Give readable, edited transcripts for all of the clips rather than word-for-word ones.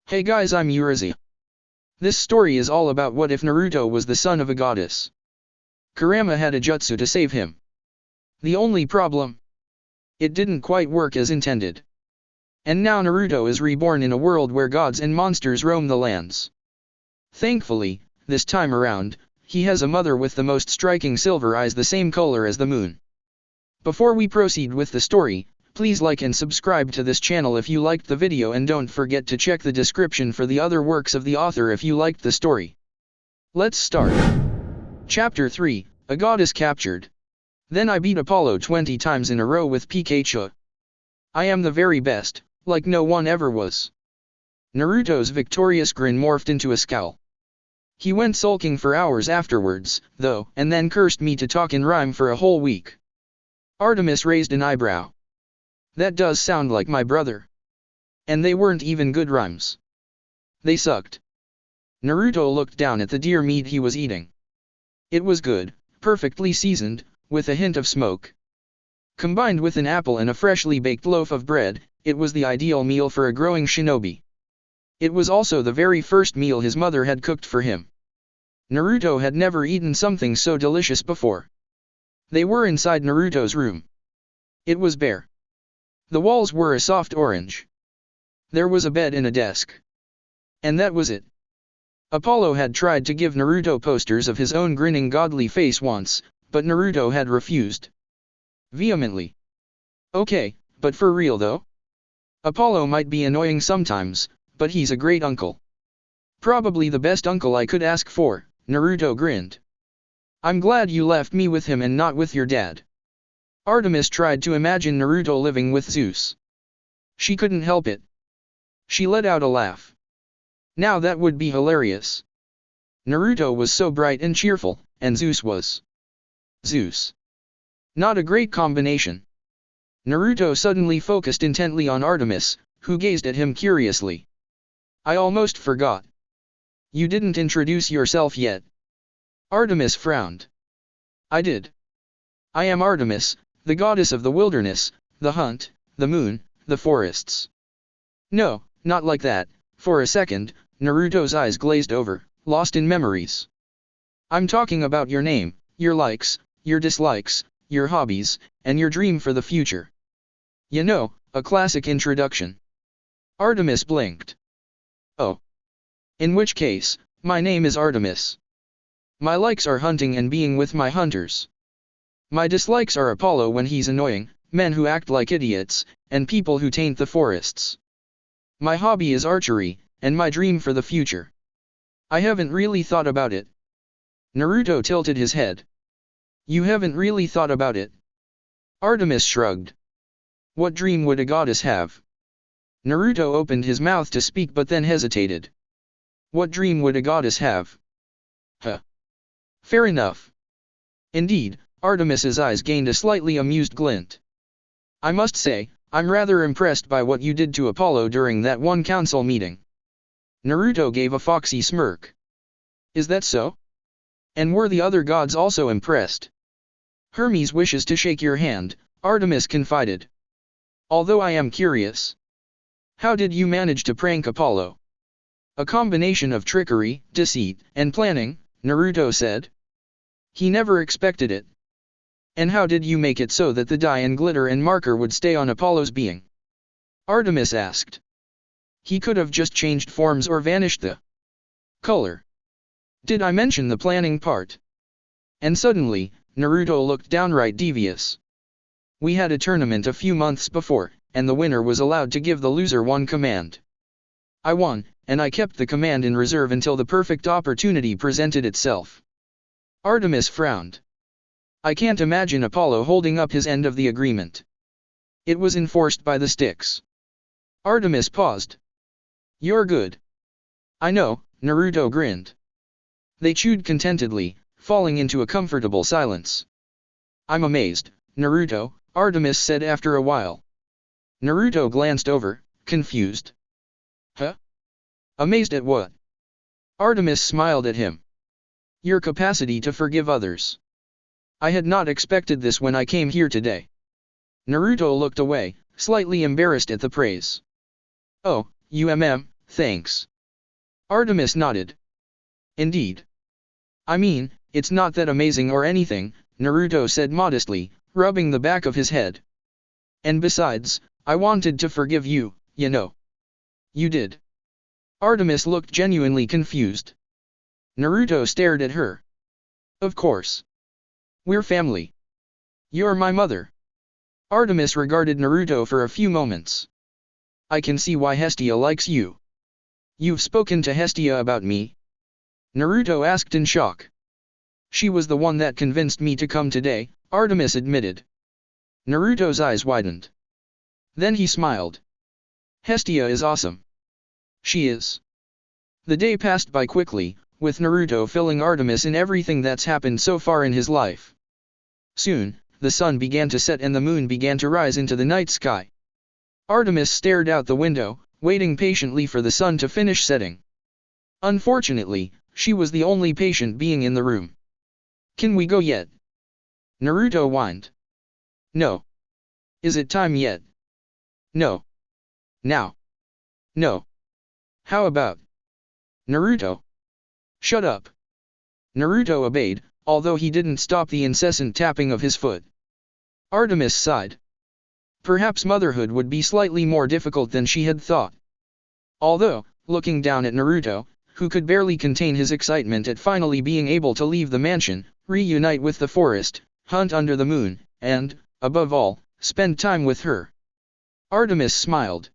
Hey guys, I'm Urizi. This story is all about what if Naruto was the son of a goddess. Kurama had a jutsu to save him. The only problem? It didn't quite work as intended. And now Naruto is reborn in a world where gods and monsters roam the lands. Thankfully, this time around, he has a mother with the most striking silver eyes, the same color as the moon. Before we proceed with the story, please like and subscribe to this channel if you liked the video, and don't forget to check the description for the other works of the author if you liked the story. Let's start. Chapter 3, A Goddess Captured. Then I beat Apollo 20 times in a row with Pikachu. I am the very best, like no one ever was. Naruto's victorious grin morphed into a scowl. He went sulking for hours afterwards, though, and then cursed me to talk in rhyme for a whole week. Artemis raised an eyebrow. That does sound like my brother. And they weren't even good rhymes. They sucked. Naruto looked down at the deer meat he was eating. It was good, perfectly seasoned, with a hint of smoke. Combined with an apple and a freshly baked loaf of bread, it was the ideal meal for a growing shinobi. It was also the very first meal his mother had cooked for him. Naruto had never eaten something so delicious before. They were inside Naruto's room. It was bare. The walls were a soft orange. There was a bed and a desk. And that was it. Apollo had tried to give Naruto posters of his own grinning godly face once, but Naruto had refused. Vehemently. Okay, but for real though? Apollo might be annoying sometimes, but he's a great uncle. Probably the best uncle I could ask for, Naruto grinned. I'm glad you left me with him and not with your dad. Artemis tried to imagine Naruto living with Zeus. She couldn't help it. She let out a laugh. Now that would be hilarious. Naruto was so bright and cheerful, and Zeus was Zeus. Not a great combination. Naruto suddenly focused intently on Artemis, who gazed at him curiously. I almost forgot. You didn't introduce yourself yet. Artemis frowned. I did. I am Artemis, the goddess of the wilderness, the hunt, the moon, the forests. No, not like that. For a second, Naruto's eyes glazed over, lost in memories. I'm talking about your name, your likes, your dislikes, your hobbies, and your dream for the future. You know, a classic introduction. Artemis blinked. Oh. In which case, my name is Artemis. My likes are hunting and being with my hunters. My dislikes are Apollo when he's annoying, men who act like idiots, and people who taint the forests. My hobby is archery, and my dream for the future. I haven't really thought about it. Naruto tilted his head. You haven't really thought about it? Artemis shrugged. What dream would a goddess have? Naruto opened his mouth to speak but then hesitated. What dream would a goddess have? Huh. Fair enough. Indeed, Artemis's eyes gained a slightly amused glint. I must say, I'm rather impressed by what you did to Apollo during that one council meeting. Naruto gave a foxy smirk. Is that so? And were the other gods also impressed? Hermes wishes to shake your hand, Artemis confided. Although I am curious. How did you manage to prank Apollo? A combination of trickery, deceit, and planning, Naruto said. He never expected it. And how did you make it so that the dye and glitter and marker would stay on Apollo's being? Artemis asked. He could have just changed forms or vanished the color. Did I mention the planning part? And suddenly, Naruto looked downright devious. We had a tournament a few months before, and the winner was allowed to give the loser one command. I won, and I kept the command in reserve until the perfect opportunity presented itself. Artemis frowned. I can't imagine Apollo holding up his end of the agreement. It was enforced by the sticks. Artemis paused. You're good. I know, Naruto grinned. They chewed contentedly, falling into a comfortable silence. I'm amazed, Naruto, Artemis said after a while. Naruto glanced over, confused. Huh? Amazed at what? Artemis smiled at him. Your capacity to forgive others. I had not expected this when I came here today. Naruto looked away, slightly embarrassed at the praise. Oh, thanks. Artemis nodded. Indeed. I mean, it's not that amazing or anything, Naruto said modestly, rubbing the back of his head. And besides, I wanted to forgive you, you know. You did. Artemis looked genuinely confused. Naruto stared at her. Of course. We're family. You're my mother. Artemis regarded Naruto for a few moments. I can see why Hestia likes you. You've spoken to Hestia about me? Naruto asked in shock. She was the one that convinced me to come today, Artemis admitted. Naruto's eyes widened. Then he smiled. Hestia is awesome. She is. The day passed by quickly, with Naruto filling Artemis in everything that's happened so far in his life. Soon, the sun began to set and the moon began to rise into the night sky. Artemis stared out the window, waiting patiently for the sun to finish setting. Unfortunately, she was the only patient being in the room. Can we go yet? Naruto whined. No. Is it time yet? No. Now. No. How about? Naruto. Shut up. Naruto obeyed, although he didn't stop the incessant tapping of his foot. Artemis sighed. Perhaps motherhood would be slightly more difficult than she had thought. Although, looking down at Naruto, who could barely contain his excitement at finally being able to leave the mansion, reunite with the forest, hunt under the moon, and, above all, spend time with her. Artemis smiled.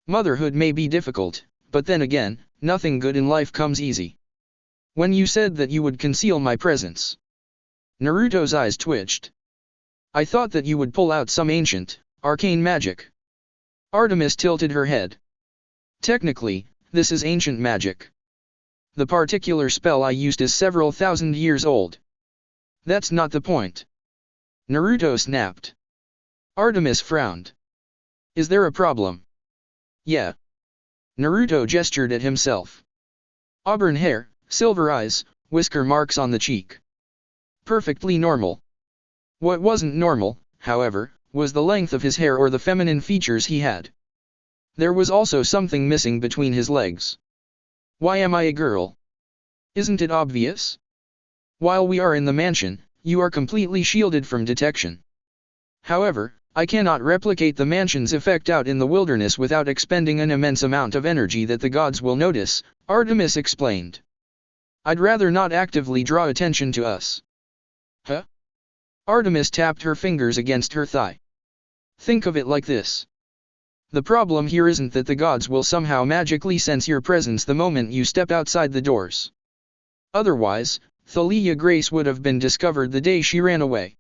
Motherhood may be difficult, but then again, nothing good in life comes easy. When you said that you would conceal my presence. Naruto's eyes twitched. I thought that you would pull out some ancient, arcane magic. Artemis tilted her head. Technically, this is ancient magic. The particular spell I used is several thousand years old. That's not the point. Naruto snapped. Artemis frowned. Is there a problem? Yeah. Naruto gestured at himself. Auburn hair, silver eyes, whisker marks on the cheek. Perfectly normal. What wasn't normal, however, was the length of his hair or the feminine features he had. There was also something missing between his legs. Why am I a girl? Isn't it obvious? While we are in the mansion, you are completely shielded from detection. However, I cannot replicate the mansion's effect out in the wilderness without expending an immense amount of energy that the gods will notice, Artemis explained. I'd rather not actively draw attention to us. Huh? Artemis tapped her fingers against her thigh. Think of it like this. The problem here isn't that the gods will somehow magically sense your presence the moment you step outside the doors. Otherwise, Thalia Grace would have been discovered the day she ran away.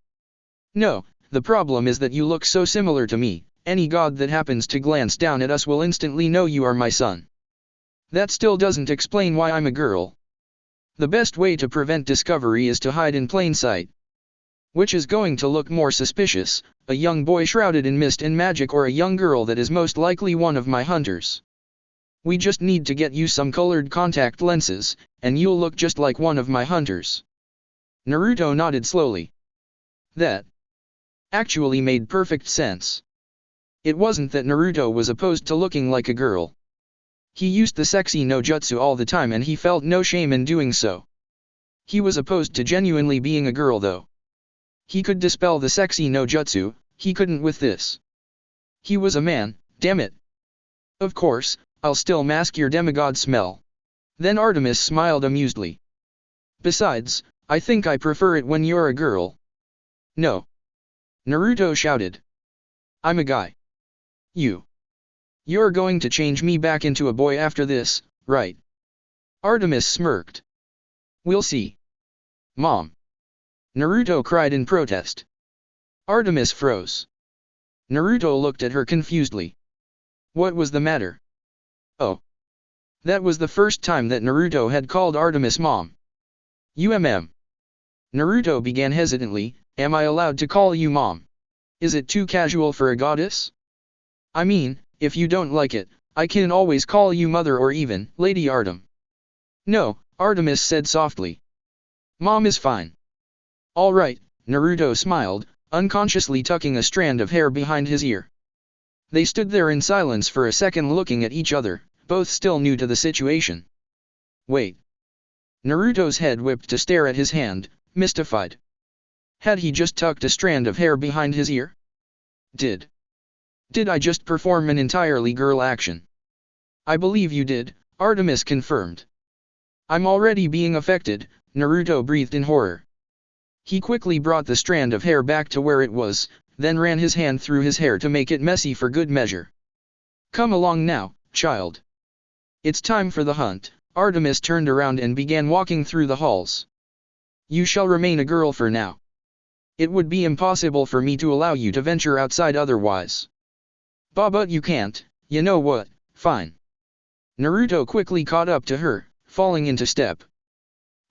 No, the problem is that you look so similar to me, any god that happens to glance down at us will instantly know you are my son. That still doesn't explain why I'm a girl. The best way to prevent discovery is to hide in plain sight. Which is going to look more suspicious, a young boy shrouded in mist and magic or a young girl that is most likely one of my hunters? We just need to get you some colored contact lenses, and you'll look just like one of my hunters. Naruto nodded slowly. That actually made perfect sense. It wasn't that Naruto was opposed to looking like a girl. He used the sexy no jutsu all the time and he felt no shame in doing so. He was opposed to genuinely being a girl though. He could dispel the sexy no jutsu, he couldn't with this. He was a man, damn it. Of course, I'll still mask your demigod smell. Then Artemis smiled amusedly. Besides, I think I prefer it when you're a girl. No. Naruto shouted. I'm a guy. You're going to change me back into a boy after this, right? Artemis smirked. We'll see. Mom. Naruto cried in protest. Artemis froze. Naruto looked at her confusedly. What was the matter? Oh. That was the first time that Naruto had called Artemis mom. Naruto began hesitantly, am I allowed to call you mom? Is it too casual for a goddess? I mean, if you don't like it, I can always call you mother or even Lady Artem. No, Artemis said softly. Mom is fine. All right, Naruto smiled, unconsciously tucking a strand of hair behind his ear. They stood there in silence for a second looking at each other, both still new to the situation. Wait. Naruto's head whipped to stare at his hand, mystified. Had he just tucked a strand of hair behind his ear? Did I just perform an entirely girl action? I believe you did, Artemis confirmed. I'm already being affected, Naruto breathed in horror. He quickly brought the strand of hair back to where it was, then ran his hand through his hair to make it messy for good measure. Come along now, child. It's time for the hunt. Artemis turned around and began walking through the halls. You shall remain a girl for now. It would be impossible for me to allow you to venture outside otherwise. But you can't, you know what, fine. Naruto quickly caught up to her, falling into step.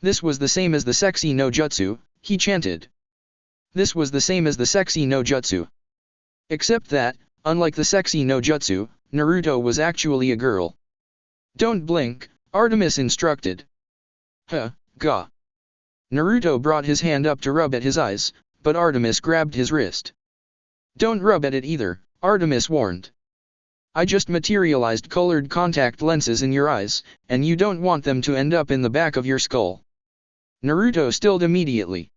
This was the same as the sexy no jutsu, he chanted. This was the same as the sexy no jutsu. Except that, unlike the sexy no jutsu, Naruto was actually a girl. Don't blink, Artemis instructed. Gah. Naruto brought his hand up to rub at his eyes, but Artemis grabbed his wrist. Don't rub at it either, Artemis warned. I just materialized colored contact lenses in your eyes, and you don't want them to end up in the back of your skull. Naruto stilled immediately.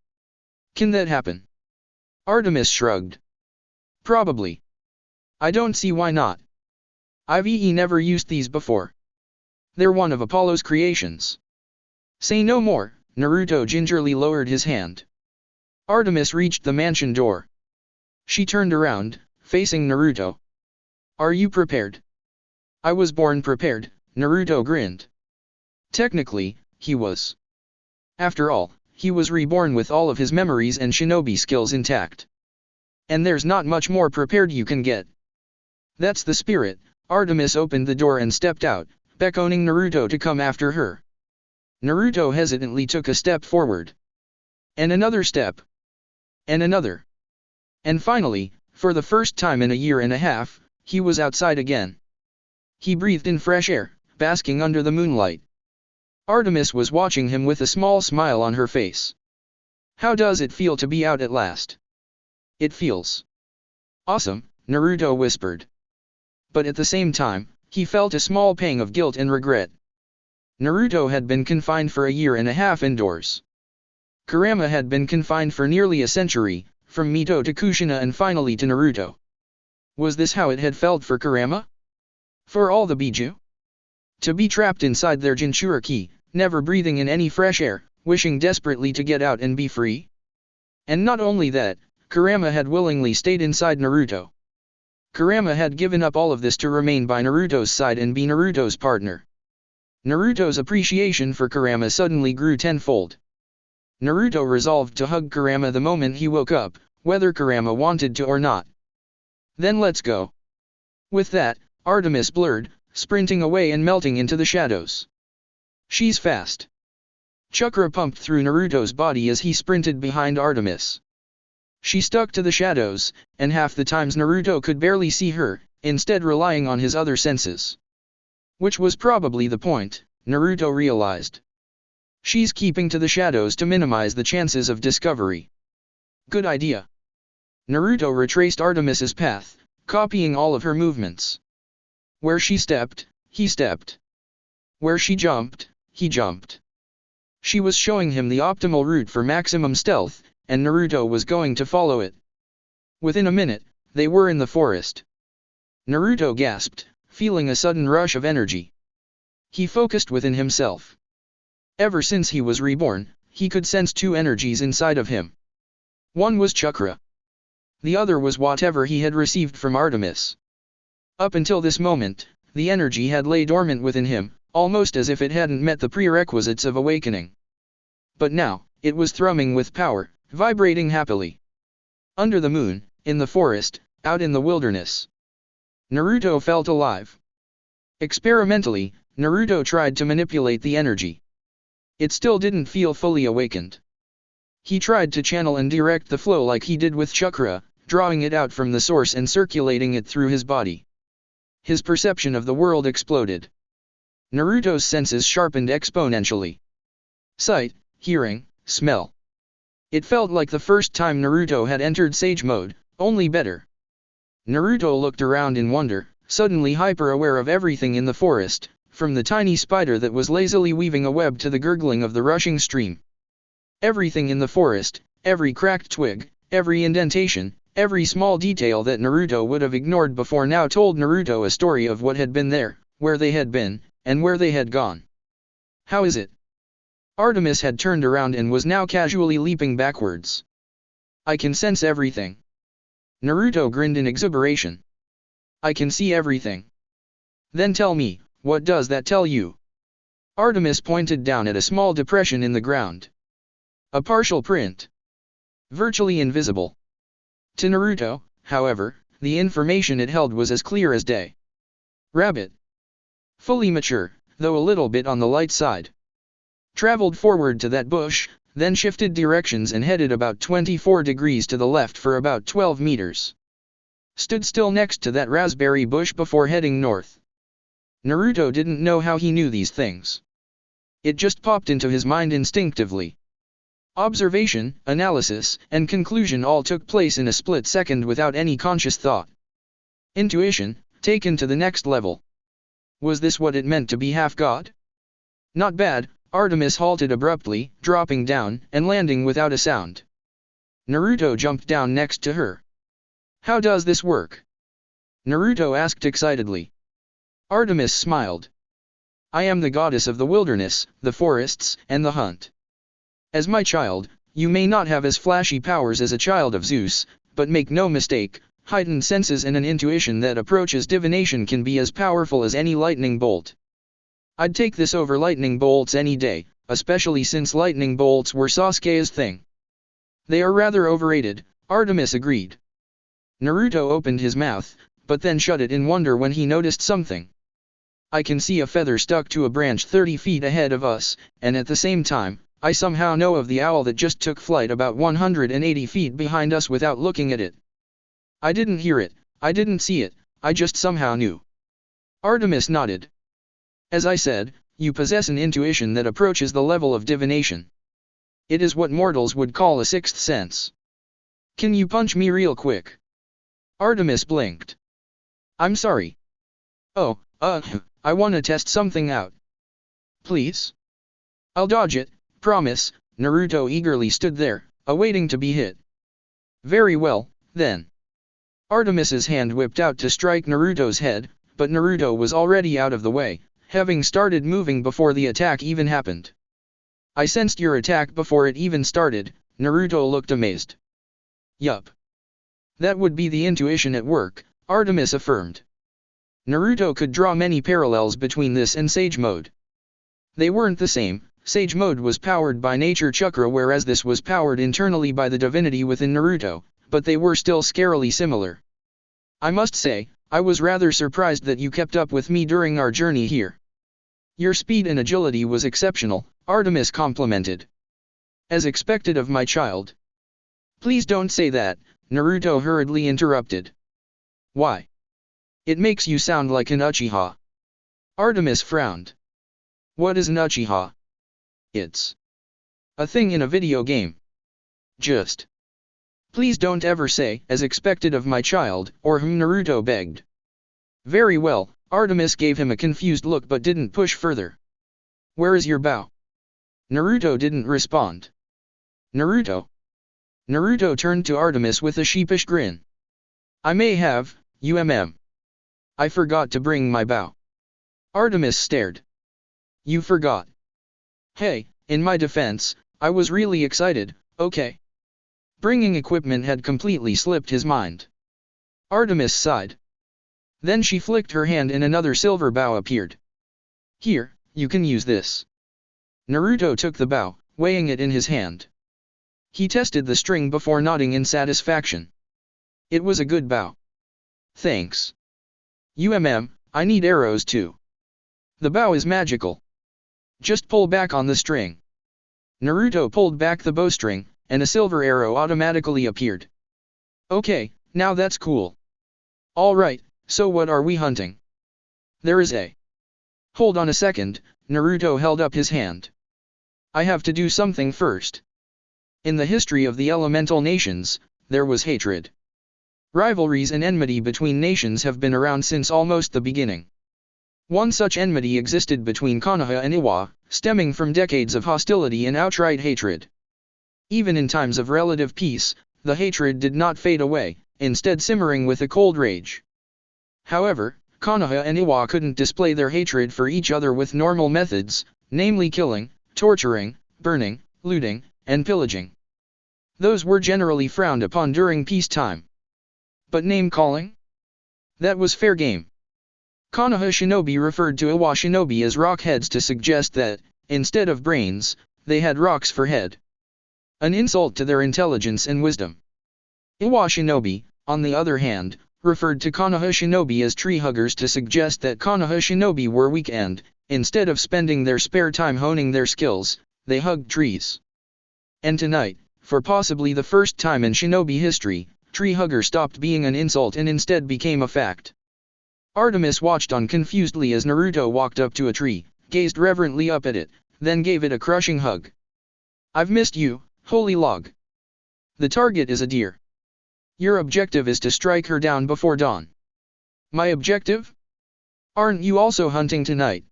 Can that happen? Artemis shrugged. Probably. I don't see why not. I've never used these before. They're one of Apollo's creations. Say no more, Naruto gingerly lowered his hand. Artemis reached the mansion door. She turned around, facing Naruto. Are you prepared? I was born prepared, Naruto grinned. Technically, he was. After all, he was reborn with all of his memories and shinobi skills intact. And there's not much more prepared you can get. That's the spirit. Artemis opened the door and stepped out, beckoning Naruto to come after her. Naruto hesitantly took a step forward. And another step. And another. And finally, for the first time in a year and a half, he was outside again. He breathed in fresh air, basking under the moonlight. Artemis was watching him with a small smile on her face. How does it feel to be out at last? It feels awesome, Naruto whispered. But at the same time, he felt a small pang of guilt and regret. Naruto had been confined for a year and a half indoors. Kurama had been confined for nearly a century, from Mito to Kushina and finally to Naruto. Was this how it had felt for Kurama? For all the Biju? To be trapped inside their Jinchuriki, never breathing in any fresh air, wishing desperately to get out and be free? And not only that, Kurama had willingly stayed inside Naruto. Kurama had given up all of this to remain by Naruto's side and be Naruto's partner. Naruto's appreciation for Kurama suddenly grew tenfold. Naruto resolved to hug Kurama the moment he woke up, whether Kurama wanted to or not. Then let's go. With that, Artemis blurred, sprinting away and melting into the shadows. She's fast. Chakra pumped through Naruto's body as he sprinted behind Artemis. She stuck to the shadows, and half the times Naruto could barely see her, instead relying on his other senses. Which was probably the point, Naruto realized. She's keeping to the shadows to minimize the chances of discovery. Good idea. Naruto retraced Artemis's path, copying all of her movements. Where she stepped, he stepped. Where she jumped, he jumped. She was showing him the optimal route for maximum stealth, and Naruto was going to follow it. Within a minute, they were in the forest. Naruto gasped, feeling a sudden rush of energy. He focused within himself. Ever since he was reborn, he could sense two energies inside of him. One was chakra. The other was whatever he had received from Artemis. Up until this moment, the energy had lay dormant within him, almost as if it hadn't met the prerequisites of awakening. But now, it was thrumming with power, vibrating happily. Under the moon, in the forest, out in the wilderness. Naruto felt alive. Experimentally, Naruto tried to manipulate the energy. It still didn't feel fully awakened. He tried to channel and direct the flow like he did with chakra, drawing it out from the source and circulating it through his body. His perception of the world exploded. Naruto's senses sharpened exponentially. Sight, hearing, smell. It felt like the first time Naruto had entered Sage Mode, only better. Naruto looked around in wonder, suddenly hyper-aware of everything in the forest, from the tiny spider that was lazily weaving a web to the gurgling of the rushing stream. Everything in the forest, every cracked twig, every indentation, every small detail that Naruto would have ignored before now told Naruto a story of what had been there, where they had been, and where they had gone. How is it? Artemis had turned around and was now casually leaping backwards. I can sense everything. Naruto grinned in exuberation. I can see everything. Then tell me, what does that tell you? Artemis pointed down at a small depression in the ground. A partial print. Virtually invisible. To Naruto, however, the information it held was as clear as day. Rabbit. Fully mature, though a little bit on the light side. Traveled forward to that bush, then shifted directions and headed about 24 degrees to the left for about 12 meters. Stood still next to that raspberry bush before heading north. Naruto didn't know how he knew these things. It just popped into his mind instinctively. Observation, analysis, and conclusion all took place in a split second without any conscious thought. Intuition, taken to the next level. Was this what it meant to be half-god? Not bad. Artemis halted abruptly, dropping down, and landing without a sound. Naruto jumped down next to her. How does this work? Naruto asked excitedly. Artemis smiled. I am the goddess of the wilderness, the forests, and the hunt. As my child, you may not have as flashy powers as a child of Zeus, but make no mistake, heightened senses and an intuition that approaches divination can be as powerful as any lightning bolt. I'd take this over lightning bolts any day, especially since lightning bolts were Sasuke's thing. They are rather overrated, Artemis agreed. Naruto opened his mouth, but then shut it in wonder when he noticed something. I can see a feather stuck to a branch 30 feet ahead of us, and at the same time, I somehow know of the owl that just took flight about 180 feet behind us without looking at it. I didn't hear it, I didn't see it, I just somehow knew. Artemis nodded. As I said, you possess an intuition that approaches the level of divination. It is what mortals would call a sixth sense. Can you punch me real quick? Artemis blinked. I'm sorry. Oh, I wanna test something out. Please? I'll dodge it, promise. Naruto eagerly stood there, awaiting to be hit. Very well, then. Artemis's hand whipped out to strike Naruto's head, but Naruto was already out of the way, having started moving before the attack even happened. I sensed your attack before it even started. Naruto looked amazed. Yup. That would be the intuition at work, Artemis affirmed. Naruto could draw many parallels between this and Sage Mode. They weren't the same. Sage Mode was powered by nature chakra whereas this was powered internally by the divinity within Naruto, but they were still scarily similar. I must say, I was rather surprised that you kept up with me during our journey here. Your speed and agility was exceptional, Artemis complimented. As expected of my child. Please don't say that, Naruto hurriedly interrupted. Why? It makes you sound like an Uchiha. Artemis frowned. What is an Uchiha? It's a thing in a video game. Just. Please don't ever say, as expected of my child, or whom Naruto begged. Very well, Artemis gave him a confused look but didn't push further. Where is your bow? Naruto didn't respond. Naruto? Naruto turned to Artemis with a sheepish grin. I may have, I forgot to bring my bow. Artemis stared. You forgot. Hey, in my defense, I was really excited, okay. Bringing equipment had completely slipped his mind. Artemis sighed. Then she flicked her hand and another silver bow appeared. Here, you can use this. Naruto took the bow, weighing it in his hand. He tested the string before nodding in satisfaction. It was a good bow. Thanks. I need arrows too. The bow is magical. Just pull back on the string. Naruto pulled back the bowstring, and a silver arrow automatically appeared. Okay, now that's cool. Alright, so what are we hunting? There is a. Hold on a second, Naruto held up his hand. I have to do something first. In the history of the elemental nations, there was hatred. Rivalries and enmity between nations have been around since almost the beginning. One such enmity existed between Konoha and Iwa, stemming from decades of hostility and outright hatred. Even in times of relative peace, the hatred did not fade away, instead simmering with a cold rage. However, Konoha and Iwa couldn't display their hatred for each other with normal methods, namely killing, torturing, burning, looting, and pillaging. Those were generally frowned upon during peacetime. But name-calling? That was fair game. Konoha shinobi referred to Iwa shinobi as rockheads to suggest that, instead of brains, they had rocks for head. An insult to their intelligence and wisdom. Iwa shinobi, on the other hand, referred to Konoha shinobi as tree huggers to suggest that Konoha shinobi were weak and, instead of spending their spare time honing their skills, they hugged trees. And tonight, for possibly the first time in shinobi history, tree hugger stopped being an insult and instead became a fact. Artemis watched on confusedly as Naruto walked up to a tree, gazed reverently up at it, then gave it a crushing hug. "I've missed you, holy log. The target is a deer. Your objective is to strike her down before dawn." "My objective? Aren't you also hunting tonight?"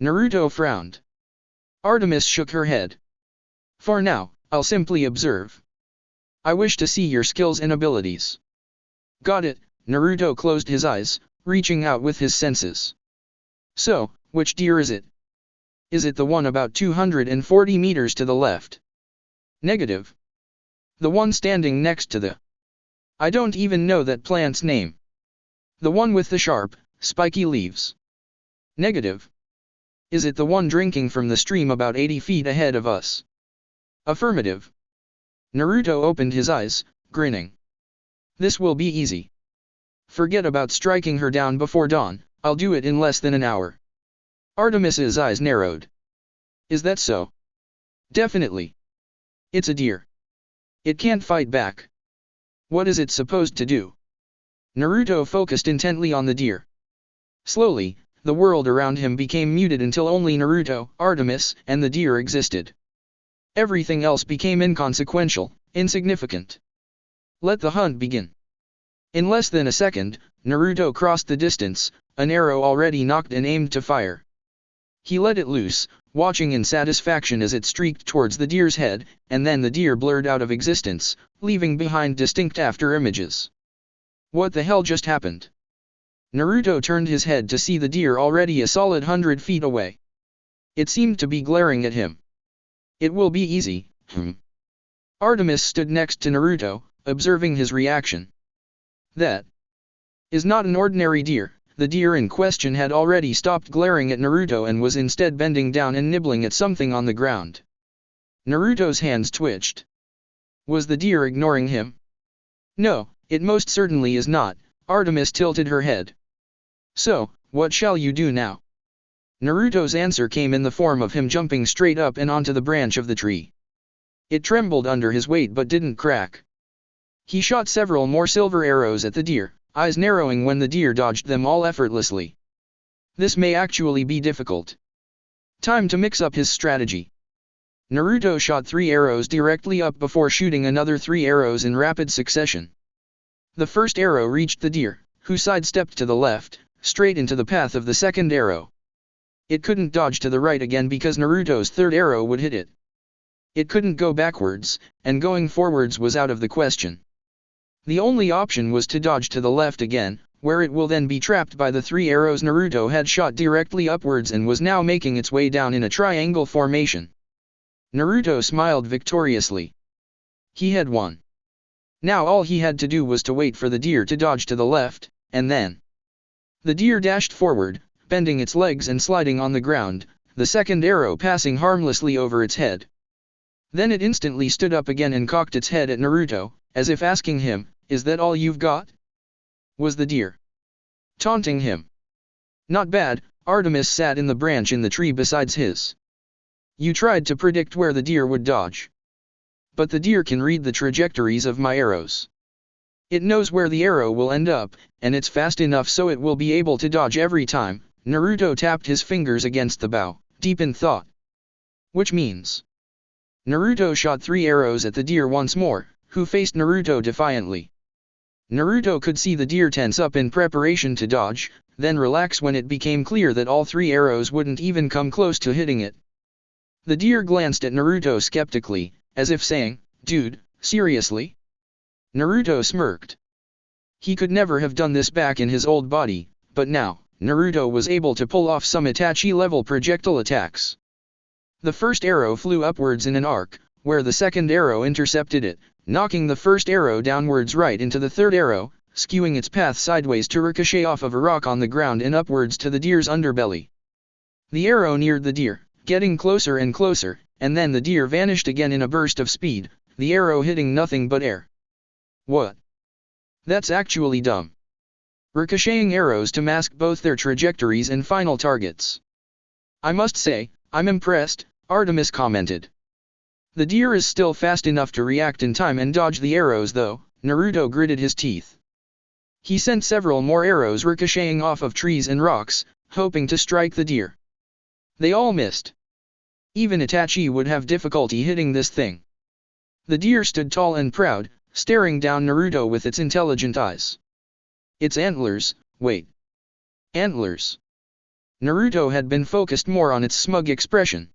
Naruto frowned. Artemis shook her head. "For now, I'll simply observe. I wish to see your skills and abilities." "Got it." Naruto closed his eyes, reaching out with his senses. "So, which deer is it? Is it the one about 240 meters to the left?" "Negative. The one standing next to the... I don't even know that plant's name." "The one with the sharp, spiky leaves." "Negative. Is it the one drinking from the stream about 80 feet ahead of us?" "Affirmative." Naruto opened his eyes, grinning. "This will be easy. Forget about striking her down before dawn, I'll do it in less than an hour." Artemis's eyes narrowed. "Is that so?" "Definitely. It's a deer. It can't fight back. What is it supposed to do?" Naruto focused intently on the deer. Slowly, the world around him became muted until only Naruto, Artemis, and the deer existed. Everything else became inconsequential, insignificant. Let the hunt begin. In less than a second, Naruto crossed the distance, an arrow already nocked and aimed to fire. He let it loose, watching in satisfaction as it streaked towards the deer's head, and then the deer blurred out of existence, leaving behind distinct after-images. What the hell just happened? Naruto turned his head to see the deer already a solid 100 feet away. It seemed to be glaring at him. "It will be easy, Artemis stood next to Naruto, observing his reaction. "That is not an ordinary deer." The deer in question had already stopped glaring at Naruto and was instead bending down and nibbling at something on the ground. Naruto's hands twitched. Was the deer ignoring him? "No, it most certainly is not." Artemis tilted her head. "So, what shall you do now?" Naruto's answer came in the form of him jumping straight up and onto the branch of the tree. It trembled under his weight but didn't crack. He shot several more silver arrows at the deer, eyes narrowing when the deer dodged them all effortlessly. This may actually be difficult. Time to mix up his strategy. Naruto shot 3 arrows directly up before shooting another 3 arrows in rapid succession. The first arrow reached the deer, who sidestepped to the left, straight into the path of the second arrow. It couldn't dodge to the right again because Naruto's third arrow would hit it. It couldn't go backwards, and going forwards was out of the question. The only option was to dodge to the left again, where it will then be trapped by the 3 arrows Naruto had shot directly upwards and was now making its way down in a triangle formation. Naruto smiled victoriously. He had won. Now all he had to do was to wait for the deer to dodge to the left, and then... The deer dashed forward, bending its legs and sliding on the ground, the second arrow passing harmlessly over its head. Then it instantly stood up again and cocked its head at Naruto, as if asking him, "Is that all you've got?" Was the deer taunting him? Not bad. Artemis sat in the branch in the tree besides his. "You tried to predict where the deer would dodge. But the deer can read the trajectories of my arrows. It knows where the arrow will end up, and it's fast enough so it will be able to dodge every time." Naruto tapped his fingers against the bow, deep in thought. "Which means..." Naruto shot 3 arrows at the deer once more, who faced Naruto defiantly. Naruto could see the deer tense up in preparation to dodge, then relax when it became clear that all 3 arrows wouldn't even come close to hitting it. The deer glanced at Naruto skeptically, as if saying, "Dude, seriously?" Naruto smirked. He could never have done this back in his old body, but now, Naruto was able to pull off some Itachi-level projectile attacks. The first arrow flew upwards in an arc, where the second arrow intercepted it, knocking the first arrow downwards right into the third arrow, skewing its path sideways to ricochet off of a rock on the ground and upwards to the deer's underbelly. The arrow neared the deer, getting closer and closer, and then the deer vanished again in a burst of speed, the arrow hitting nothing but air. What? That's actually dumb. Ricocheting arrows to mask both their trajectories and final targets. I must say, I'm impressed, Artemis commented. The deer is still fast enough to react in time and dodge the arrows though, Naruto gritted his teeth. He sent several more arrows ricocheting off of trees and rocks, hoping to strike the deer. They all missed. Even Itachi would have difficulty hitting this thing. The deer stood tall and proud, staring down Naruto with its intelligent eyes. Its antlers, wait. Antlers. Naruto had been focused more on its smug expression.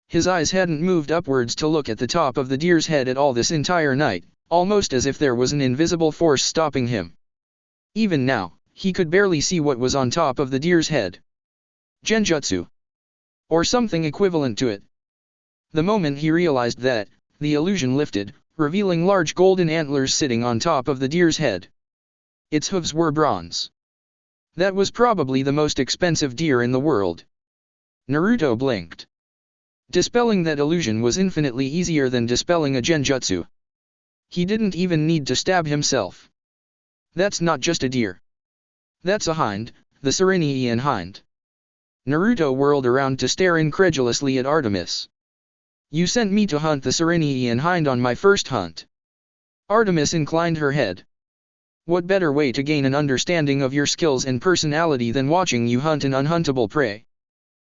His eyes hadn't moved upwards to look at the top of the deer's head at all this entire night, almost as if there was an invisible force stopping him. Even now, he could barely see what was on top of the deer's head. Genjutsu. Or something equivalent to it. The moment he realized that, the illusion lifted, revealing large golden antlers sitting on top of the deer's head. Its hooves were bronze. That was probably the most expensive deer in the world. Naruto blinked. Dispelling that illusion was infinitely easier than dispelling a genjutsu. He didn't even need to stab himself. That's not just a deer. That's a hind, the Serenian hind. Naruto whirled around to stare incredulously at Artemis. You sent me to hunt the Serenian hind on my first hunt. Artemis inclined her head. What better way to gain an understanding of your skills and personality than watching you hunt an unhuntable prey?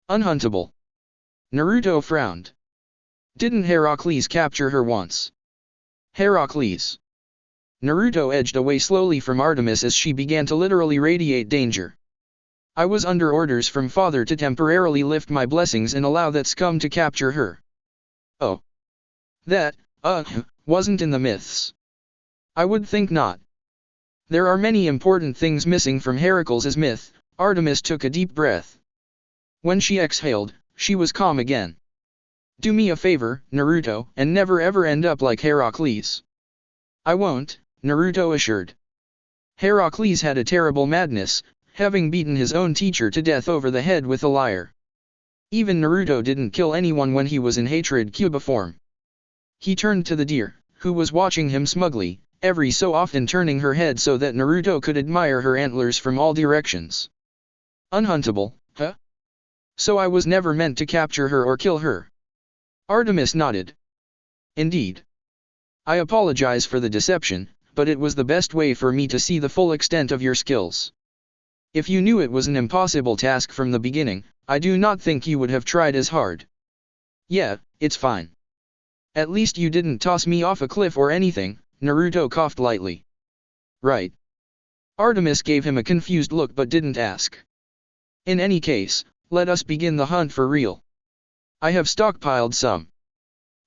Unhuntable. Naruto frowned. Didn't Heracles capture her once? Heracles. Naruto edged away slowly from Artemis as she began to literally radiate danger. I was under orders from father to temporarily lift my blessings and allow that scum to capture her. Oh. That, wasn't in the myths. I would think not. There are many important things missing from Heracles' myth. Artemis took a deep breath. When she exhaled, she was calm again. Do me a favor, Naruto, and never ever end up like Heracles. I won't, Naruto assured. Heracles had a terrible madness, having beaten his own teacher to death over the head with a lyre. Even Naruto didn't kill anyone when he was in hatred cubiform. He turned to the deer, who was watching him smugly, every so often turning her head so that Naruto could admire her antlers from all directions. Unhuntable, huh? So I was never meant to capture her or kill her. Artemis nodded. Indeed. I apologize for the deception, but it was the best way for me to see the full extent of your skills. If you knew it was an impossible task from the beginning, I do not think you would have tried as hard. Yeah, it's fine. At least you didn't toss me off a cliff or anything, Naruto coughed lightly. Right. Artemis gave him a confused look but didn't ask. In any case, let us begin the hunt for real. I have stockpiled some.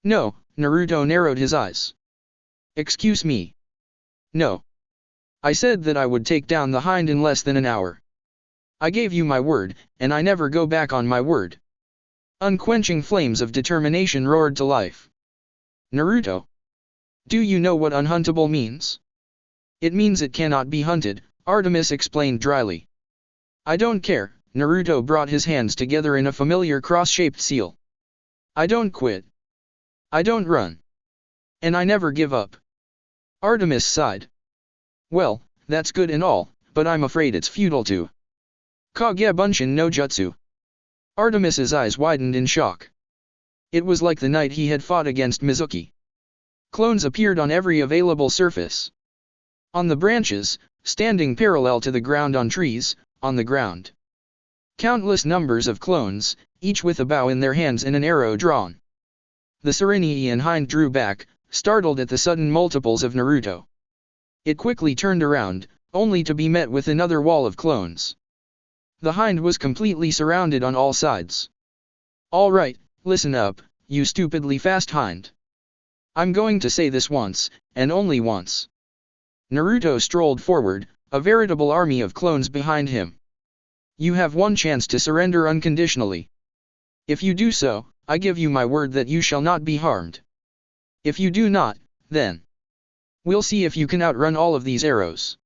No, Naruto narrowed his eyes. Excuse me. No. I said that I would take down the hind in less than an hour. I gave you my word, and I never go back on my word. Unquenching flames of determination roared to life. Naruto. Do you know what unhuntable means? It means it cannot be hunted, Artemis explained dryly. I don't care, Naruto brought his hands together in a familiar cross-shaped seal. I don't quit. I don't run. And I never give up. Artemis sighed. Well, that's good and all, but I'm afraid it's futile to. Kage Bunshin no Jutsu. Artemis's eyes widened in shock. It was like the night he had fought against Mizuki. Clones appeared on every available surface. On the branches, standing parallel to the ground on trees, on the ground. Countless numbers of clones, each with a bow in their hands and an arrow drawn. The Serenian hind drew back, startled at the sudden multiples of Naruto. It quickly turned around, only to be met with another wall of clones. The hind was completely surrounded on all sides. All right, listen up, you stupidly fast hind. I'm going to say this once, and only once. Naruto strolled forward, a veritable army of clones behind him. You have one chance to surrender unconditionally. If you do so, I give you my word that you shall not be harmed. If you do not, then we'll see if you can outrun all of these arrows.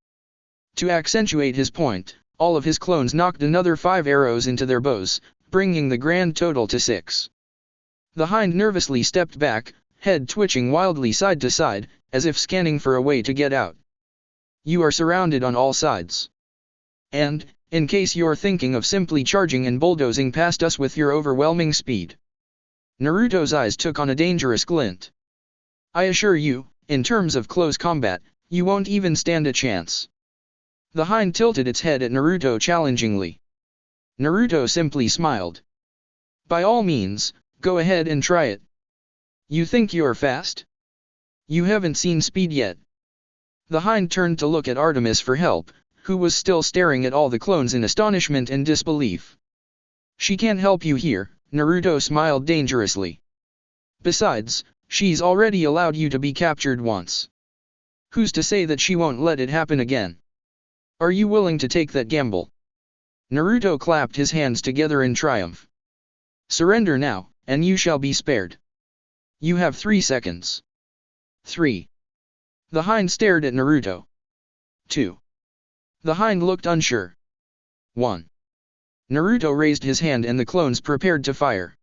To accentuate his point, all of his clones knocked another 5 arrows into their bows, bringing the grand total to 6. The hind nervously stepped back, head twitching wildly side to side, as if scanning for a way to get out. You are surrounded on all sides. And, in case you're thinking of simply charging and bulldozing past us with your overwhelming speed. Naruto's eyes took on a dangerous glint. I assure you, in terms of close combat, you won't even stand a chance. The hind tilted its head at Naruto challengingly. Naruto simply smiled. By all means, go ahead and try it. You think you're fast? You haven't seen speed yet. The hind turned to look at Artemis for help, who was still staring at all the clones in astonishment and disbelief. She can't help you here, Naruto smiled dangerously. Besides, she's already allowed you to be captured once. Who's to say that she won't let it happen again? Are you willing to take that gamble? Naruto clapped his hands together in triumph. Surrender now, and you shall be spared. You have 3 seconds. 3. The hind stared at Naruto. 2. The hind looked unsure. 1. Naruto raised his hand and the clones prepared to fire.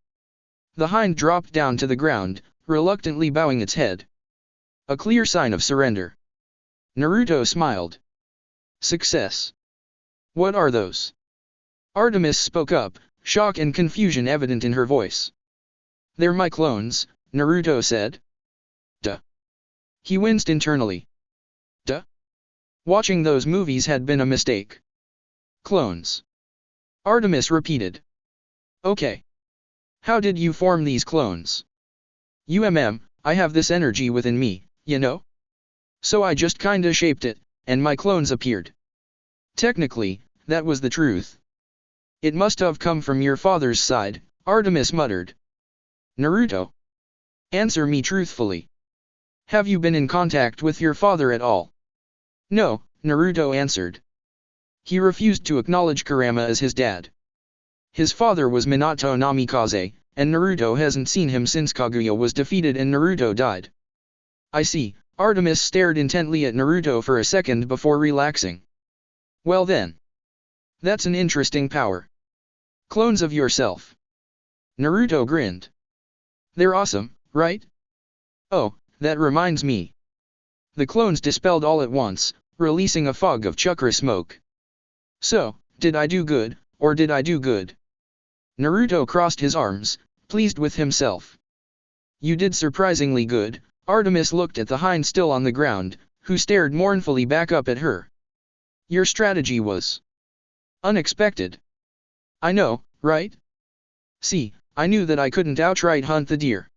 The hind dropped down to the ground, reluctantly bowing its head. A clear sign of surrender. Naruto smiled. Success. What are those? Artemis spoke up, shock and confusion evident in her voice. They're my clones, Naruto said. Duh. He winced internally. Duh. Watching those movies had been a mistake. Clones. Artemis repeated. Okay. How did you form these clones? I have this energy within me, you know? So I just kinda shaped it, and my clones appeared. Technically, that was the truth. It must have come from your father's side, Artemis muttered. Naruto. Answer me truthfully. Have you been in contact with your father at all? No, Naruto answered. He refused to acknowledge Kurama as his dad. His father was Minato Namikaze, and Naruto hasn't seen him since Kaguya was defeated and Naruto died. I see, Artemis stared intently at Naruto for a second before relaxing. Well then. That's an interesting power. Clones of yourself. Naruto grinned. They're awesome, right? Oh, that reminds me. The clones dispelled all at once, releasing a fog of chakra smoke. So, did I do good, or did I do good? Naruto crossed his arms, pleased with himself. You did surprisingly good. Artemis looked at the hind still on the ground, who stared mournfully back up at her. Your strategy was unexpected. I know, right? See, I knew that I couldn't outright hunt the deer.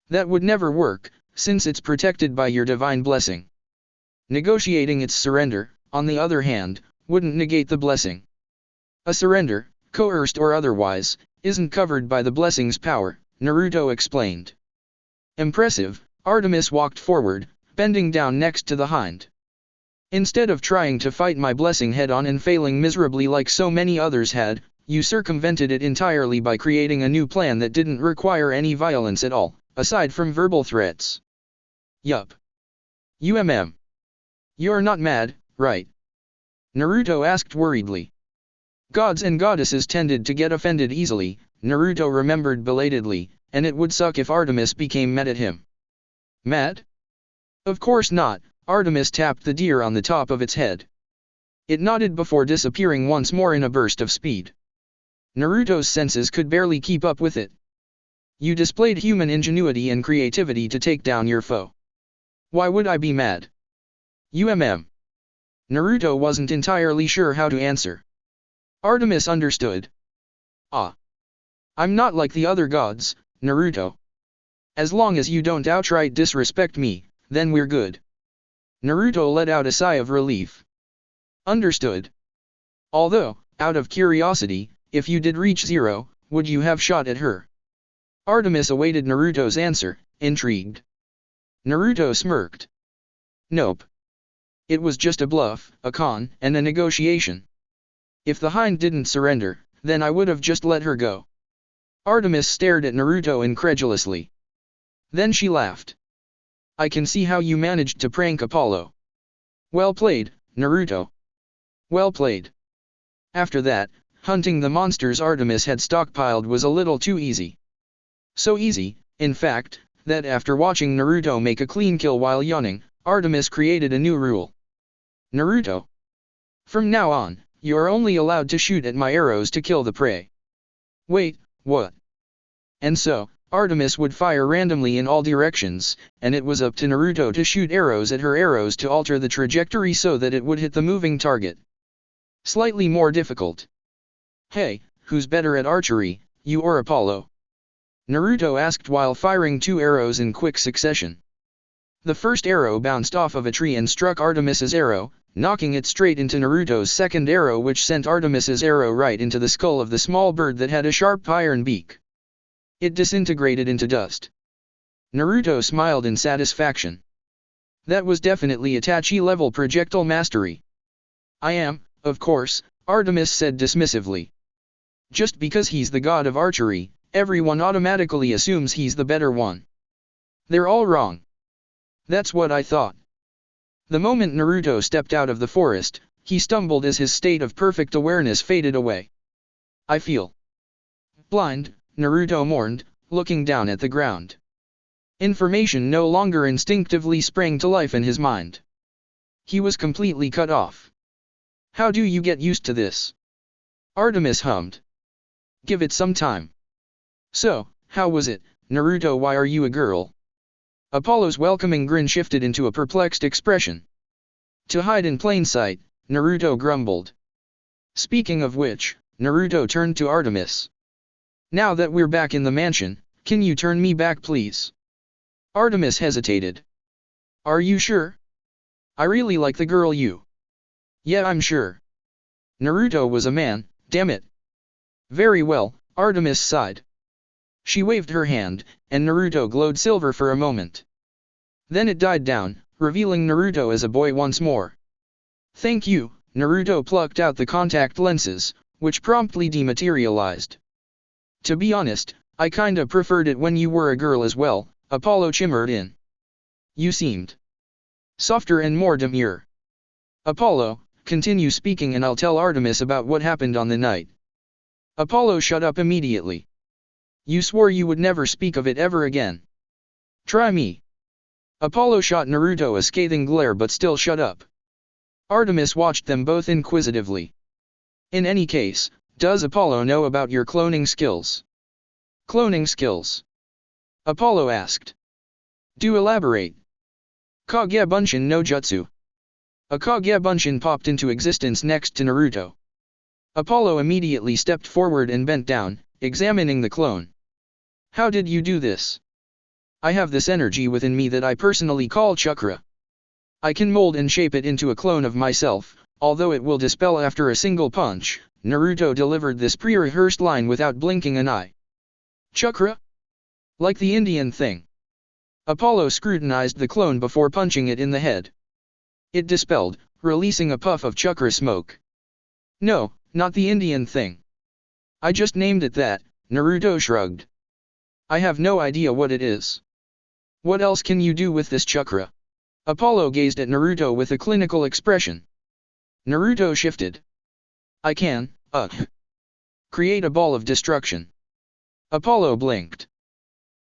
That would never work, since it's protected by your divine blessing. Negotiating its surrender, on the other hand, wouldn't negate the blessing. A surrender, coerced or otherwise, isn't covered by the blessing's power, Naruto explained. Impressive, Artemis walked forward, bending down next to the hind. Instead of trying to fight my blessing head-on and failing miserably like so many others had, you circumvented it entirely by creating a new plan that didn't require any violence at all, aside from verbal threats. Yup. You're not mad, right? Naruto asked worriedly. Gods and goddesses tended to get offended easily, Naruto remembered belatedly, and it would suck if Artemis became mad at him. Mad? Of course not, Artemis tapped the deer on the top of its head. It nodded before disappearing once more in a burst of speed. Naruto's senses could barely keep up with it. You displayed human ingenuity and creativity to take down your foe. Why would I be mad? Naruto wasn't entirely sure how to answer. Artemis understood. Ah. I'm not like the other gods, Naruto. As long as you don't outright disrespect me, then we're good. Naruto let out a sigh of relief. Understood. Although, out of curiosity, if you did reach 0, would you have shot at her? Artemis awaited Naruto's answer, intrigued. Naruto smirked. Nope. It was just a bluff, a con, and a negotiation. If the hind didn't surrender, then I would have just let her go. Artemis stared at Naruto incredulously. Then she laughed. I can see how you managed to prank Apollo. Well played, Naruto. Well played. After that, hunting the monsters Artemis had stockpiled was a little too easy. So easy, in fact, that after watching Naruto make a clean kill while yawning, Artemis created a new rule. Naruto. From now on, you are only allowed to shoot at my arrows to kill the prey. Wait, what? And so, Artemis would fire randomly in all directions, and it was up to Naruto to shoot arrows at her arrows to alter the trajectory so that it would hit the moving target. Slightly more difficult. Hey, who's better at archery, you or Apollo? Naruto asked while firing 2 arrows in quick succession. The first arrow bounced off of a tree and struck Artemis's arrow, knocking it straight into Naruto's second arrow, which sent Artemis's arrow right into the skull of the small bird that had a sharp iron beak. It disintegrated into dust. Naruto smiled in satisfaction. That was definitely Itachi-level projectile mastery. I am, of course, Artemis said dismissively. Just because he's the god of archery, everyone automatically assumes he's the better one. They're all wrong. That's what I thought. The moment Naruto stepped out of the forest, he stumbled as his state of perfect awareness faded away. I feel blind, Naruto mourned, looking down at the ground. Information no longer instinctively sprang to life in his mind. He was completely cut off. How do you get used to this? Artemis hummed. Give it some time. So, how was it, Naruto? Why are you a girl? Apollo's welcoming grin shifted into a perplexed expression. To hide in plain sight, Naruto grumbled. Speaking of which, Naruto turned to Artemis. Now that we're back in the mansion, can you turn me back please? Artemis hesitated. Are you sure? I really like the girl you. Yeah, I'm sure. Naruto was a man, damn it. Very well, Artemis sighed. She waved her hand, and Naruto glowed silver for a moment. Then it died down, revealing Naruto as a boy once more. Thank you, Naruto plucked out the contact lenses, which promptly dematerialized. To be honest, I kinda preferred it when you were a girl as well, Apollo chimed in. You seemed softer and more demure. Apollo, continue speaking and I'll tell Artemis about what happened on the night. Apollo shut up immediately. You swore you would never speak of it ever again. Try me. Apollo shot Naruto a scathing glare but still shut up. Artemis watched them both inquisitively. In any case, does Apollo know about your cloning skills? Cloning skills? Apollo asked. Do elaborate. Kage Bunshin no Jutsu. A Kage Bunshin popped into existence next to Naruto. Apollo immediately stepped forward and bent down, examining the clone. How did you do this? I have this energy within me that I personally call chakra. I can mold and shape it into a clone of myself, although it will dispel after a single punch. Naruto delivered this pre-rehearsed line without blinking an eye. Chakra? Like the Indian thing. Apollo scrutinized the clone before punching it in the head. It dispelled, releasing a puff of chakra smoke. No, not the Indian thing. I just named it that, Naruto shrugged. I have no idea what it is. What else can you do with this chakra? Apollo gazed at Naruto with a clinical expression. Naruto shifted. I can, create a ball of destruction. Apollo blinked.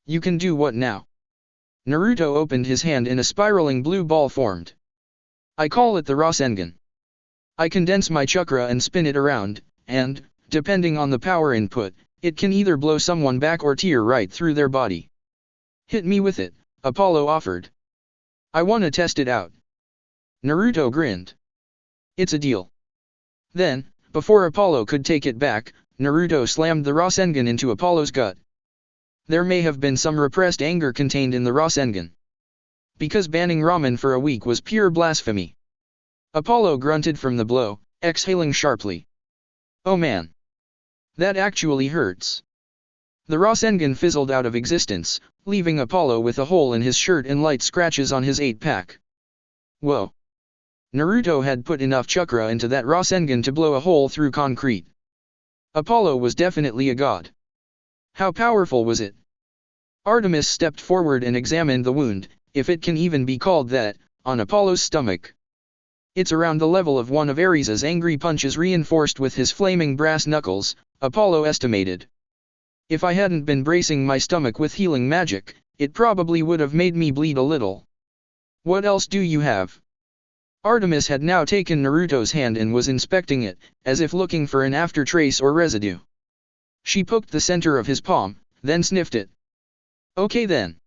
You can do what now? Naruto opened his hand and a spiraling blue ball formed. I call it the Rasengan. I condense my chakra and spin it around, and, depending on the power input, it can either blow someone back or tear right through their body. Hit me with it, Apollo offered. I wanna test it out. Naruto grinned. It's a deal. Then, before Apollo could take it back, Naruto slammed the Rasengan into Apollo's gut. There may have been some repressed anger contained in the Rasengan. because banning ramen for a week was pure blasphemy. Apollo grunted from the blow, exhaling sharply. Oh man. That actually hurts. The Rasengan fizzled out of existence, leaving Apollo with a hole in his shirt and light scratches on his 8-pack. Whoa. Naruto had put enough chakra into that Rasengan to blow a hole through concrete. Apollo was definitely a god. How powerful was it? Artemis stepped forward and examined the wound, if it can even be called that, on Apollo's stomach. It's around the level of one of Ares's angry punches reinforced with his flaming brass knuckles, Apollo estimated. If I hadn't been bracing my stomach with healing magic, it probably would have made me bleed a little. What else do you have? Artemis had now taken Naruto's hand and was inspecting it, as if looking for an aftertrace or residue. She poked the center of his palm, then sniffed it. Okay then.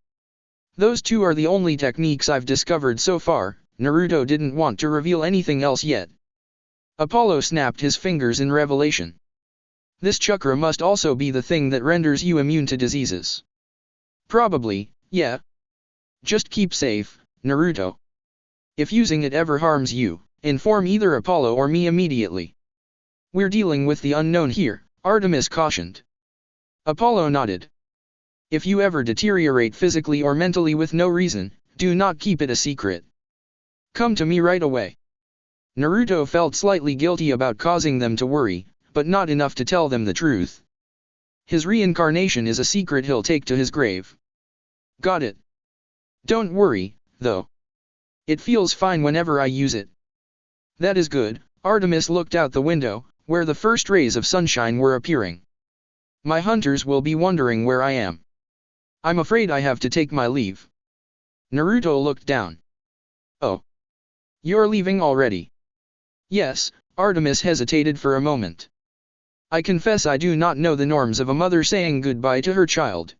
Those two are the only techniques I've discovered so far. Naruto didn't want to reveal anything else yet. Apollo snapped his fingers in revelation. This chakra must also be the thing that renders you immune to diseases. Probably, yeah. Just keep safe, Naruto. If using it ever harms you, inform either Apollo or me immediately. We're dealing with the unknown here, Artemis cautioned. Apollo nodded. If you ever deteriorate physically or mentally with no reason, do not keep it a secret. Come to me right away. Naruto felt slightly guilty about causing them to worry, but not enough to tell them the truth. His reincarnation is a secret he'll take to his grave. Got it. Don't worry, though. It feels fine whenever I use it. That is good. Artemis looked out the window, where the first rays of sunshine were appearing. My hunters will be wondering where I am. I'm afraid I have to take my leave. Naruto looked down. Oh. You're leaving already? Yes, Artemis hesitated for a moment. I confess I do not know the norms of a mother saying goodbye to her child.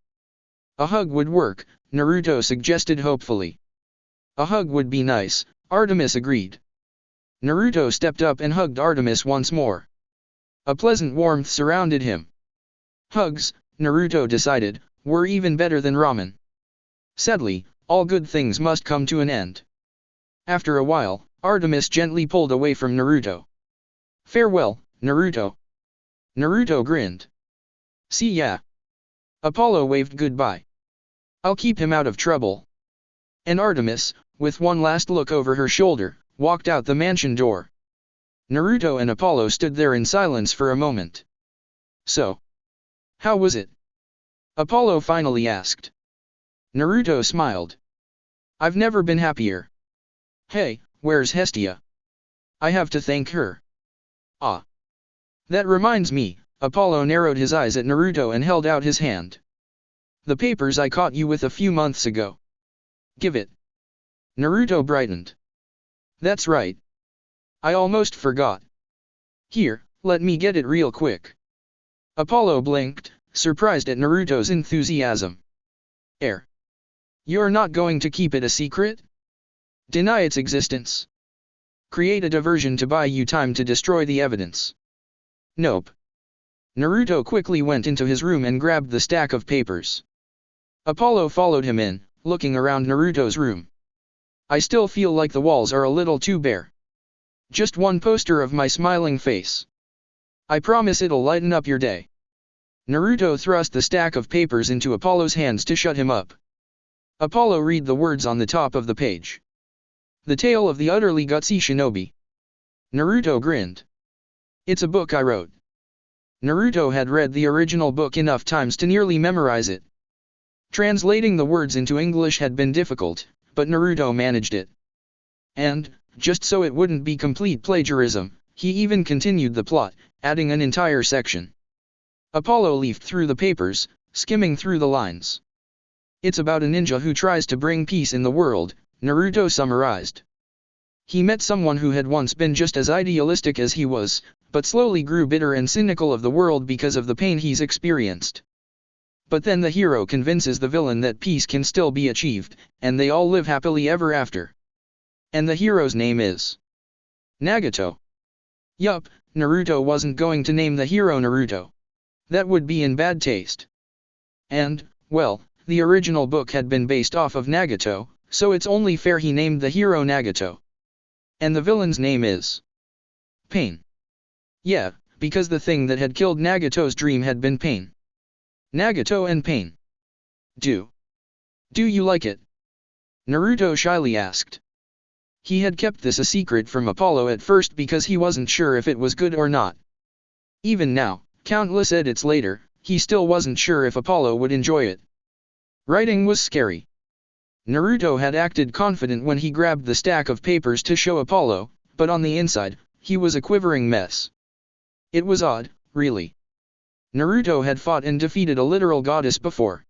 A hug would work, Naruto suggested hopefully. A hug would be nice, Artemis agreed. Naruto stepped up and hugged Artemis once more. A pleasant warmth surrounded him. Hugs, Naruto decided, were even better than ramen. Sadly, all good things must come to an end. After a while, Artemis gently pulled away from Naruto. Farewell, Naruto. Naruto grinned. See ya. Apollo waved goodbye. I'll keep him out of trouble. And Artemis, with one last look over her shoulder, walked out the mansion door. Naruto and Apollo stood there in silence for a moment. So, how was it? Apollo finally asked. Naruto smiled. I've never been happier. Hey, where's Hestia? I have to thank her. Ah. That reminds me, Apollo narrowed his eyes at Naruto and held out his hand. The papers I caught you with a few months ago. Give it. Naruto brightened. That's right. I almost forgot. Here, let me get it real quick. Apollo blinked, surprised at Naruto's enthusiasm. You're not going to keep it a secret? Deny its existence. Create a diversion to buy you time to destroy the evidence. Nope. Naruto quickly went into his room and grabbed the stack of papers. Apollo followed him in, looking around Naruto's room. I still feel like the walls are a little too bare. Just one poster of my smiling face. I promise it'll lighten up your day. Naruto thrust the stack of papers into Apollo's hands to shut him up. Apollo read the words on the top of the page. The Tale of the Utterly Gutsy Shinobi. Naruto grinned. It's a book I wrote. Naruto had read the original book enough times to nearly memorize it. Translating the words into English had been difficult, but Naruto managed it. And, just so it wouldn't be complete plagiarism, he even continued the plot, adding an entire section. Apollo leafed through the papers, skimming through the lines. It's about a ninja who tries to bring peace in the world, Naruto summarized. He met someone who had once been just as idealistic as he was, but slowly grew bitter and cynical of the world because of the pain he's experienced. But then the hero convinces the villain that peace can still be achieved, and they all live happily ever after. And the hero's name is Nagato. Yup, Naruto wasn't going to name the hero Naruto. That would be in bad taste. And, well, the original book had been based off of Nagato, so it's only fair he named the hero Nagato. And the villain's name is Pain. Yeah, because the thing that had killed Nagato's dream had been pain. Nagato and pain. Do you like it? Naruto shyly asked. He had kept this a secret from Apollo at first because he wasn't sure if it was good or not. Even now, countless edits later, he still wasn't sure if Apollo would enjoy it. Writing was scary. Naruto had acted confident when he grabbed the stack of papers to show Apollo, but on the inside, he was a quivering mess. It was odd, really. Naruto had fought and defeated a literal goddess before.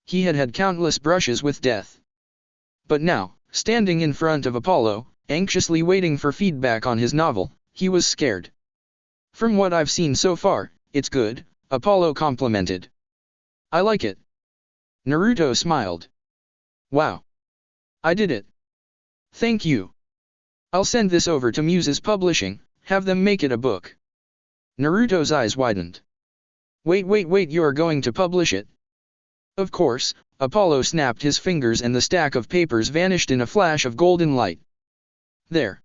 He had had countless brushes with death. But now, standing in front of Apollo, anxiously waiting for feedback on his novel, he was scared. From what I've seen so far, it's good, Apollo complimented. I like it. Naruto smiled. Wow. I did it. Thank you. I'll send this over to Muses Publishing, have them make it a book. Naruto's eyes widened. Wait, you're going to publish it? Of course, Apollo snapped his fingers and the stack of papers vanished in a flash of golden light. There.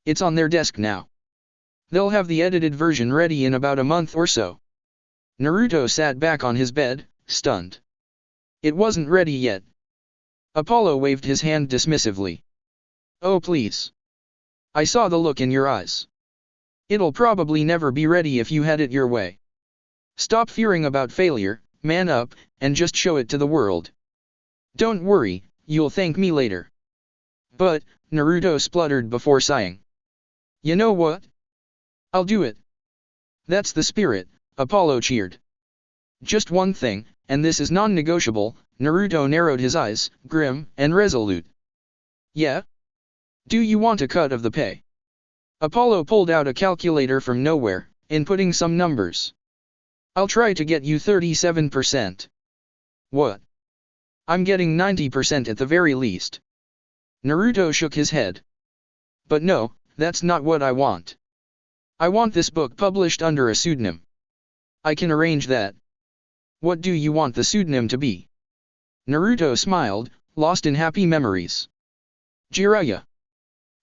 It's on their desk now. They'll have the edited version ready in about a month or so. Naruto sat back on his bed, stunned. It wasn't ready yet. Apollo waved his hand dismissively. Oh please. I saw the look in your eyes. It'll probably never be ready if you had it your way. Stop fearing about failure, man up, and just show it to the world. Don't worry, you'll thank me later. But, Naruto spluttered before sighing. You know what? I'll do it. That's the spirit, Apollo cheered. Just one thing, and this is non-negotiable, Naruto narrowed his eyes, grim and resolute. Yeah? Do you want a cut of the pay? Apollo pulled out a calculator from nowhere, inputting some numbers. I'll try to get you 37%. What? I'm getting 90% at the very least. Naruto shook his head. But no, that's not what I want. I want this book published under a pseudonym. I can arrange that. What do you want the pseudonym to be? Naruto smiled, lost in happy memories. Jiraiya.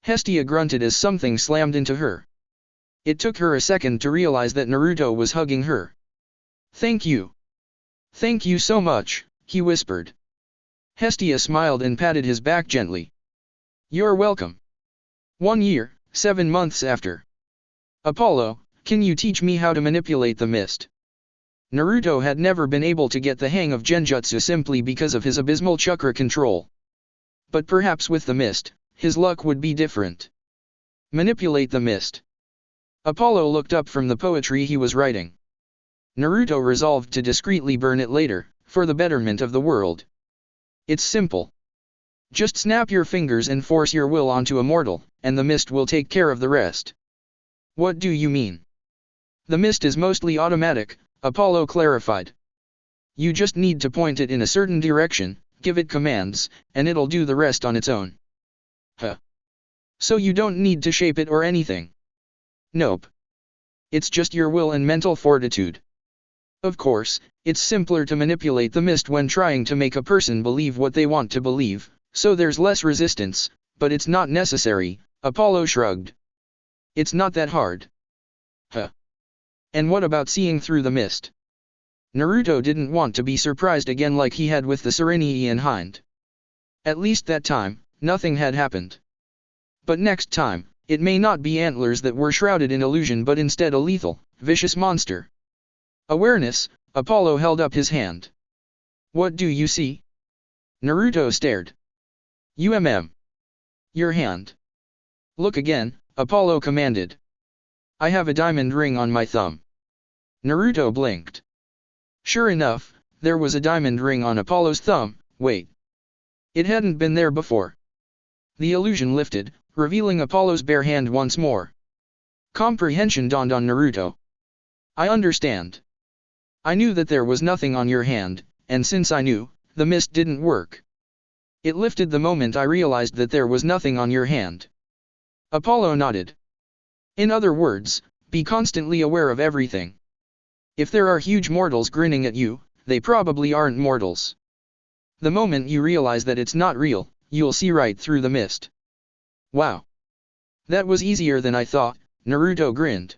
Hestia grunted as something slammed into her. It took her a second to realize that Naruto was hugging her. Thank you. Thank you so much, he whispered. Hestia smiled and patted his back gently. You're welcome. 1 year, 7 months after. Apollo, can you teach me how to manipulate the mist? Naruto had never been able to get the hang of genjutsu simply because of his abysmal chakra control. But perhaps with the mist, his luck would be different. Manipulate the mist. Apollo looked up from the poetry he was writing. Naruto resolved to discreetly burn it later, for the betterment of the world. It's simple. Just snap your fingers and force your will onto a mortal, and the mist will take care of the rest. What do you mean? The mist is mostly automatic, Apollo clarified. You just need to point it in a certain direction, give it commands, and it'll do the rest on its own. Huh. So you don't need to shape it or anything? Nope. It's just your will and mental fortitude. Of course, it's simpler to manipulate the mist when trying to make a person believe what they want to believe, so there's less resistance, but it's not necessary, Apollo shrugged. It's not that hard. Huh. And what about seeing through the mist? Naruto didn't want to be surprised again like he had with the Serenity and Hind. At least that time, nothing had happened. But next time, it may not be antlers that were shrouded in illusion but instead a lethal, vicious monster. Awareness, Apollo held up his hand. What do you see? Naruto stared. Your hand. Look again, Apollo commanded. I have a diamond ring on my thumb. Naruto blinked. Sure enough, there was a diamond ring on Apollo's thumb. Wait. It hadn't been there before. The illusion lifted, revealing Apollo's bare hand once more. Comprehension dawned on Naruto. I understand. I knew that there was nothing on your hand, and since I knew, the mist didn't work. It lifted the moment I realized that there was nothing on your hand. Apollo nodded. In other words, be constantly aware of everything. If there are huge mortals grinning at you, they probably aren't mortals. The moment you realize that it's not real, you'll see right through the mist. Wow. That was easier than I thought, Naruto grinned.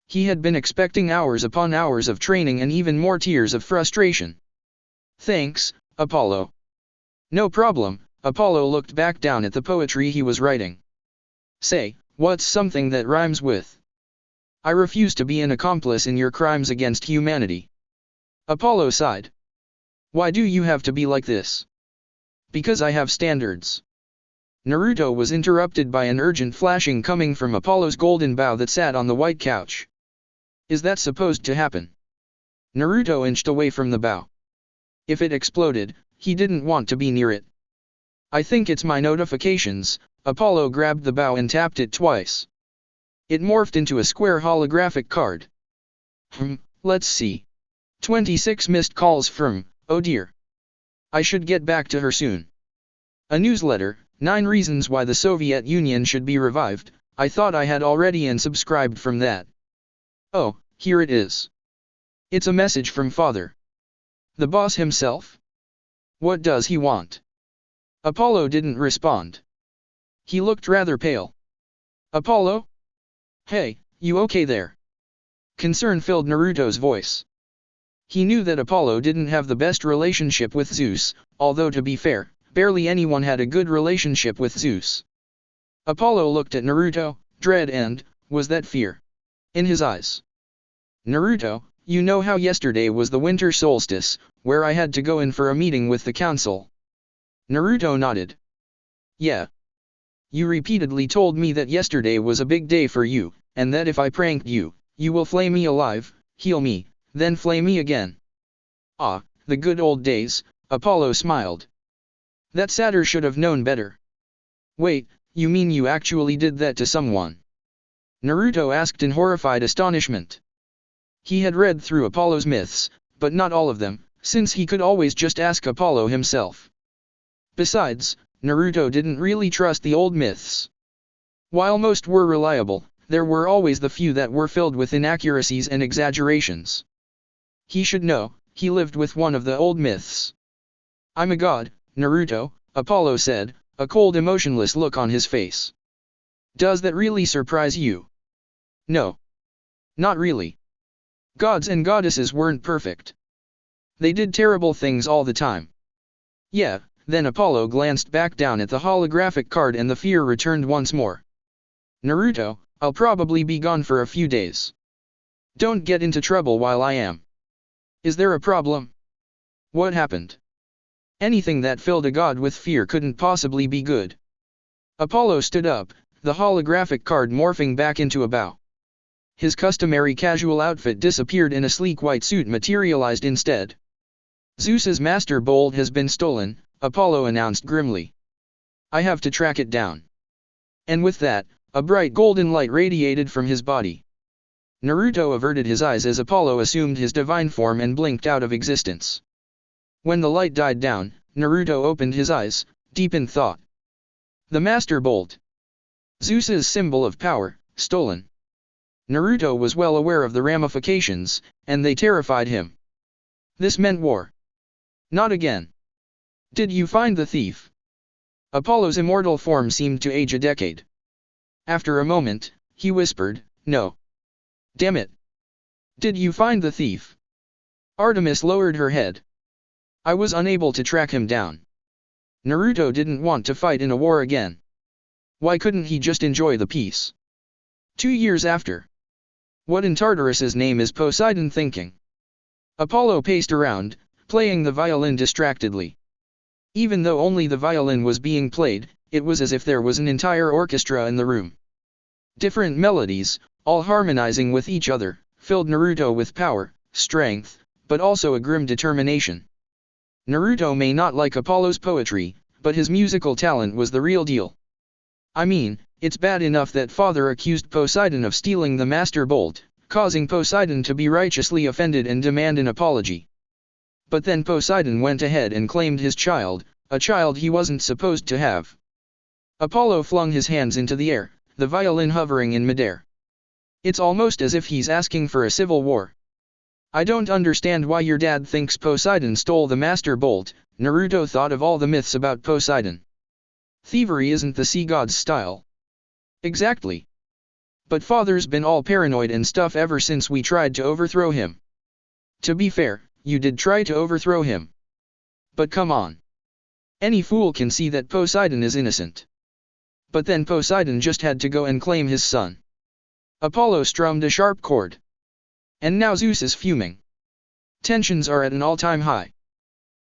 He had been expecting hours upon hours of training and even more tears of frustration. Thanks, Apollo. No problem, Apollo looked back down at the poetry he was writing. Say, what's something that rhymes with? I refuse to be an accomplice in your crimes against humanity. Apollo sighed. Why do you have to be like this? Because I have standards. Naruto was interrupted by an urgent flashing coming from Apollo's golden bow that sat on the white couch. Is that supposed to happen? Naruto inched away from the bow. If it exploded, he didn't want to be near it. I think it's my notifications. Apollo grabbed the bow and tapped it twice. It morphed into a square holographic card. Let's see. 26 missed calls from, oh dear. I should get back to her soon. A newsletter, 9 reasons why the Soviet Union should be revived. I thought I had already unsubscribed from that. Oh, here it is. It's a message from father. The boss himself? What does he want? Apollo didn't respond. He looked rather pale. Apollo? Hey, you okay there? Concern filled Naruto's voice. He knew that Apollo didn't have the best relationship with Zeus, although to be fair, barely anyone had a good relationship with Zeus. Apollo looked at Naruto, dread and, was that fear? In his eyes. Naruto, you know how yesterday was the winter solstice, where I had to go in for a meeting with the council? Naruto nodded. Yeah. You repeatedly told me that yesterday was a big day for you, and that if I pranked you, you will flay me alive, heal me, then flay me again. Ah, the good old days, Apollo smiled. That satyr should have known better. Wait, you mean you actually did that to someone? Naruto asked in horrified astonishment. He had read through Apollo's myths, but not all of them, since he could always just ask Apollo himself. Besides, Naruto didn't really trust the old myths. While most were reliable, there were always the few that were filled with inaccuracies and exaggerations. He should know, he lived with one of the old myths. I'm a god, Naruto, Apollo said, a cold emotionless look on his face. Does that really surprise you? No. Not really. Gods and goddesses weren't perfect. They did terrible things all the time. Yeah, then Apollo glanced back down at the holographic card and the fear returned once more. Naruto, I'll probably be gone for a few days. Don't get into trouble while I am. Is there a problem? What happened? Anything that filled a god with fear couldn't possibly be good. Apollo stood up, the holographic card morphing back into a bow. His customary casual outfit disappeared and a sleek white suit materialized instead. Zeus's master bolt has been stolen, Apollo announced grimly. I have to track it down. And with that, a bright golden light radiated from his body. Naruto averted his eyes as Apollo assumed his divine form and blinked out of existence. When the light died down, Naruto opened his eyes, deep in thought. The Master Bolt. Zeus's symbol of power, stolen. Naruto was well aware of the ramifications, and they terrified him. This meant war. Not again. Did you find the thief? Apollo's immortal form seemed to age a decade. After a moment, he whispered, no. Damn it. Did you find the thief? Artemis lowered her head. I was unable to track him down. Naruto didn't want to fight in a war again. Why couldn't he just enjoy the peace? 2 years after. What in Tartarus's name is Poseidon thinking? Apollo paced around, playing the violin distractedly. Even though only the violin was being played, it was as if there was an entire orchestra in the room. Different melodies, all harmonizing with each other, filled Naruto with power, strength, but also a grim determination. Naruto may not like Apollo's poetry, but his musical talent was the real deal. I mean, it's bad enough that father accused Poseidon of stealing the Master Bolt, causing Poseidon to be righteously offended and demand an apology. But then Poseidon went ahead and claimed his child, a child he wasn't supposed to have. Apollo flung his hands into the air, the violin hovering in midair. It's almost as if he's asking for a civil war. I don't understand why your dad thinks Poseidon stole the Master Bolt. Naruto thought of all the myths about Poseidon. Thievery isn't the sea god's style. Exactly. But father's been all paranoid and stuff ever since we tried to overthrow him. To be fair, you did try to overthrow him. But come on. Any fool can see that Poseidon is innocent. But then Poseidon just had to go and claim his son. Apollo strummed a sharp chord. And now Zeus is fuming. Tensions are at an all-time high.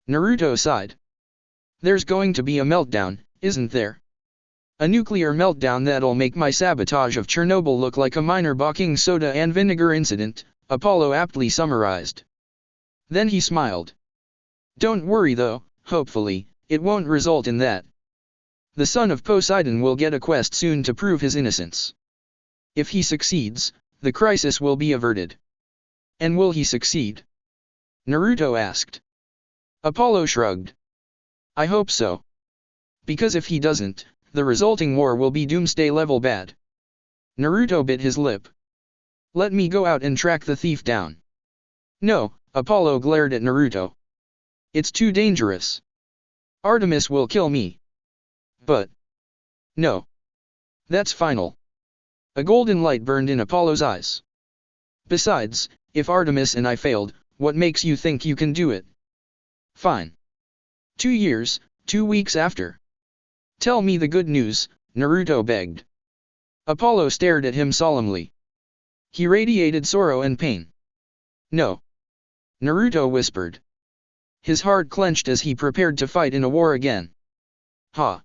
Naruto sighed. There's going to be a meltdown, isn't there? A nuclear meltdown that'll make my sabotage of Chernobyl look like a minor baking soda and vinegar incident, Apollo aptly summarized. Then he smiled. Don't worry though, hopefully, it won't result in that. The son of Poseidon will get a quest soon to prove his innocence. If he succeeds, the crisis will be averted. And will he succeed? Naruto asked. Apollo shrugged. I hope so. Because if he doesn't, the resulting war will be doomsday level bad. Naruto bit his lip. Let me go out and track the thief down. No, Apollo glared at Naruto. It's too dangerous. Artemis will kill me. But. No. That's final. A golden light burned in Apollo's eyes. Besides, if Artemis and I failed, what makes you think you can do it? Fine. 2 years, 2 weeks after. Tell me the good news, Naruto begged. Apollo stared at him solemnly. He radiated sorrow and pain. No. Naruto whispered. His heart clenched as he prepared to fight in a war again. Ha.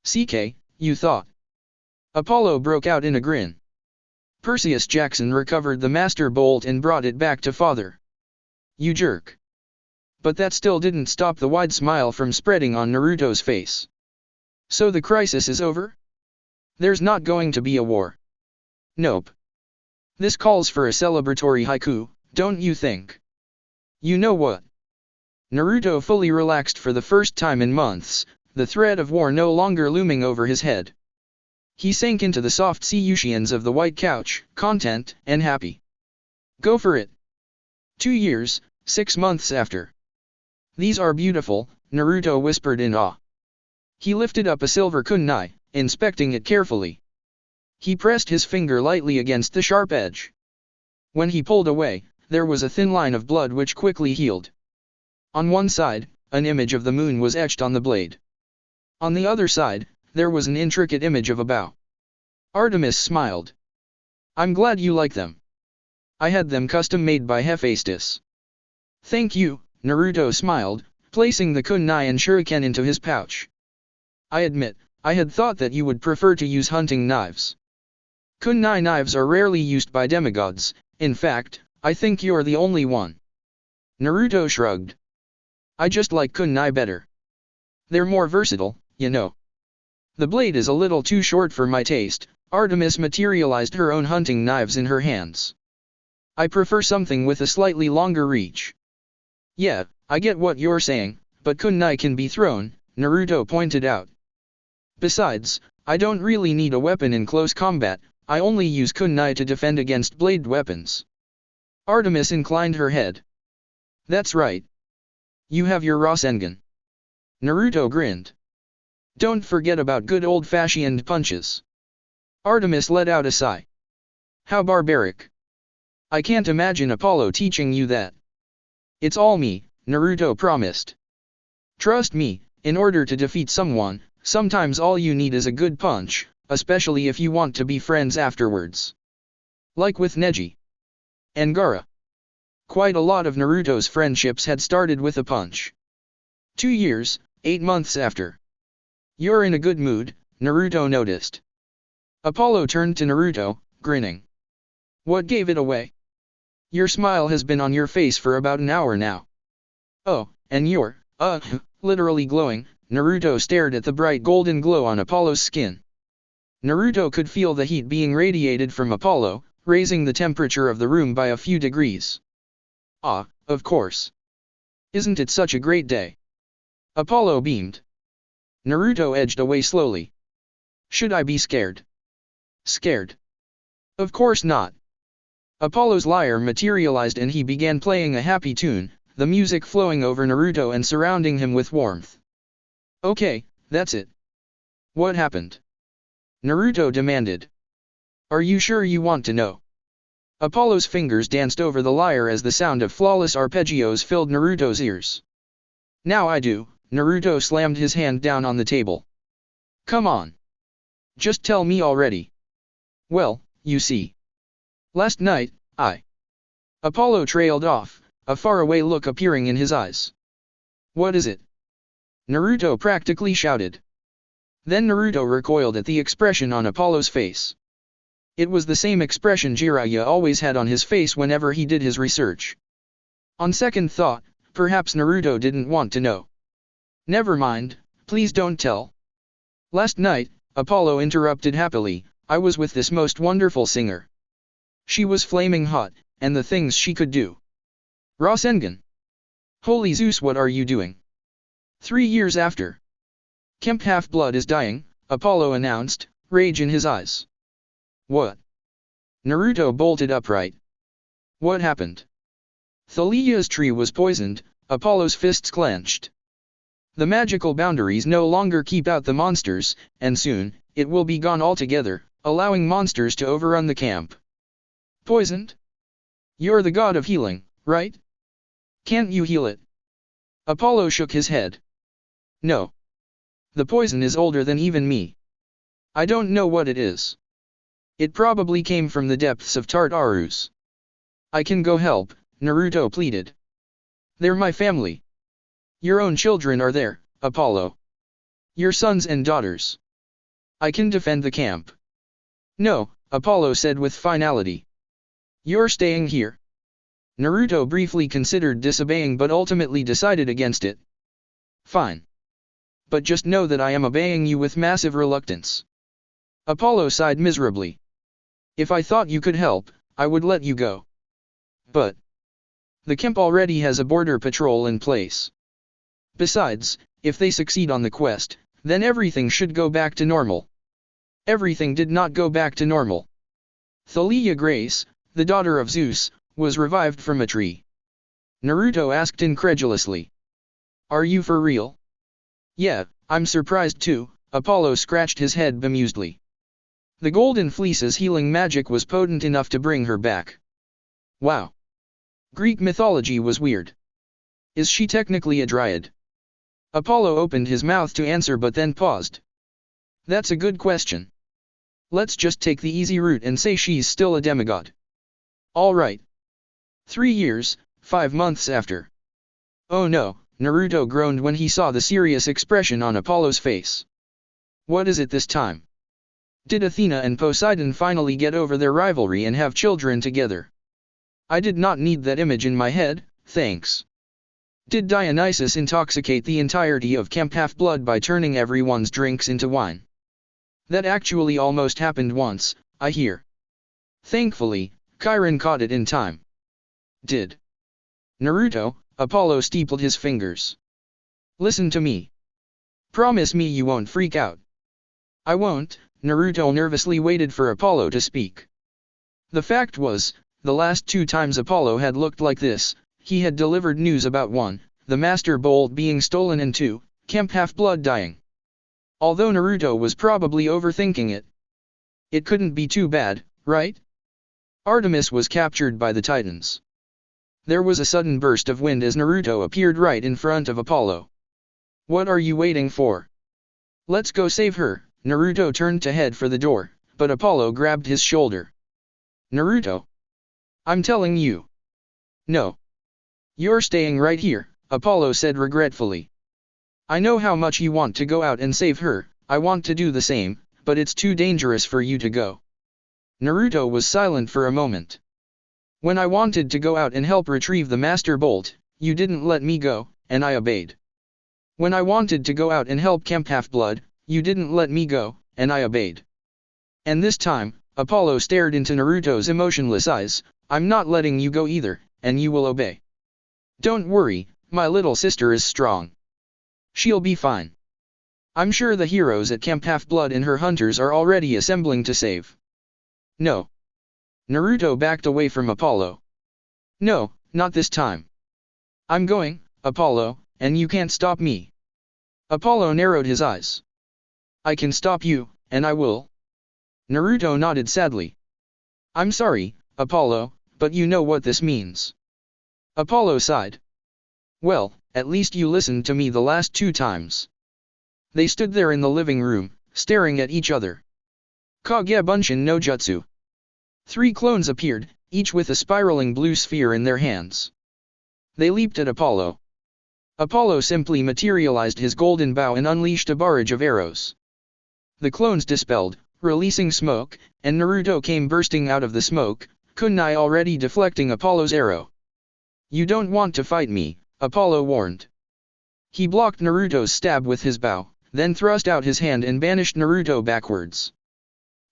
CK, you thought. Apollo broke out in a grin. Perseus Jackson recovered the Master Bolt and brought it back to father. You jerk. But that still didn't stop the wide smile from spreading on Naruto's face. So the crisis is over? There's not going to be a war. Nope. This calls for a celebratory haiku, don't you think? You know what? Naruto fully relaxed for the first time in months, the threat of war no longer looming over his head. He sank into the soft sea cushions of the white couch, content and happy. Go for it. 2 years, 6 months after. These are beautiful, Naruto whispered in awe. He lifted up a silver kunai, inspecting it carefully. He pressed his finger lightly against the sharp edge. When he pulled away, there was a thin line of blood which quickly healed. On one side, an image of the moon was etched on the blade. On the other side, there was an intricate image of a bow. Artemis smiled. I'm glad you like them. I had them custom made by Hephaestus. Thank you, Naruto smiled, placing the kunai and shuriken into his pouch. I admit, I had thought that you would prefer to use hunting knives. Kunai knives are rarely used by demigods, in fact, I think you're the only one. Naruto shrugged. I just like kunai better. They're more versatile, you know. The blade is a little too short for my taste. Artemis materialized her own hunting knives in her hands. I prefer something with a slightly longer reach. Yeah, I get what you're saying, but kunai can be thrown, Naruto pointed out. Besides, I don't really need a weapon in close combat, I only use kunai to defend against bladed weapons. Artemis inclined her head. That's right. You have your Rasengan. Naruto grinned. Don't forget about good old-fashioned punches. Artemis let out a sigh. How barbaric. I can't imagine Apollo teaching you that. It's all me, Naruto promised. Trust me, in order to defeat someone, sometimes all you need is a good punch, especially if you want to be friends afterwards. Like with Neji and Gaara. Quite a lot of Naruto's friendships had started with a punch. 2 years, 8 months after. You're in a good mood, Naruto noticed. Apollo turned to Naruto, grinning. What gave it away? Your smile has been on your face for about an hour now. Oh, and you're, literally glowing, Naruto stared at the bright golden glow on Apollo's skin. Naruto could feel the heat being radiated from Apollo, raising the temperature of the room by a few degrees. Ah, of course. Isn't it such a great day? Apollo beamed. Naruto edged away slowly. Should I be scared? Scared? Of course not. Apollo's lyre materialized and he began playing a happy tune, the music flowing over Naruto and surrounding him with warmth. Okay, that's it. What happened? Naruto demanded. Are you sure you want to know? Apollo's fingers danced over the lyre as the sound of flawless arpeggios filled Naruto's ears. Now I do, Naruto slammed his hand down on the table. Come on. Just tell me already. Well, you see. Last night, Apollo trailed off, a faraway look appearing in his eyes. What is it? Naruto practically shouted. Then Naruto recoiled at the expression on Apollo's face. It was the same expression Jiraiya always had on his face whenever he did his research. On second thought, perhaps Naruto didn't want to know. Never mind, please don't tell. Last night, Apollo interrupted happily, I was with this most wonderful singer. She was flaming hot, and the things she could do. Rasengan. Holy Zeus, what are you doing? 3 years after. Kemp Half-Blood is dying, Apollo announced, rage in his eyes. What? Naruto bolted upright. What happened? Thalia's tree was poisoned, Apollo's fists clenched. The magical boundaries no longer keep out the monsters, and soon, it will be gone altogether, allowing monsters to overrun the camp. Poisoned? You're the god of healing, right? Can't you heal it? Apollo shook his head. No. The poison is older than even me. I don't know what it is. It probably came from the depths of Tartarus. I can go help, Naruto pleaded. They're my family. Your own children are there, Apollo. Your sons and daughters. I can defend the camp. No, Apollo said with finality. You're staying here. Naruto briefly considered disobeying but ultimately decided against it. Fine. But just know that I am obeying you with massive reluctance. Apollo sighed miserably. If I thought you could help, I would let you go. But the camp already has a border patrol in place. Besides, if they succeed on the quest, then everything should go back to normal. Everything did not go back to normal. Thalia Grace, the daughter of Zeus, was revived from a tree. Naruto asked incredulously. Are you for real? Yeah, I'm surprised too, Apollo scratched his head bemusedly. The Golden Fleece's healing magic was potent enough to bring her back. Wow. Greek mythology was weird. Is she technically a dryad? Apollo opened his mouth to answer but then paused. That's a good question. Let's just take the easy route and say she's still a demigod. All right. 3 years, 5 months after. Oh no, Naruto groaned when he saw the serious expression on Apollo's face. What is it this time? Did Athena and Poseidon finally get over their rivalry and have children together? I did not need that image in my head, thanks. Did Dionysus intoxicate the entirety of Camp Half-Blood by turning everyone's drinks into wine? That actually almost happened once, I hear. Thankfully, Chiron caught it in time. Did Naruto? Apollo steepled his fingers. Listen to me. Promise me you won't freak out. I won't, Naruto nervously waited for Apollo to speak. The fact was, the last 2 times Apollo had looked like this, he had delivered news about 1, the Master Bolt being stolen and 2, Camp Half-Blood dying. Although Naruto was probably overthinking it. It couldn't be too bad, right? Artemis was captured by the Titans. There was a sudden burst of wind as Naruto appeared right in front of Apollo. What are you waiting for? Let's go save her. Naruto turned to head for the door, but Apollo grabbed his shoulder. Naruto. I'm telling you. No. You're staying right here, Apollo said regretfully. I know how much you want to go out and save her, I want to do the same, but it's too dangerous for you to go. Naruto was silent for a moment. When I wanted to go out and help retrieve the Master Bolt, you didn't let me go, and I obeyed. When I wanted to go out and help Camp Half-Blood, you didn't let me go, and I obeyed. And this time, Apollo stared into Naruto's emotionless eyes, I'm not letting you go either, and you will obey. Don't worry, my little sister is strong. She'll be fine. I'm sure the heroes at Camp Half-Blood and her hunters are already assembling to save. No. Naruto backed away from Apollo. No, not this time. I'm going, Apollo, and you can't stop me. Apollo narrowed his eyes. I can stop you, and I will. Naruto nodded sadly. I'm sorry, Apollo, but you know what this means. Apollo sighed. Well, at least you listened to me the last 2 times. They stood there in the living room, staring at each other. Kagebunshin no Jutsu. 3 clones appeared, each with a spiraling blue sphere in their hands. They leaped at Apollo. Apollo simply materialized his golden bow and unleashed a barrage of arrows. The clones dispelled, releasing smoke, and Naruto came bursting out of the smoke, kunai already deflecting Apollo's arrow. You don't want to fight me, Apollo warned. He blocked Naruto's stab with his bow, then thrust out his hand and banished Naruto backwards.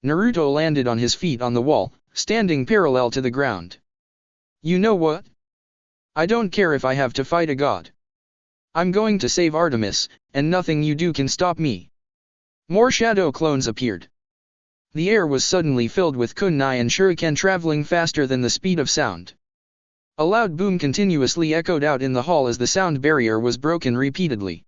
Naruto landed on his feet on the wall, standing parallel to the ground. You know what? I don't care if I have to fight a god. I'm going to save Artemis, and nothing you do can stop me. More shadow clones appeared. The air was suddenly filled with kunai and shuriken traveling faster than the speed of sound. A loud boom continuously echoed out in the hall as the sound barrier was broken repeatedly.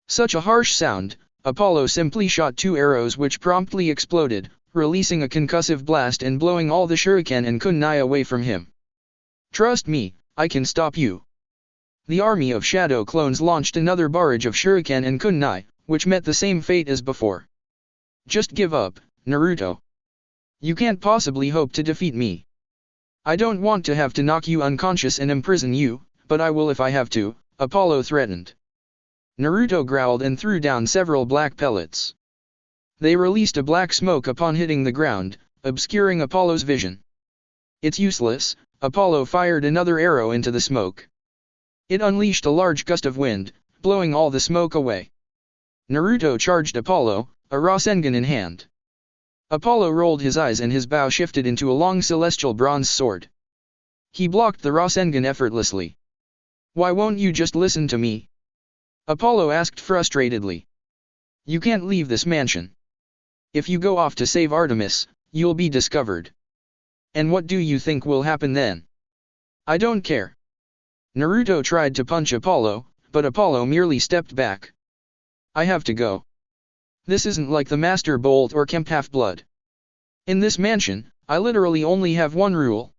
Such a harsh sound, Apollo simply shot 2 arrows which promptly exploded, releasing a concussive blast and blowing all the shuriken and kunai away from him. Trust me, I can stop you. The army of shadow clones launched another barrage of shuriken and kunai, which met the same fate as before. Just give up, Naruto. You can't possibly hope to defeat me. I don't want to have to knock you unconscious and imprison you, but I will if I have to, Apollo threatened. Naruto growled and threw down several black pellets. They released a black smoke upon hitting the ground, obscuring Apollo's vision. It's useless, Apollo fired another arrow into the smoke. It unleashed a large gust of wind, blowing all the smoke away. Naruto charged Apollo, a Rasengan in hand. Apollo rolled his eyes and his bow shifted into a long celestial bronze sword. He blocked the Rasengan effortlessly. Why won't you just listen to me? Apollo asked frustratedly. You can't leave this mansion. If you go off to save Artemis, you'll be discovered. And what do you think will happen then? I don't care. Naruto tried to punch Apollo, but Apollo merely stepped back. I have to go. This isn't like the Master Bolt or Kemp Half-Blood. In this mansion, I literally only have one rule.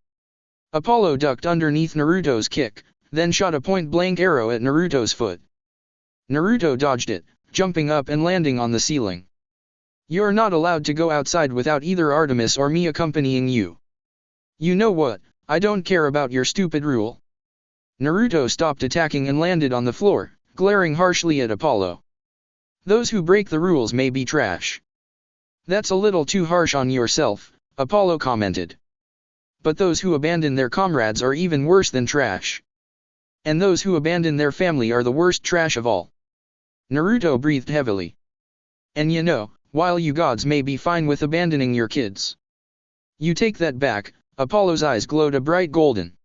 Apollo ducked underneath Naruto's kick, then shot a point-blank arrow at Naruto's foot. Naruto dodged it, jumping up and landing on the ceiling. You're not allowed to go outside without either Artemis or me accompanying you. You know what, I don't care about your stupid rule. Naruto stopped attacking and landed on the floor, glaring harshly at Apollo. Those who break the rules may be trash. That's a little too harsh on yourself, Apollo commented. But those who abandon their comrades are even worse than trash. And those who abandon their family are the worst trash of all. Naruto breathed heavily. And you know, while you gods may be fine with abandoning your kids, you take that back, Apollo's eyes glowed a bright golden.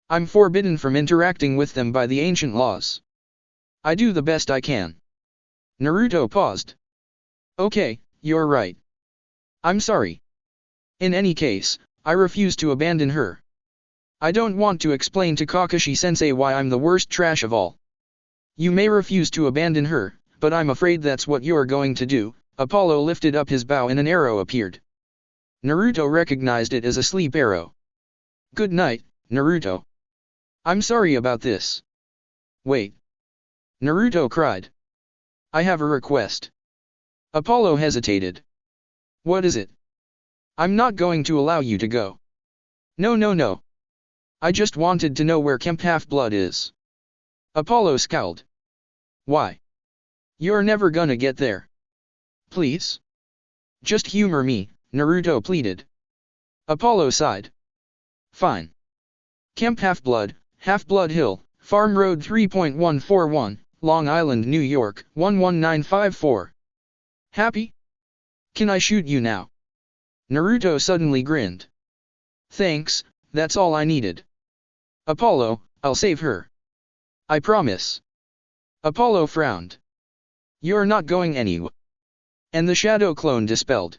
I'm forbidden from interacting with them by the ancient laws. I do the best I can. Naruto paused. Okay, you're right. I'm sorry. In any case, I refuse to abandon her. I don't want to explain to Kakashi-sensei why I'm the worst trash of all. You may refuse to abandon her, but I'm afraid that's what you're going to do. Apollo lifted up his bow and an arrow appeared. Naruto recognized it as a sleep arrow. Good night, Naruto. I'm sorry about this. Wait. Naruto cried. I have a request. Apollo hesitated. What is it? I'm not going to allow you to go. No. I just wanted to know where Kemp Half-Blood is. Apollo scowled. Why? You're never gonna get there. Please? Just humor me, Naruto pleaded. Apollo sighed. Fine. Kemp Half-Blood, Half-Blood Hill, Farm Road 3.141, Long Island, New York, 11954. Happy? Can I shoot you now? Naruto suddenly grinned. Thanks, that's all I needed. Apollo, I'll save her. I promise. Apollo frowned. You're not going anywhere. And the shadow clone dispelled.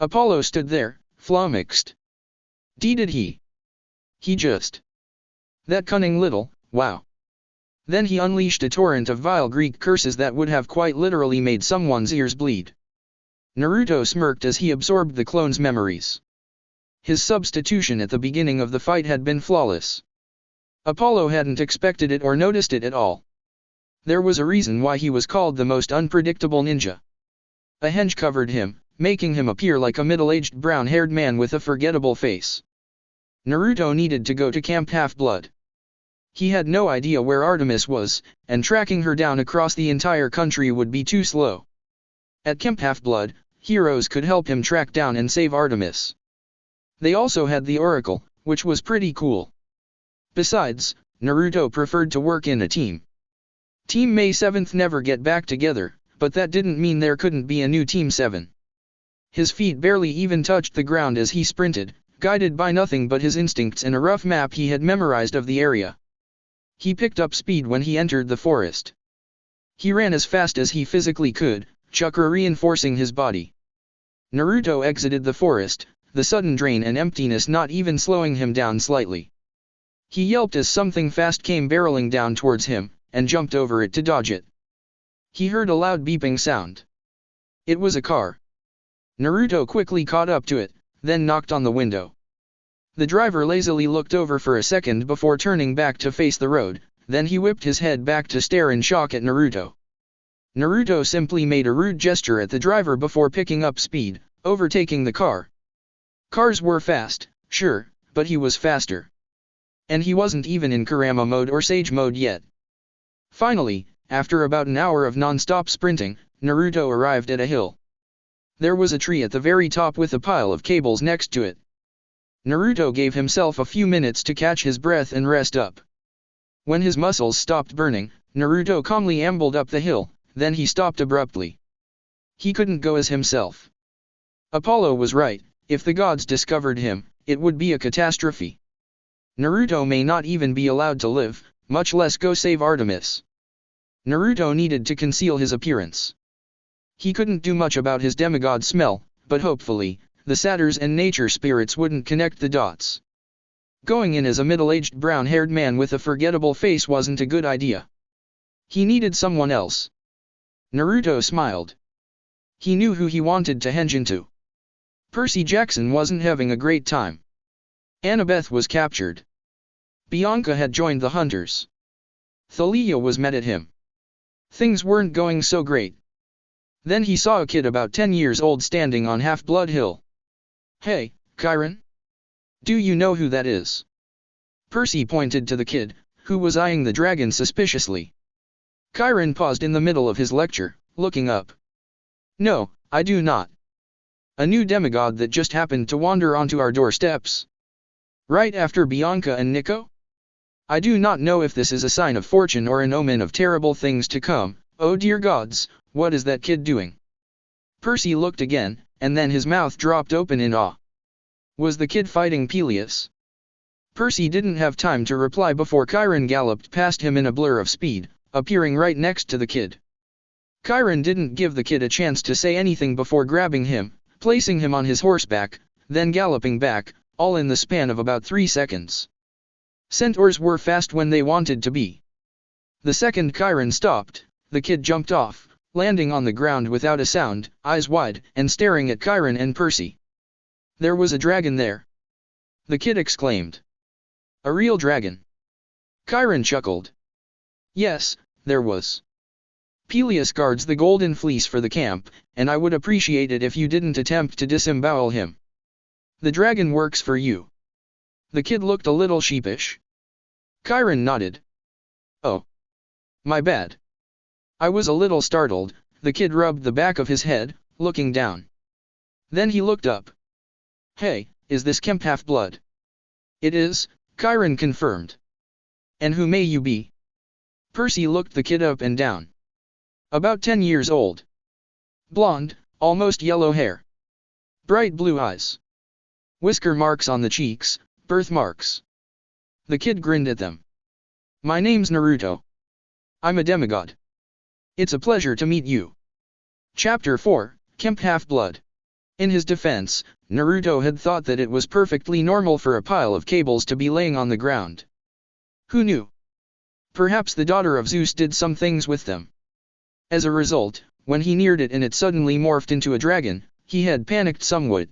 Apollo stood there, flummoxed. Did he? He just. That cunning little, wow. Then he unleashed a torrent of vile Greek curses that would have quite literally made someone's ears bleed. Naruto smirked as he absorbed the clone's memories. His substitution at the beginning of the fight had been flawless. Apollo hadn't expected it or noticed it at all. There was a reason why he was called the most unpredictable ninja. A henge covered him, making him appear like a middle-aged brown-haired man with a forgettable face. Naruto needed to go to Camp Half-Blood. He had no idea where Artemis was, and tracking her down across the entire country would be too slow. At Camp Half-Blood, heroes could help him track down and save Artemis. They also had the Oracle, which was pretty cool. Besides, Naruto preferred to work in a team. Team May 7th never get back together, but that didn't mean there couldn't be a new Team 7. His feet barely even touched the ground as he sprinted, guided by nothing but his instincts and a rough map he had memorized of the area. He picked up speed when he entered the forest. He ran as fast as he physically could, chakra reinforcing his body. Naruto exited the forest, the sudden drain and emptiness not even slowing him down slightly. He yelped as something fast came barreling down towards him, and jumped over it to dodge it. He heard a loud beeping sound. It was a car. Naruto quickly caught up to it, then knocked on the window. The driver lazily looked over for a second before turning back to face the road, then he whipped his head back to stare in shock at Naruto. Naruto simply made a rude gesture at the driver before picking up speed, overtaking the car. Cars were fast, sure, but he was faster. And he wasn't even in Kurama mode or Sage mode yet. Finally, after about an hour of non-stop sprinting, Naruto arrived at a hill. There was a tree at the very top with a pile of cables next to it. Naruto gave himself a few minutes to catch his breath and rest up. When his muscles stopped burning, Naruto calmly ambled up the hill, then he stopped abruptly. He couldn't go as himself. Apollo was right, if the gods discovered him, it would be a catastrophe. Naruto may not even be allowed to live, much less go save Artemis. Naruto needed to conceal his appearance. He couldn't do much about his demigod smell, but hopefully, the satyrs and nature spirits wouldn't connect the dots. Going in as a middle-aged brown-haired man with a forgettable face wasn't a good idea. He needed someone else. Naruto smiled. He knew who he wanted to henge into. Percy Jackson wasn't having a great time. Annabeth was captured. Bianca had joined the hunters. Thalia was mad at him. Things weren't going so great. Then he saw a kid about 10 years old standing on Half-Blood Hill. "Hey, Chiron? Do you know who that is?" Percy pointed to the kid, who was eyeing the dragon suspiciously. Chiron paused in the middle of his lecture, looking up. "No, I do not. A new demigod that just happened to wander onto our doorsteps. Right after Bianca and Nico? I do not know if this is a sign of fortune or an omen of terrible things to come. Oh dear gods, what is that kid doing?" Percy looked again, and then his mouth dropped open in awe. Was the kid fighting Peleus? Percy didn't have time to reply before Chiron galloped past him in a blur of speed, appearing right next to the kid. Chiron didn't give the kid a chance to say anything before grabbing him, placing him on his horseback, then galloping back, all in the span of about 3 seconds. Centaurs were fast when they wanted to be. The second Chiron stopped, the kid jumped off, landing on the ground without a sound, eyes wide, and staring at Chiron and Percy. "There was a dragon there," the kid exclaimed. "A real dragon?" Chiron chuckled. "Yes, there was. Peleus guards the golden fleece for the camp, and I would appreciate it if you didn't attempt to disembowel him. The dragon works for you." The kid looked a little sheepish. Chiron nodded. "Oh. My bad. I was a little startled." The kid rubbed the back of his head, looking down. Then he looked up. "Hey, is this Camp Half-Blood?" "It is," Chiron confirmed. "And who may you be?" Percy looked the kid up and down. "About 10 years old. Blonde, almost yellow hair. Bright blue eyes. Whisker marks on the cheeks, birthmarks." The kid grinned at them. "My name's Naruto. I'm a demigod. It's a pleasure to meet you." Chapter 4, Camp Half-Blood. In his defense, Naruto had thought that it was perfectly normal for a pile of cables to be laying on the ground. Who knew? Perhaps the daughter of Zeus did some things with them. As a result, when he neared it and it suddenly morphed into a dragon, he had panicked somewhat.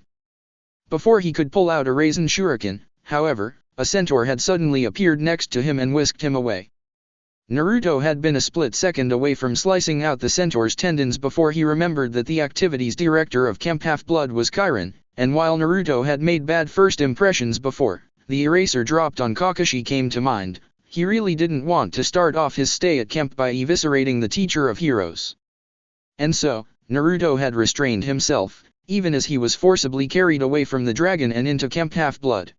Before he could pull out a raisin shuriken, however, a centaur had suddenly appeared next to him and whisked him away. Naruto had been a split second away from slicing out the centaur's tendons before he remembered that the activities director of Camp Half-Blood was Kirin, and while Naruto had made bad first impressions before the eraser dropped on Kakashi came to mind, he really didn't want to start off his stay at camp by eviscerating the teacher of heroes. And so, Naruto had restrained himself, even as he was forcibly carried away from the dragon and into Camp Half-Blood.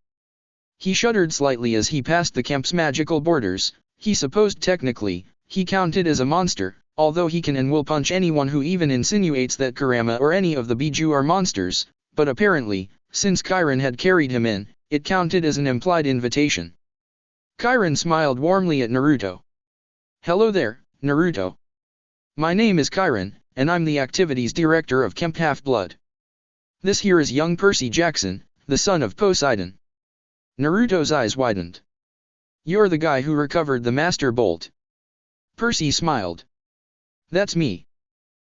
He shuddered slightly as he passed the camp's magical borders. He supposed technically, he counted as a monster, although he can and will punch anyone who even insinuates that Kurama or any of the Biju are monsters, but apparently, since Kirin had carried him in, it counted as an implied invitation. Kirin smiled warmly at Naruto. "Hello there, Naruto. My name is Kirin, and I'm the activities director of Camp Half-Blood. This here is young Percy Jackson, the son of Poseidon." Naruto's eyes widened. "You're the guy who recovered the Master Bolt." Percy smiled. "That's me."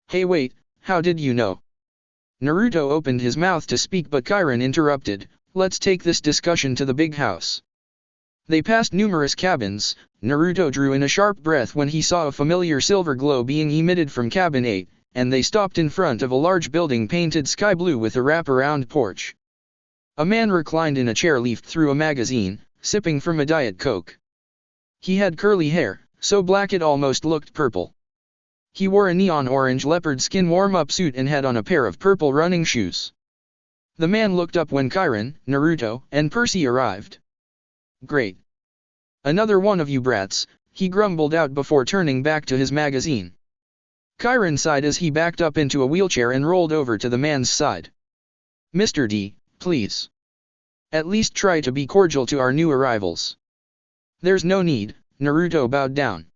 "Hey wait, how did you know?" Naruto opened his mouth to speak but Kirin interrupted, "Let's take this discussion to the big house." They passed numerous cabins. Naruto drew in a sharp breath when he saw a familiar silver glow being emitted from cabin 8, and they stopped in front of a large building painted sky blue with a wrap-around porch. A man reclined in a chair leafed through a magazine, sipping from a Diet Coke. He had curly hair, so black it almost looked purple. He wore a neon orange leopard skin warm-up suit and had on a pair of purple running shoes. The man looked up when Kirin, Naruto, and Percy arrived. "Great. Another one of you brats," he grumbled out before turning back to his magazine. Kirin sighed as he backed up into a wheelchair and rolled over to the man's side. "Mr. D, please. At least try to be cordial to our new arrivals." "There's no need," Naruto bowed down.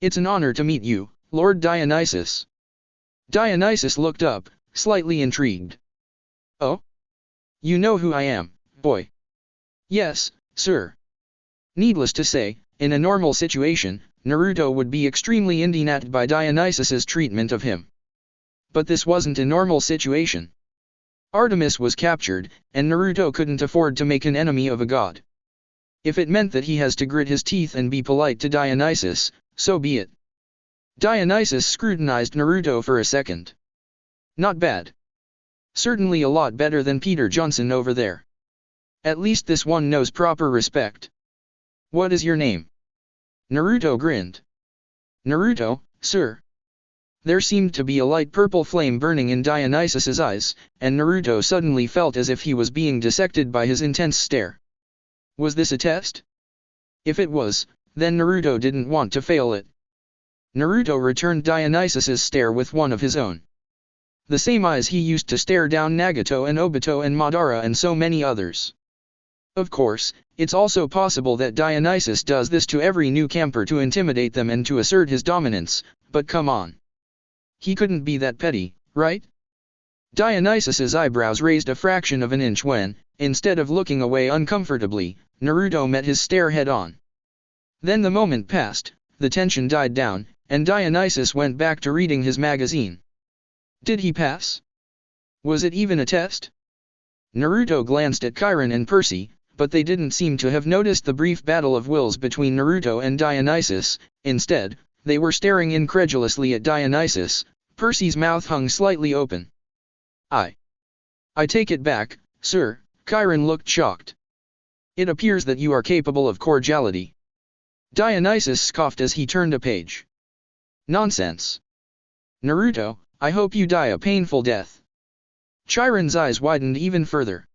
"It's an honor to meet you, Lord Dionysus." Dionysus looked up, slightly intrigued. "Oh? You know who I am, boy?" "Yes, sir." Needless to say, in a normal situation, Naruto would be extremely indignant by Dionysus's treatment of him. But this wasn't a normal situation. Artemis was captured, and Naruto couldn't afford to make an enemy of a god. If it meant that he has to grit his teeth and be polite to Dionysus, so be it. Dionysus scrutinized Naruto for a second. "Not bad. Certainly a lot better than Peter Johnson over there. At least this one knows proper respect. What is your name?" Naruto grinned. "Naruto, sir." There seemed to be a light purple flame burning in Dionysus's eyes, and Naruto suddenly felt as if he was being dissected by his intense stare. Was this a test? If it was, then Naruto didn't want to fail it. Naruto returned Dionysus's stare with one of his own. The same eyes he used to stare down Nagato and Obito and Madara and so many others. Of course, it's also possible that Dionysus does this to every new camper to intimidate them and to assert his dominance, but come on. He couldn't be that petty, right? Dionysus's eyebrows raised a fraction of an inch when, instead of looking away uncomfortably, Naruto met his stare head-on. Then the moment passed, the tension died down, and Dionysus went back to reading his magazine. Did he pass? Was it even a test? Naruto glanced at Kirin and Percy, but they didn't seem to have noticed the brief battle of wills between Naruto and Dionysus. Instead, they were staring incredulously at Dionysus. Percy's mouth hung slightly open. I take it back, sir." Kirin looked shocked. "It appears that you are capable of cordiality." Dionysus scoffed as he turned a page. "Nonsense. Naruto, I hope you die a painful death." Chirin's eyes widened even further.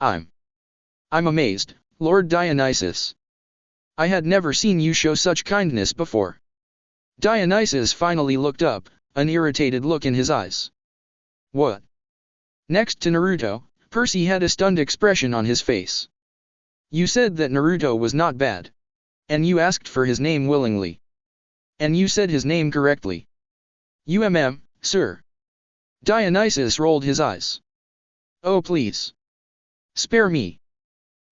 I'm amazed, Lord Dionysus. I had never seen you show such kindness before." Dionysus finally looked up, an irritated look in his eyes. "What?" Next to Naruto, Percy had a stunned expression on his face. "You said that Naruto was not bad. And you asked for his name willingly. And you said his name correctly." Sir." Dionysus rolled his eyes. "Oh please. Spare me."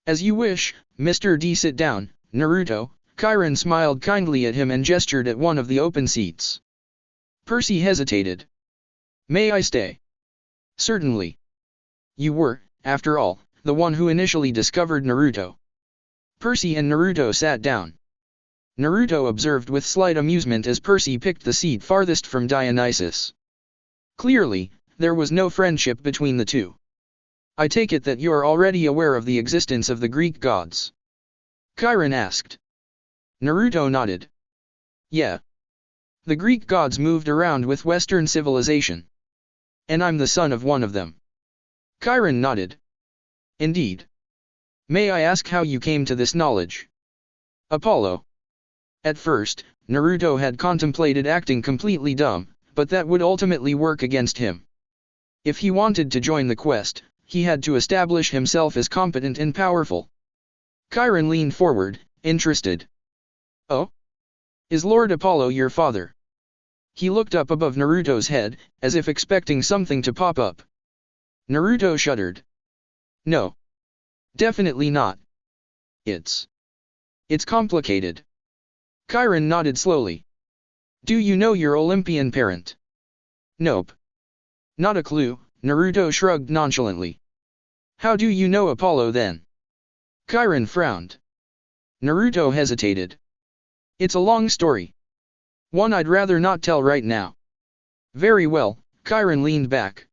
"As you wish, Mr. D. Sit down, Naruto," Chiron smiled kindly at him and gestured at one of the open seats. Percy hesitated. May I stay? Certainly. You were, after all, the one who initially discovered Naruto. Percy and Naruto sat down. Naruto observed with slight amusement as Percy picked the seat farthest from Dionysus. Clearly, there was no friendship between the two. I take it that you are already aware of the existence of the Greek gods? Chiron asked. Naruto nodded. Yeah. The Greek gods moved around with Western civilization. And I'm the son of one of them. Chiron nodded. Indeed. May I ask how you came to this knowledge? Apollo. At first, Naruto had contemplated acting completely dumb, but that would ultimately work against him. If he wanted to join the quest, he had to establish himself as competent and powerful. Chiron leaned forward, interested. Oh? Is Lord Apollo your father? He looked up above Naruto's head, as if expecting something to pop up. Naruto shuddered. No. Definitely not. It's complicated. Chiron nodded slowly. Do you know your Olympian parent? Nope. Not a clue, Naruto shrugged nonchalantly. How do you know Apollo then? Chiron frowned. Naruto hesitated. It's a long story. One I'd rather not tell right now. Very well, Chiron leaned back.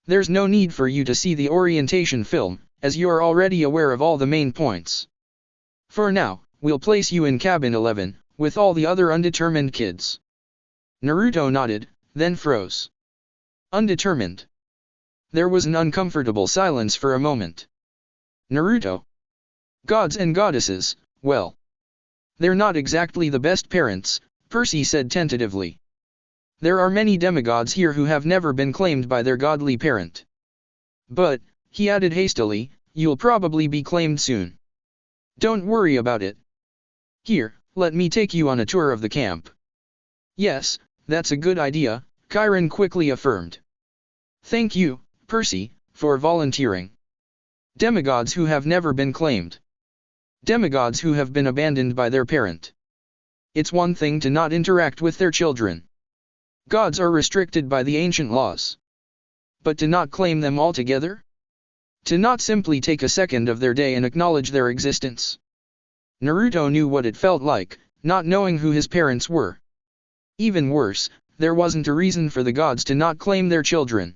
There's no need for you to see the orientation film, as you are already aware of all the main points. For now, we'll place you in cabin 11, with all the other undetermined kids. Naruto nodded, then froze. Undetermined. There was an uncomfortable silence for a moment. Naruto. Gods and goddesses, well. They're not exactly the best parents, Percy said tentatively. There are many demigods here who have never been claimed by their godly parent. But, he added hastily, you'll probably be claimed soon. Don't worry about it. Here, let me take you on a tour of the camp. Yes, that's a good idea, Chiron quickly affirmed. Thank you, Percy, for volunteering. Demigods who have never been claimed. Demigods who have been abandoned by their parent. It's one thing to not interact with their children. Gods are restricted by the ancient laws. But to not claim them altogether? To not simply take a second of their day and acknowledge their existence. Naruto knew what it felt like, not knowing who his parents were. Even worse, there wasn't a reason for the gods to not claim their children.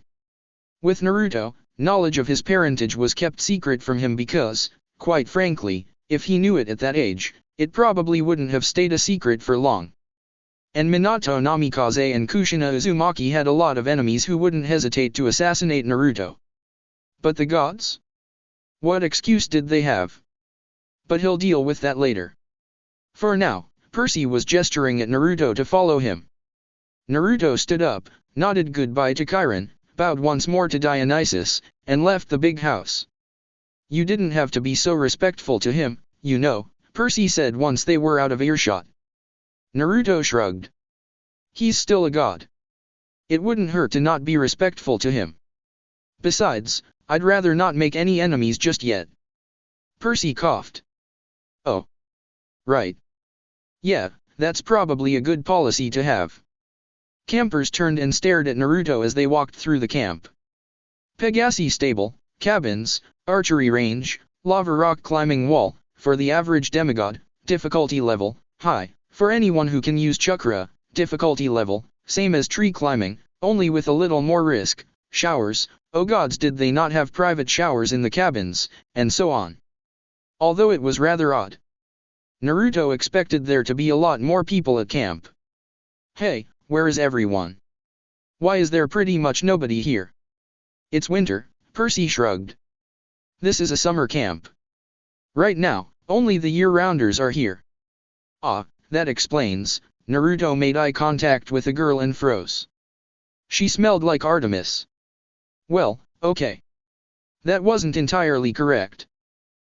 With Naruto, knowledge of his parentage was kept secret from him because, quite frankly, if he knew it at that age, it probably wouldn't have stayed a secret for long. And Minato Namikaze and Kushina Uzumaki had a lot of enemies who wouldn't hesitate to assassinate Naruto. But the gods? What excuse did they have? But he'll deal with that later. For now, Percy was gesturing at Naruto to follow him. Naruto stood up, nodded goodbye to Chiron, bowed once more to Dionysus, and left the big house. You didn't have to be so respectful to him, you know, Percy said once they were out of earshot. Naruto shrugged. He's still a god. It wouldn't hurt to not be respectful to him. Besides, I'd rather not make any enemies just yet. Percy coughed. Oh. Right. Yeah, that's probably a good policy to have. Campers turned and stared at Naruto as they walked through the camp. Pegasi stable, cabins, archery range, lava rock climbing wall, for the average demigod, difficulty level, high, for anyone who can use chakra, difficulty level, same as tree climbing, only with a little more risk, showers, oh gods did they not have private showers in the cabins, and so on. Although it was rather odd. Naruto expected there to be a lot more people at camp. Hey, where is everyone? Why is there pretty much nobody here? It's winter, Percy shrugged. This is a summer camp. Right now, only the year-rounders are here. Ah, that explains. Naruto made eye contact with a girl and froze. She smelled like Artemis. Well, okay. That wasn't entirely correct.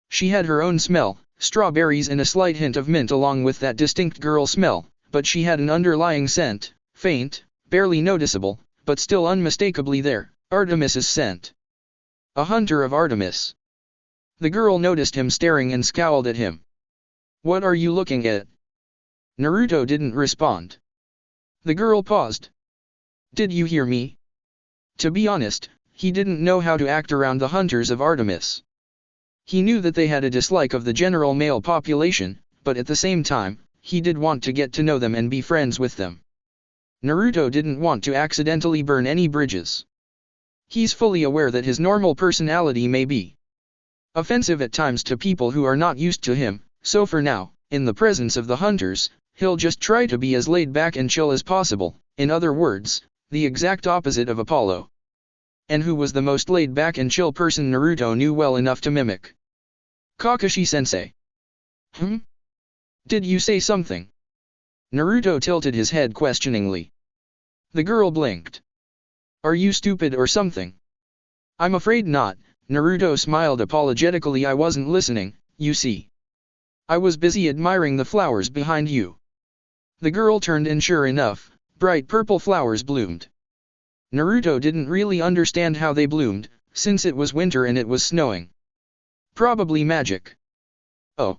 She had her own smell, strawberries and a slight hint of mint along with that distinct girl smell, but she had an underlying scent, faint, barely noticeable, but still unmistakably there, Artemis's scent. A hunter of Artemis. The girl noticed him staring and scowled at him. What are you looking at? Naruto didn't respond. The girl paused. Did you hear me? To be honest, he didn't know how to act around the hunters of Artemis. He knew that they had a dislike of the general male population, but at the same time, he did want to get to know them and be friends with them. Naruto didn't want to accidentally burn any bridges. He's fully aware that his normal personality may be offensive at times to people who are not used to him, so for now, in the presence of the hunters, he'll just try to be as laid back and chill as possible, in other words, the exact opposite of Apollo. And who was the most laid back and chill person Naruto knew well enough to mimic? Kakashi-sensei. Did you say something? Naruto tilted his head questioningly. The girl blinked. Are you stupid or something? I'm afraid not, Naruto smiled apologetically. I wasn't listening, you see. I was busy admiring the flowers behind you. The girl turned and sure enough, bright purple flowers bloomed. Naruto didn't really understand how they bloomed, since it was winter and it was snowing. Probably magic. Oh.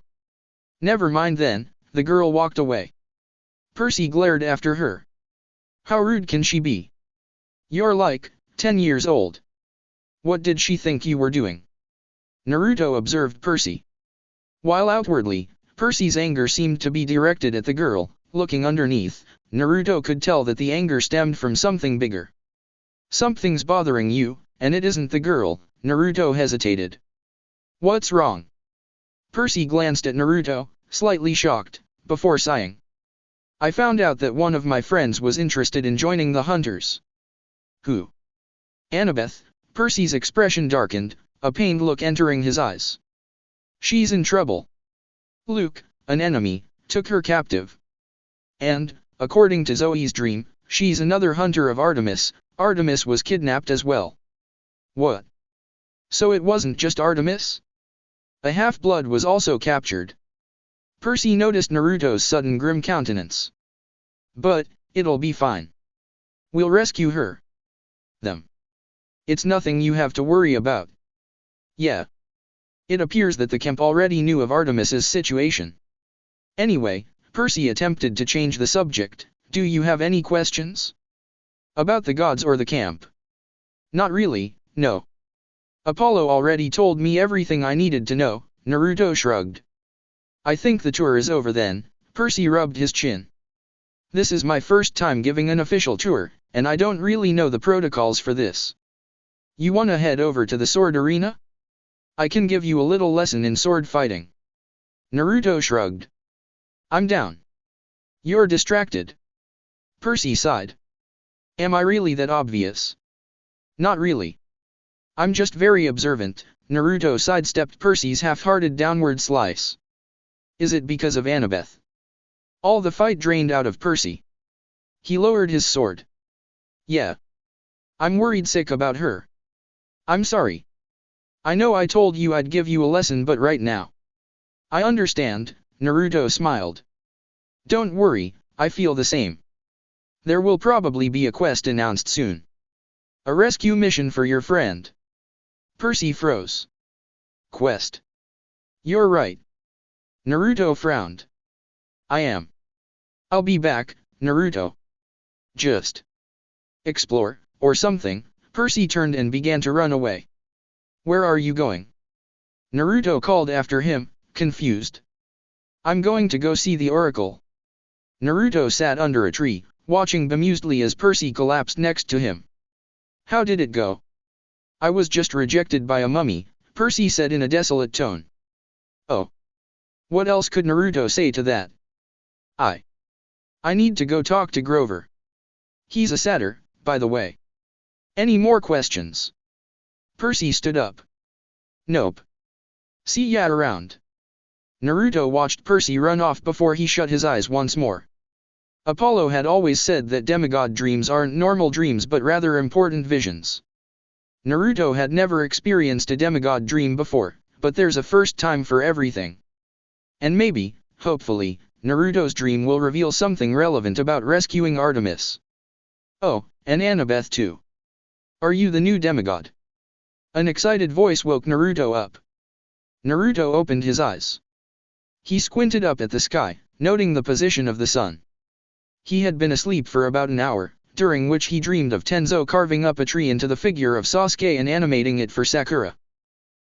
Never mind then, the girl walked away. Percy glared after her. How rude can she be? You're like 10 years old. What did she think you were doing? Naruto observed Percy. While outwardly, Percy's anger seemed to be directed at the girl, looking underneath, Naruto could tell that the anger stemmed from something bigger. Something's bothering you, and it isn't the girl, Naruto hesitated. What's wrong? Percy glanced at Naruto, slightly shocked, before sighing. I found out that one of my friends was interested in joining the hunters. Who? Annabeth. Percy's expression darkened, a pained look entering his eyes. She's in trouble. Luke, an enemy, took her captive. And, according to Zoe's dream, she's another hunter of Artemis. Artemis was kidnapped as well. What? So it wasn't just Artemis? A half-blood was also captured. Percy noticed Naruto's sudden grim countenance. But, it'll be fine. We'll rescue her. Them. It's nothing you have to worry about. Yeah. It appears that the camp already knew of Artemis's situation. Anyway, Percy attempted to change the subject. Do you have any questions? About the gods or the camp? Not really, no. Apollo already told me everything I needed to know, Naruto shrugged. I think the tour is over then, Percy rubbed his chin. This is my first time giving an official tour, and I don't really know the protocols for this. You wanna head over to the sword arena? I can give you a little lesson in sword fighting. Naruto shrugged. I'm down. You're distracted. Percy sighed. Am I really that obvious? Not really. I'm just very observant, Naruto sidestepped Percy's half-hearted downward slice. Is it because of Annabeth? All the fight drained out of Percy. He lowered his sword. Yeah. I'm worried sick about her. I'm sorry. I know I told you I'd give you a lesson, but right now. I understand, Naruto smiled. Don't worry, I feel the same. There will probably be a quest announced soon. A rescue mission for your friend. Percy froze. Quest. You're right. Naruto frowned. I am. I'll be back, Naruto. Just explore, or something. Percy turned and began to run away. Where are you going? Naruto called after him, confused. I'm going to go see the oracle. Naruto sat under a tree, watching bemusedly as Percy collapsed next to him. How did it go? I was just rejected by a mummy, Percy said in a desolate tone. Oh. What else could Naruto say to that? I need to go talk to Grover. He's a satyr, by the way. Any more questions? Percy stood up. Nope. See ya around. Naruto watched Percy run off before he shut his eyes once more. Apollo had always said that demigod dreams aren't normal dreams but rather important visions. Naruto had never experienced a demigod dream before, but there's a first time for everything. And maybe, hopefully, Naruto's dream will reveal something relevant about rescuing Artemis. Oh, and Annabeth too. Are you the new demigod? An excited voice woke Naruto up. Naruto opened his eyes. He squinted up at the sky, noting the position of the sun. He had been asleep for about an hour, during which he dreamed of Tenzo carving up a tree into the figure of Sasuke and animating it for Sakura.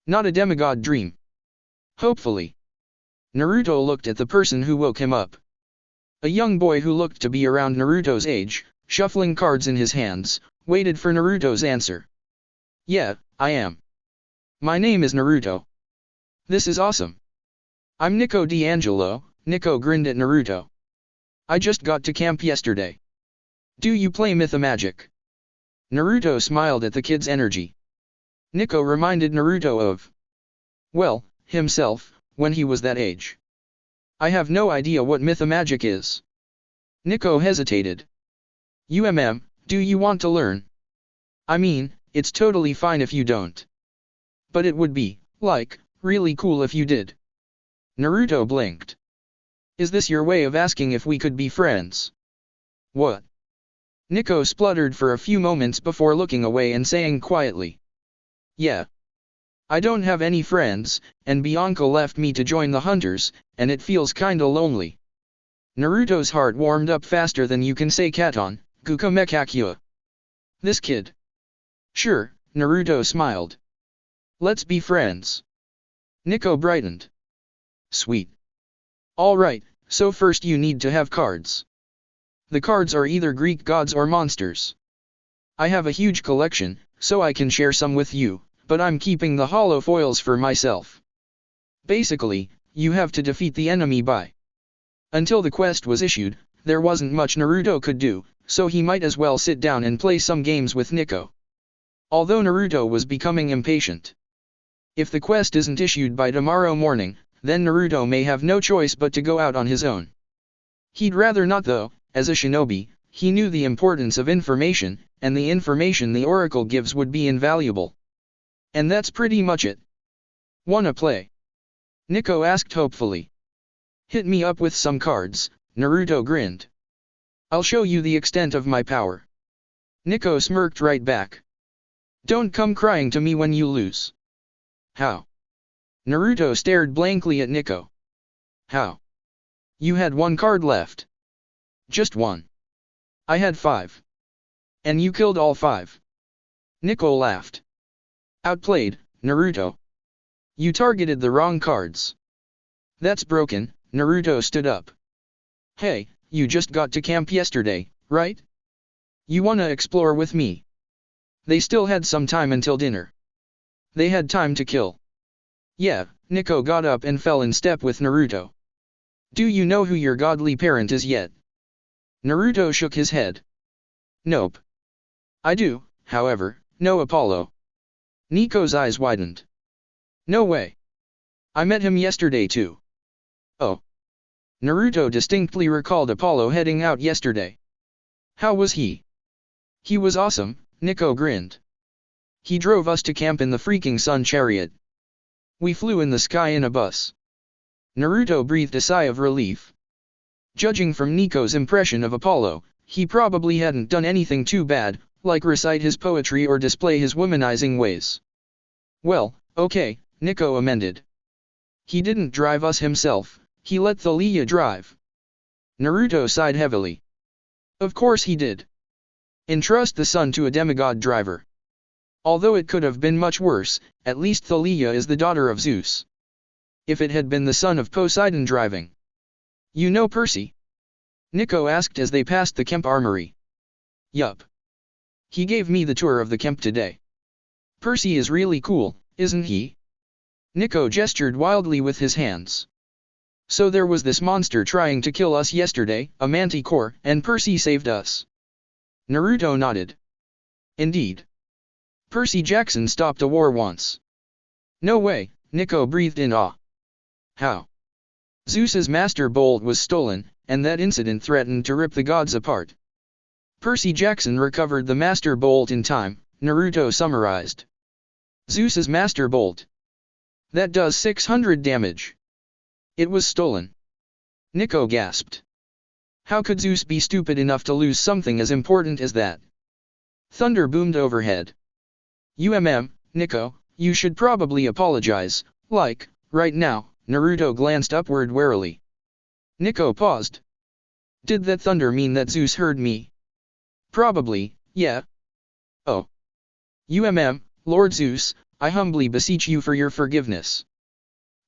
Not a demigod dream. Hopefully. Naruto looked at the person who woke him up. A young boy who looked to be around Naruto's age, shuffling cards in his hands, waited for Naruto's answer. Yeah, I am. My name is Naruto. This is awesome. I'm Nico D'Angelo. Nico grinned at Naruto. I just got to camp yesterday. Do you play Mythomagic? Naruto smiled at the kid's energy. Nico reminded Naruto of, well, himself, when he was that age. I have no idea what Mythomagic is. Nico hesitated. Do you want to learn? I mean, it's totally fine if you don't. But it would be, like, really cool if you did. Naruto blinked. Is this your way of asking if we could be friends? What? Nico spluttered for a few moments before looking away and saying quietly. Yeah. I don't have any friends, and Bianca left me to join the hunters, and it feels kinda lonely. Naruto's heart warmed up faster than you can say Katon, Guka Mekakua. This kid. Sure, Naruto smiled. Let's be friends. Nico brightened. Sweet. Alright, so first you need to have cards. The cards are either Greek gods or monsters. I have a huge collection, so I can share some with you, but I'm keeping the hollow foils for myself. Basically, you have to defeat the enemy by. Until the quest was issued, there wasn't much Naruto could do, so he might as well sit down and play some games with Nico. Although Naruto was becoming impatient. If the quest isn't issued by tomorrow morning, then Naruto may have no choice but to go out on his own. He'd rather not though, as a shinobi, he knew the importance of information, and the information the oracle gives would be invaluable. And that's pretty much it. Wanna play? Nico asked hopefully. Hit me up with some cards, Naruto grinned. I'll show you the extent of my power. Nico smirked right back. Don't come crying to me when you lose. How? Naruto stared blankly at Nico. How? You had one card left. Just one. I had 5. And you killed all 5. Nico laughed. Outplayed, Naruto. You targeted the wrong cards. That's broken, Naruto stood up. Hey, you just got to camp yesterday, right? You wanna explore with me? They still had some time until dinner. They had time to kill. Yeah, Nico got up and fell in step with Naruto. Do you know who your godly parent is yet? Naruto shook his head. Nope. I do, however, know Apollo. Nico's eyes widened. No way. I met him yesterday too. Oh. Naruto distinctly recalled Apollo heading out yesterday. How was he? He was awesome, Nico grinned. He drove us to camp in the freaking sun chariot. We flew in the sky in a bus. Naruto breathed a sigh of relief. Judging from Nico's impression of Apollo, he probably hadn't done anything too bad, like recite his poetry or display his womanizing ways. Well, okay, Nico amended. He didn't drive us himself, he let Thalia drive. Naruto sighed heavily. Of course he did. Entrust the sun to a demigod driver. Although it could have been much worse, at least Thalia is the daughter of Zeus. If it had been the son of Poseidon driving. You know Percy? Nico asked as they passed the Kemp Armory. Yup. He gave me the tour of the Kemp today. Percy is really cool, isn't he? Nico gestured wildly with his hands. So there was this monster trying to kill us yesterday, a manticore, and Percy saved us. Naruto nodded. Indeed. Percy Jackson stopped a war once. No way, Nico breathed in awe. How? Zeus's Master Bolt was stolen, and that incident threatened to rip the gods apart. Percy Jackson recovered the Master Bolt in time, Naruto summarized. Zeus's Master Bolt. That does 600 damage. It was stolen. Nico gasped. How could Zeus be stupid enough to lose something as important as that? Thunder boomed overhead. Nico, you should probably apologize, like, right now, Naruto glanced upward warily. Nico paused. Did that thunder mean that Zeus heard me? Probably, yeah. Oh. Lord Zeus, I humbly beseech you for your forgiveness.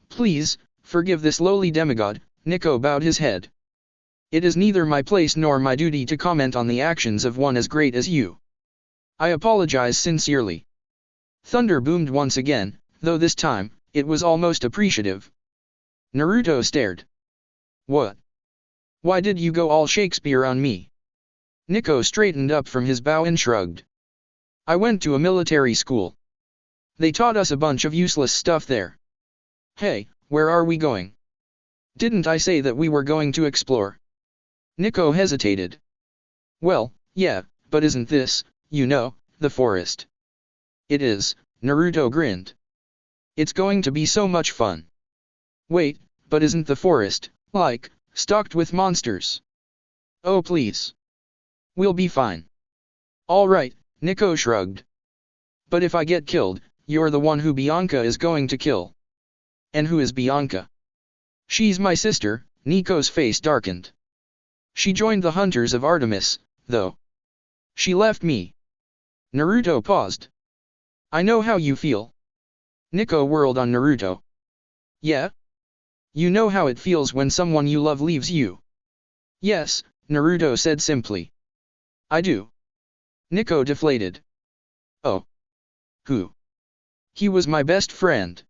Please, forgive this lowly demigod, Nico bowed his head. It is neither my place nor my duty to comment on the actions of one as great as you. I apologize sincerely. Thunder boomed once again, though this time, it was almost appreciative. Naruto stared. What? Why did you go all Shakespeare on me? Nico straightened up from his bow and shrugged. I went to a military school. They taught us a bunch of useless stuff there. Hey, where are we going? Didn't I say that we were going to explore? Nico hesitated. Well, yeah, but isn't this, the forest? It is, Naruto grinned. It's going to be so much fun. Wait, but isn't the forest, stocked with monsters? Oh please. We'll be fine. All right, Nico shrugged. But if I get killed, you're the one who Bianca is going to kill. And who is Bianca? She's my sister. Nico's face darkened. She joined the Hunters of Artemis, though. She left me. Naruto paused. I know how you feel. Nico whirled on Naruto. Yeah? You know how it feels when someone you love leaves you. Yes, Naruto said simply. I do. Nico deflated. Oh. Who? He was my best friend.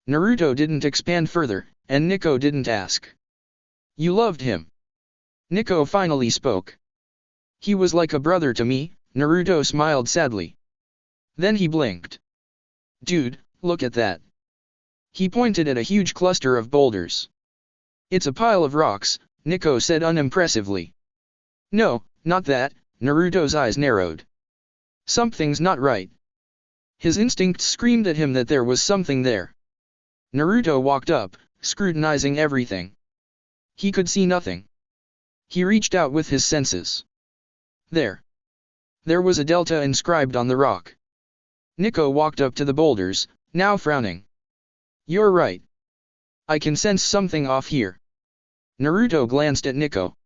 Naruto didn't expand further, and Nico didn't ask. You loved him. Nico finally spoke. He was like a brother to me, Naruto smiled sadly. Then he blinked. Dude, look at that. He pointed at a huge cluster of boulders. It's a pile of rocks, Nico said unimpressively. No, not that, Naruto's eyes narrowed. Something's not right. His instincts screamed at him that there was something there. Naruto walked up, scrutinizing everything. He could see nothing. He reached out with his senses. There. There was a delta inscribed on the rock. Nico walked up to the boulders, now frowning. You're right. I can sense something off here. Naruto glanced at Nico.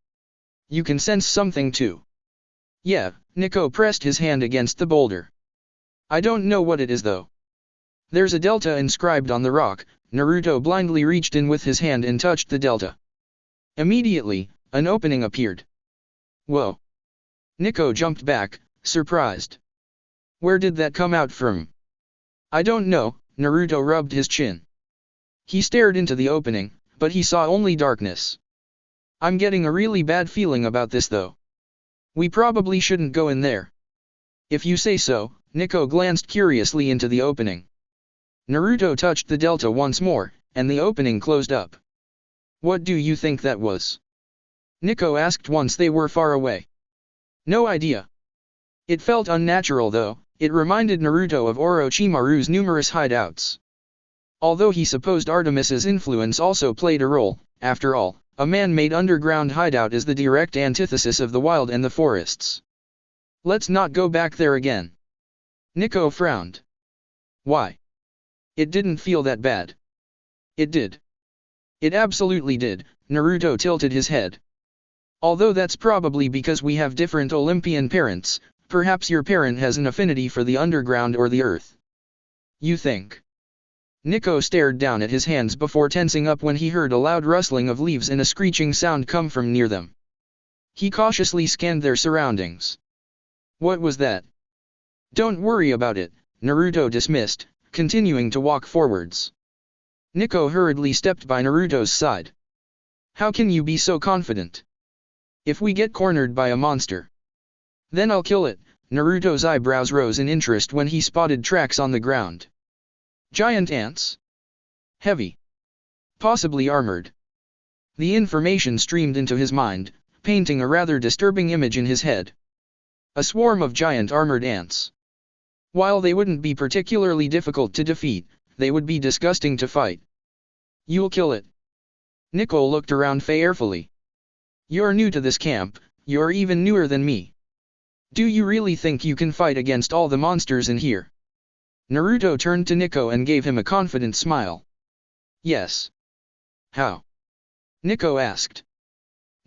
You can sense something too. Yeah, Nico pressed his hand against the boulder. I don't know what it is though. There's a delta inscribed on the rock. Naruto blindly reached in with his hand and touched the delta. Immediately, an opening appeared. Whoa. Nico jumped back, surprised. Where did that come out from? I don't know, Naruto rubbed his chin. He stared into the opening, but he saw only darkness. I'm getting a really bad feeling about this though. We probably shouldn't go in there. If you say so, Nico glanced curiously into the opening. Naruto touched the delta once more, and the opening closed up. What do you think that was? Nico asked once they were far away. No idea. It felt unnatural though, it reminded Naruto of Orochimaru's numerous hideouts. Although he supposed Artemis's influence also played a role, after all, a man-made underground hideout is the direct antithesis of the wild and the forests. Let's not go back there again. Nico frowned. Why? It didn't feel that bad. It did. It absolutely did, Naruto tilted his head. Although that's probably because we have different Olympian parents, perhaps your parent has an affinity for the underground or the earth. You think? Nico stared down at his hands before tensing up when he heard a loud rustling of leaves and a screeching sound come from near them. He cautiously scanned their surroundings. What was that? Don't worry about it, Naruto dismissed, continuing to walk forwards. Nico hurriedly stepped by Naruto's side. How can you be so confident? If we get cornered by a monster, then I'll kill it. Naruto's eyebrows rose in interest when he spotted tracks on the ground. Giant ants? Heavy. Possibly armored. The information streamed into his mind, painting a rather disturbing image in his head. A swarm of giant armored ants. While they wouldn't be particularly difficult to defeat, they would be disgusting to fight. You'll kill it. Nico looked around fearfully. You're new to this camp, you're even newer than me. Do you really think you can fight against all the monsters in here? Naruto turned to Nico and gave him a confident smile. Yes. How? Nico asked.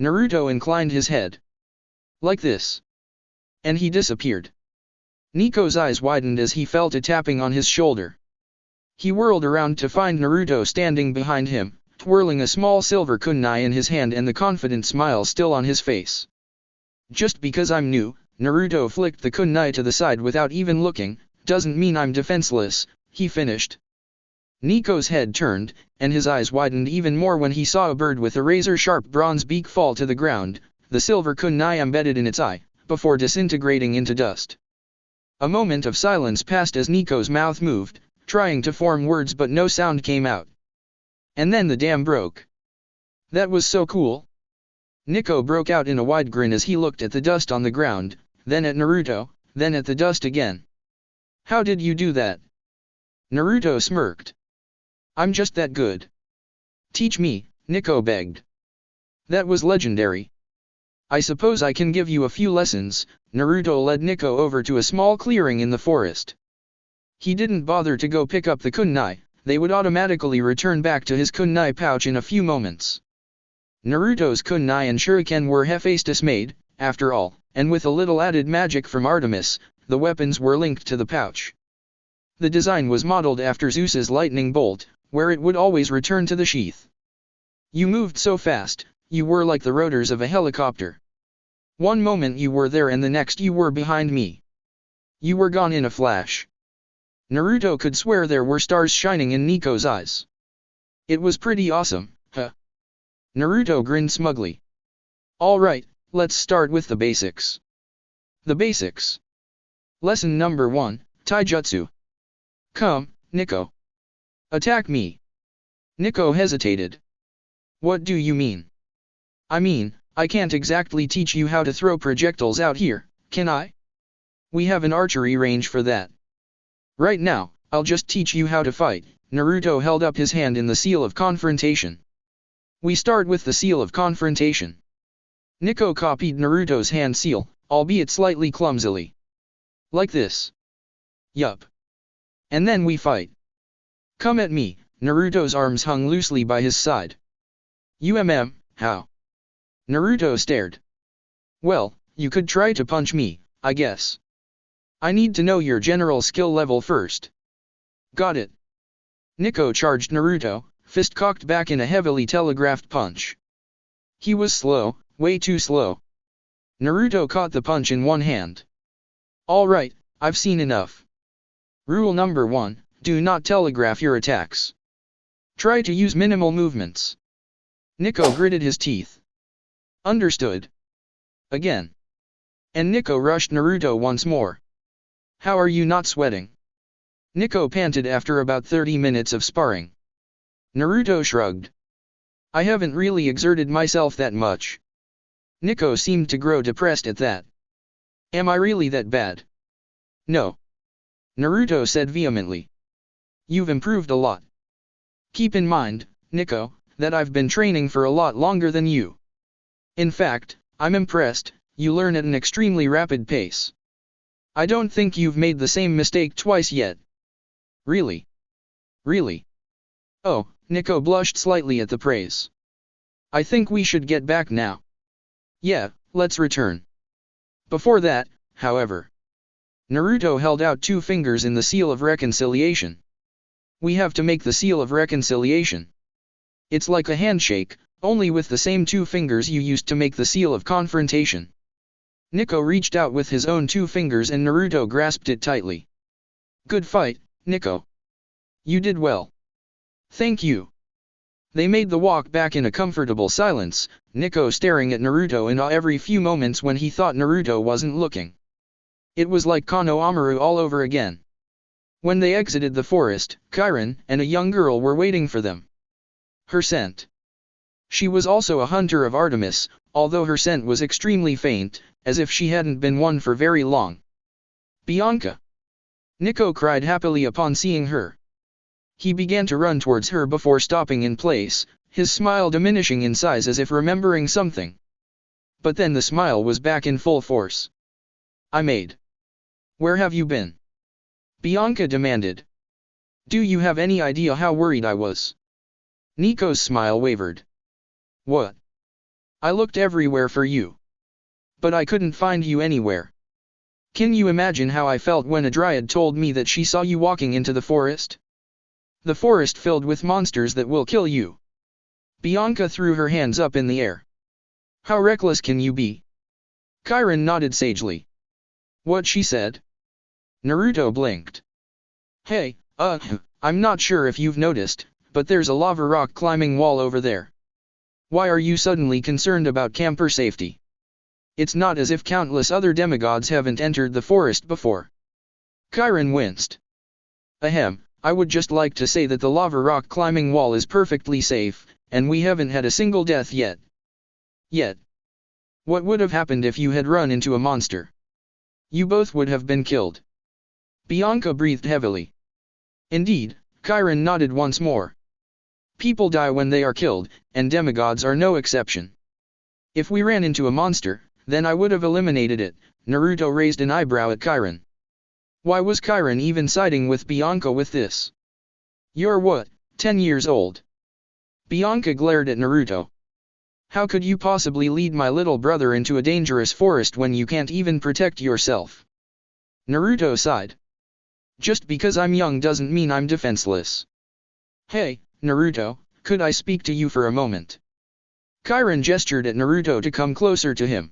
Naruto inclined his head. Like this. And he disappeared. Nico's eyes widened as he felt a tapping on his shoulder. He whirled around to find Naruto standing behind him, twirling a small silver kunai in his hand and the confident smile still on his face. Just because I'm new, Naruto flicked the kunai to the side without even looking, doesn't mean I'm defenseless, he finished. Nico's head turned, and his eyes widened even more when he saw a bird with a razor-sharp bronze beak fall to the ground, the silver kunai embedded in its eye, before disintegrating into dust. A moment of silence passed as Nico's mouth moved, trying to form words but no sound came out. And then the dam broke. That was so cool. Nico broke out in a wide grin as he looked at the dust on the ground, then at Naruto, then at the dust again. How did you do that? Naruto smirked. I'm just that good. Teach me, Nico begged. That was legendary. I suppose I can give you a few lessons. Naruto led Nico over to a small clearing in the forest. He didn't bother to go pick up the kunai, they would automatically return back to his kunai pouch in a few moments. Naruto's kunai and shuriken were Hefe's dismayed, after all, and with a little added magic from Artemis, the weapons were linked to the pouch. The design was modeled after Zeus's lightning bolt, where it would always return to the sheath. You moved so fast, you were like the rotors of a helicopter. One moment you were there and the next you were behind me. You were gone in a flash. Naruto could swear there were stars shining in Nico's eyes. It was pretty awesome, huh? Naruto grinned smugly. Alright, let's start with the basics. The basics. Lesson number 1, Taijutsu. Come, Nico. Attack me. Nico hesitated. What do you mean? I mean, I can't exactly teach you how to throw projectiles out here, can I? We have an archery range for that. Right now, I'll just teach you how to fight. Naruto held up his hand in the seal of confrontation. We start with the seal of confrontation. Nico copied Naruto's hand seal, albeit slightly clumsily. Like this. Yup. And then we fight. Come at me. Naruto's arms hung loosely by his side. How? Naruto stared. Well, you could try to punch me, I guess. I need to know your general skill level first. Got it. Nico charged Naruto, fist cocked back in a heavily telegraphed punch. He was slow, way too slow. Naruto caught the punch in one hand. Alright, I've seen enough. Rule number 1, do not telegraph your attacks. Try to use minimal movements. Nico gritted his teeth. Understood. Again. And Nico rushed Naruto once more. How are you not sweating? Nico panted after about 30 minutes of sparring. Naruto shrugged. I haven't really exerted myself that much. Nico seemed to grow depressed at that. Am I really that bad? No. Naruto said vehemently. You've improved a lot. Keep in mind, Nico, that I've been training for a lot longer than you. In fact, I'm impressed, you learn at an extremely rapid pace. I don't think you've made the same mistake twice yet. Really? Really? Oh, Nico blushed slightly at the praise. I think we should get back now. Yeah, let's return. Before that, however. Naruto held out 2 fingers in the seal of reconciliation. We have to make the seal of reconciliation. It's like a handshake, only with the same 2 fingers you used to make the seal of confrontation. Nico reached out with his own 2 fingers and Naruto grasped it tightly. Good fight, Nico. You did well. Thank you. They made the walk back in a comfortable silence, Nico staring at Naruto in awe every few moments when he thought Naruto wasn't looking. It was like Kano Amaru all over again. When they exited the forest, Chiron and a young girl were waiting for them. Her scent. She was also a hunter of Artemis, although her scent was extremely faint, as if she hadn't been one for very long. Bianca! Nico cried happily upon seeing her. He began to run towards her before stopping in place, his smile diminishing in size as if remembering something. But then the smile was back in full force. I made. Where have you been? Bianca demanded. Do you have any idea how worried I was? Nico's smile wavered. What? I looked everywhere for you. But I couldn't find you anywhere. Can you imagine how I felt when a dryad told me that she saw you walking into the forest? The forest filled with monsters that will kill you. Bianca threw her hands up in the air. How reckless can you be? Chiron nodded sagely. What she said? Naruto blinked. Hey, I'm not sure if you've noticed, but there's a lava rock climbing wall over there. Why are you suddenly concerned about camper safety? It's not as if countless other demigods haven't entered the forest before. Chiron winced. Ahem, I would just like to say that the lava rock climbing wall is perfectly safe, and we haven't had a single death yet. Yet. What would have happened if you had run into a monster? You both would have been killed. Bianca breathed heavily. Indeed, Chiron nodded once more. People die when they are killed, and demigods are no exception. If we ran into a monster, then I would have eliminated it. Naruto raised an eyebrow at Chiron. Why was Chiron even siding with Bianca with this? You're what, 10 years old? Bianca glared at Naruto. How could you possibly lead my little brother into a dangerous forest when you can't even protect yourself? Naruto sighed. Just because I'm young doesn't mean I'm defenseless. Hey, Naruto, could I speak to you for a moment? Chiron gestured at Naruto to come closer to him.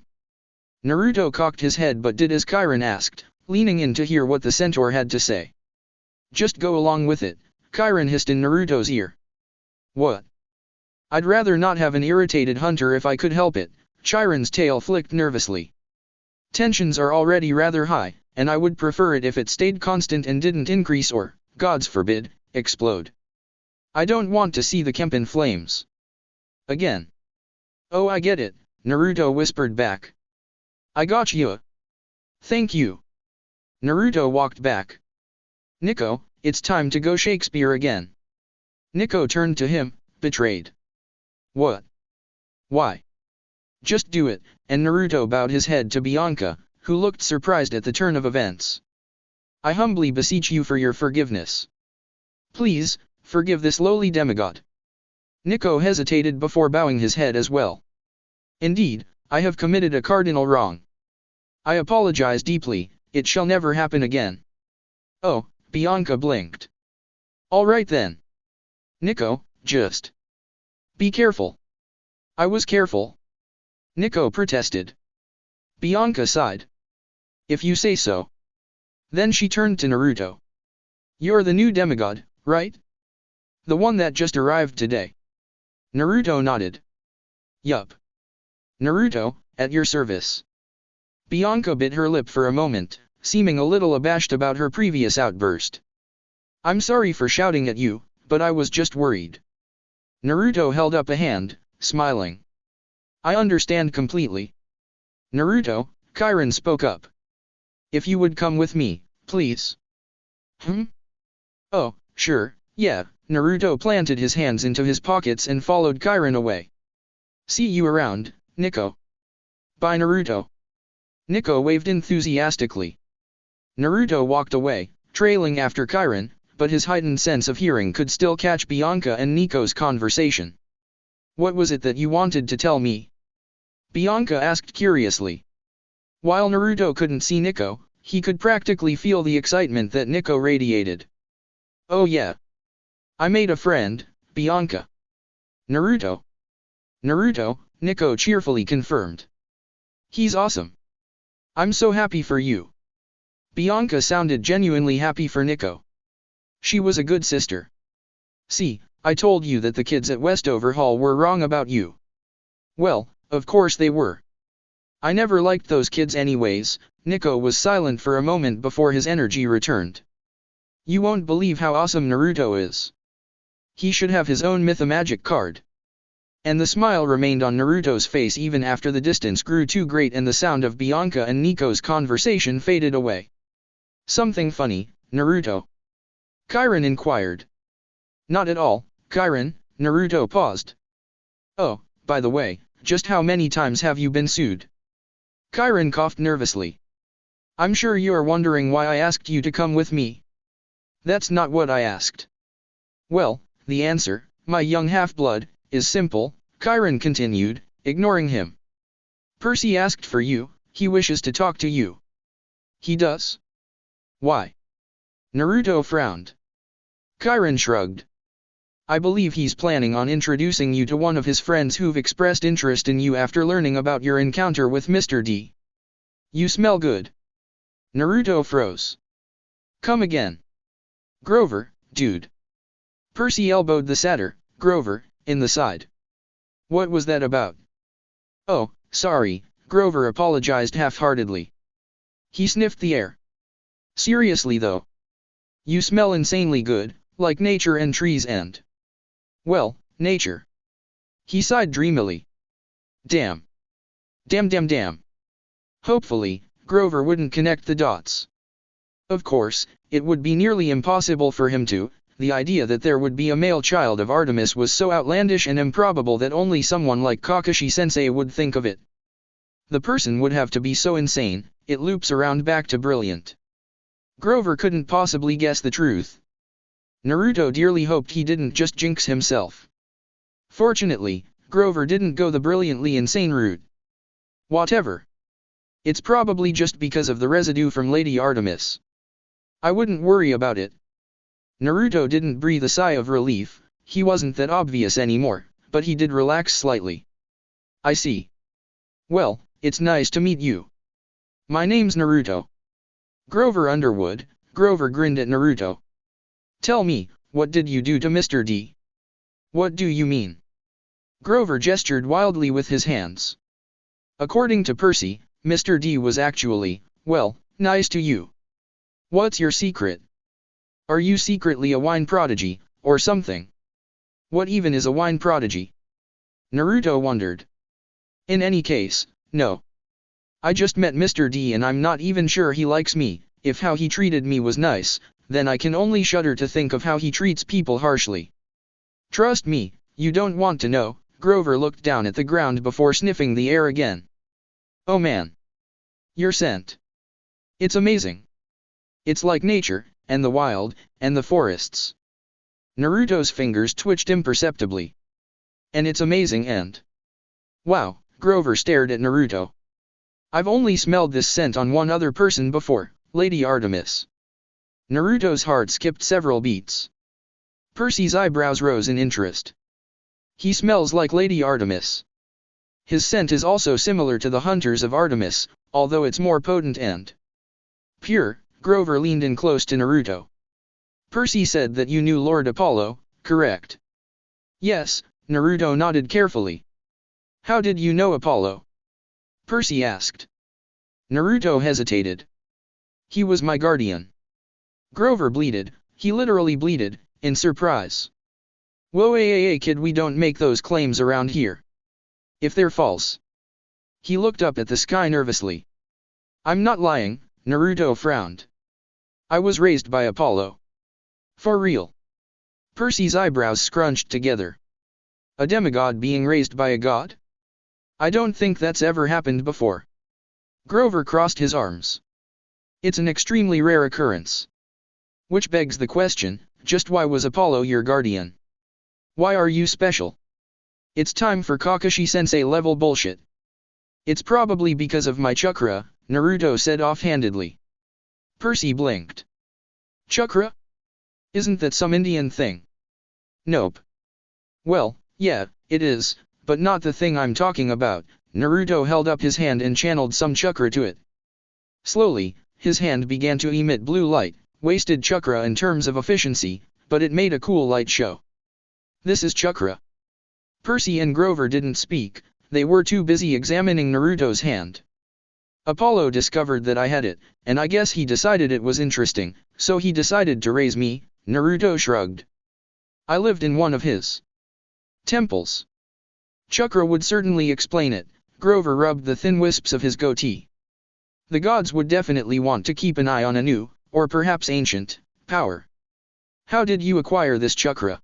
Naruto cocked his head but did as Chiron asked, leaning in to hear what the centaur had to say. Just go along with it, Chiron hissed in Naruto's ear. What? I'd rather not have an irritated hunter if I could help it, Chiron's tail flicked nervously. Tensions are already rather high, and I would prefer it if it stayed constant and didn't increase or, gods forbid, explode. I don't want to see the camp in flames. Again. Oh, I get it, Naruto whispered back. I got you. Thank you. Naruto walked back. Nico, it's time to go Shakespeare again. Nico turned to him, betrayed. What? Why? Just do it, and Naruto bowed his head to Bianca, who looked surprised at the turn of events. I humbly beseech you for your forgiveness. Please, forgive this lowly demigod. Nico hesitated before bowing his head as well. Indeed, I have committed a cardinal wrong. I apologize deeply, it shall never happen again. Oh, Bianca blinked. All right then. Nico, just be careful. I was careful. Nico protested. Bianca sighed. If you say so. Then she turned to Naruto. You're the new demigod, right? The one that just arrived today. Naruto nodded. Yup. Naruto, at your service. Bianca bit her lip for a moment, seeming a little abashed about her previous outburst. I'm sorry for shouting at you, but I was just worried. Naruto held up a hand, smiling. I understand completely. Naruto, Chiron spoke up. If you would come with me, please. Oh, sure, yeah, Naruto planted his hands into his pockets and followed Chiron away. See you around, Nico. Bye Naruto. Nico waved enthusiastically. Naruto walked away, trailing after Chiron, but his heightened sense of hearing could still catch Bianca and Nico's conversation. What was it that you wanted to tell me? Bianca asked curiously. While Naruto couldn't see Nico, he could practically feel the excitement that Nico radiated. Oh yeah. I made a friend, Bianca. Naruto. Naruto, Nico cheerfully confirmed. He's awesome. I'm so happy for you. Bianca sounded genuinely happy for Nico. She was a good sister. See, I told you that the kids at Westover Hall were wrong about you. Well, of course they were. I never liked those kids anyways. Nico was silent for a moment before his energy returned. You won't believe how awesome Naruto is. He should have his own Mythomagic card. And the smile remained on Naruto's face even after the distance grew too great and the sound of Bianca and Nico's conversation faded away. Something funny, Naruto? Chiron inquired. Not at all, Chiron, Naruto paused. Oh, by the way, just how many times have you been sued? Chiron coughed nervously. I'm sure you're wondering why I asked you to come with me. That's not what I asked. Well, the answer, my young half-blood, is simple, Chiron continued, ignoring him. Percy asked for you, he wishes to talk to you. He does? Why? Naruto frowned. Chiron shrugged. I believe he's planning on introducing you to one of his friends who've expressed interest in you after learning about your encounter with Mr. D. You smell good. Naruto froze. Come again. Grover, dude. Percy elbowed the satyr, Grover, in the side. What was that about? Oh, sorry, Grover apologized half-heartedly. He sniffed the air. Seriously though. You smell insanely good, like nature and trees and... well, nature. He sighed dreamily. Damn. Damn. Hopefully, Grover wouldn't connect the dots. Of course, it would be nearly impossible for him to. The idea that there would be a male child of Artemis was so outlandish and improbable that only someone like Kakashi-sensei would think of it. The person would have to be so insane, it loops around back to brilliant. Grover couldn't possibly guess the truth. Naruto dearly hoped he didn't just jinx himself. Fortunately, Grover didn't go the brilliantly insane route. Whatever. It's probably just because of the residue from Lady Artemis. I wouldn't worry about it. Naruto didn't breathe a sigh of relief, he wasn't that obvious anymore, but he did relax slightly. I see. Well, it's nice to meet you. My name's Naruto. Grover Underwood. Grover grinned at Naruto. Tell me, what did you do to Mr. D? What do you mean? Grover gestured wildly with his hands. According to Percy, Mr. D was actually, well, nice to you. What's your secret? Are you secretly a wine prodigy, or something? What even is a wine prodigy? Naruto wondered. In any case, no. I just met Mr. D and I'm not even sure he likes me. If how he treated me was nice, then I can only shudder to think of how he treats people harshly. Trust me, you don't want to know. Grover looked down at the ground before sniffing the air again. Oh man. Your scent. It's amazing. It's like nature, and the wild, and the forests. Naruto's fingers twitched imperceptibly. And it's amazing and... wow, Grover stared at Naruto. I've only smelled this scent on one other person before, Lady Artemis. Naruto's heart skipped several beats. Percy's eyebrows rose in interest. He smells like Lady Artemis. His scent is also similar to the hunters of Artemis, although it's more potent and pure. Grover leaned in close to Naruto. Percy said that you knew Lord Apollo, correct? Yes, Naruto nodded carefully. How did you know Apollo? Percy asked. Naruto hesitated. He was my guardian. Grover bleated, he literally bleated, in surprise. Whoa kid, we don't make those claims around here. If they're false. He looked up at the sky nervously. I'm not lying, Naruto frowned. I was raised by Apollo. For real. Percy's eyebrows scrunched together. A demigod being raised by a god? I don't think that's ever happened before. Grover crossed his arms. It's an extremely rare occurrence. Which begs the question, just why was Apollo your guardian? Why are you special? It's time for Kakashi-sensei level bullshit. It's probably because of my chakra, Naruto said offhandedly. Percy blinked. Chakra? Isn't that some Indian thing? Nope. Well, yeah, it is, but not the thing I'm talking about. Naruto held up his hand and channeled some chakra to it. Slowly, his hand began to emit blue light, wasted chakra in terms of efficiency, but it made a cool light show. This is chakra. Percy and Grover didn't speak, they were too busy examining Naruto's hand. Apollo discovered that I had it, and I guess he decided it was interesting, so he decided to raise me, Naruto shrugged. I lived in one of his temples. Chakra would certainly explain it. Grover rubbed the thin wisps of his goatee. The gods would definitely want to keep an eye on a new, or perhaps ancient, power. How did you acquire this chakra?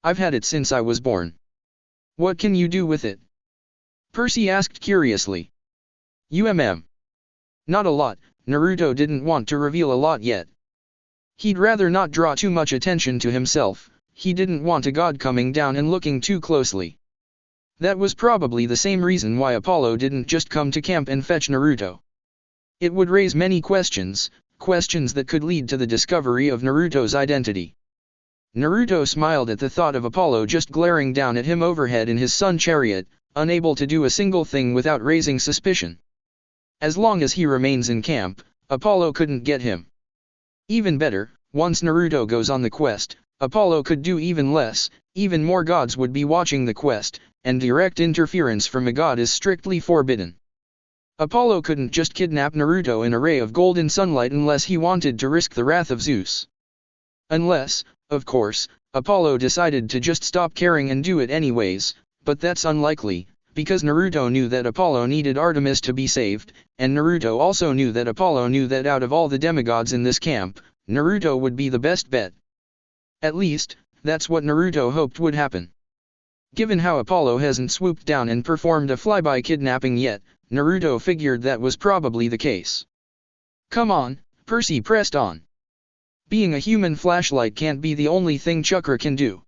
I've had it since I was born. What can you do with it? Percy asked curiously. Not a lot. Naruto didn't want to reveal a lot yet. He'd rather not draw too much attention to himself, he didn't want a god coming down and looking too closely. That was probably the same reason why Apollo didn't just come to camp and fetch Naruto. It would raise many questions, questions that could lead to the discovery of Naruto's identity. Naruto smiled at the thought of Apollo just glaring down at him overhead in his sun chariot, unable to do a single thing without raising suspicion. As long as he remains in camp, Apollo couldn't get him. Even better, once Naruto goes on the quest, Apollo could do even less, even more gods would be watching the quest, and direct interference from a god is strictly forbidden. Apollo couldn't just kidnap Naruto in a ray of golden sunlight unless he wanted to risk the wrath of Zeus. Unless, of course, Apollo decided to just stop caring and do it anyways, but that's unlikely, because Naruto knew that Apollo needed Artemis to be saved, and Naruto also knew that Apollo knew that out of all the demigods in this camp, Naruto would be the best bet. At least, that's what Naruto hoped would happen. Given how Apollo hasn't swooped down and performed a flyby kidnapping yet, Naruto figured that was probably the case. Come on, Percy pressed on. Being a human flashlight can't be the only thing Chakra can do.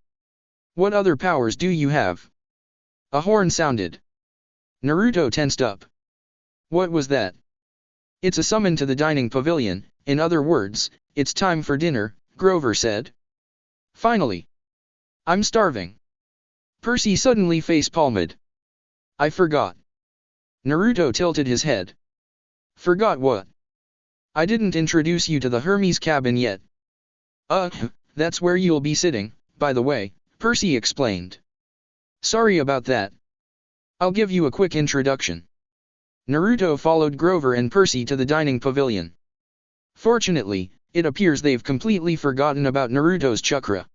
What other powers do you have? A horn sounded. Naruto tensed up. What was that? It's a summon to the dining pavilion, in other words, it's time for dinner, Grover said. Finally. I'm starving. Percy suddenly face-palmed. I forgot. Naruto tilted his head. Forgot what? I didn't introduce you to the Hermes cabin yet. That's where you'll be sitting, by the way, Percy explained. Sorry about that. I'll give you a quick introduction. Naruto followed Grover and Percy to the dining pavilion. Fortunately, it appears they've completely forgotten about Naruto's chakra.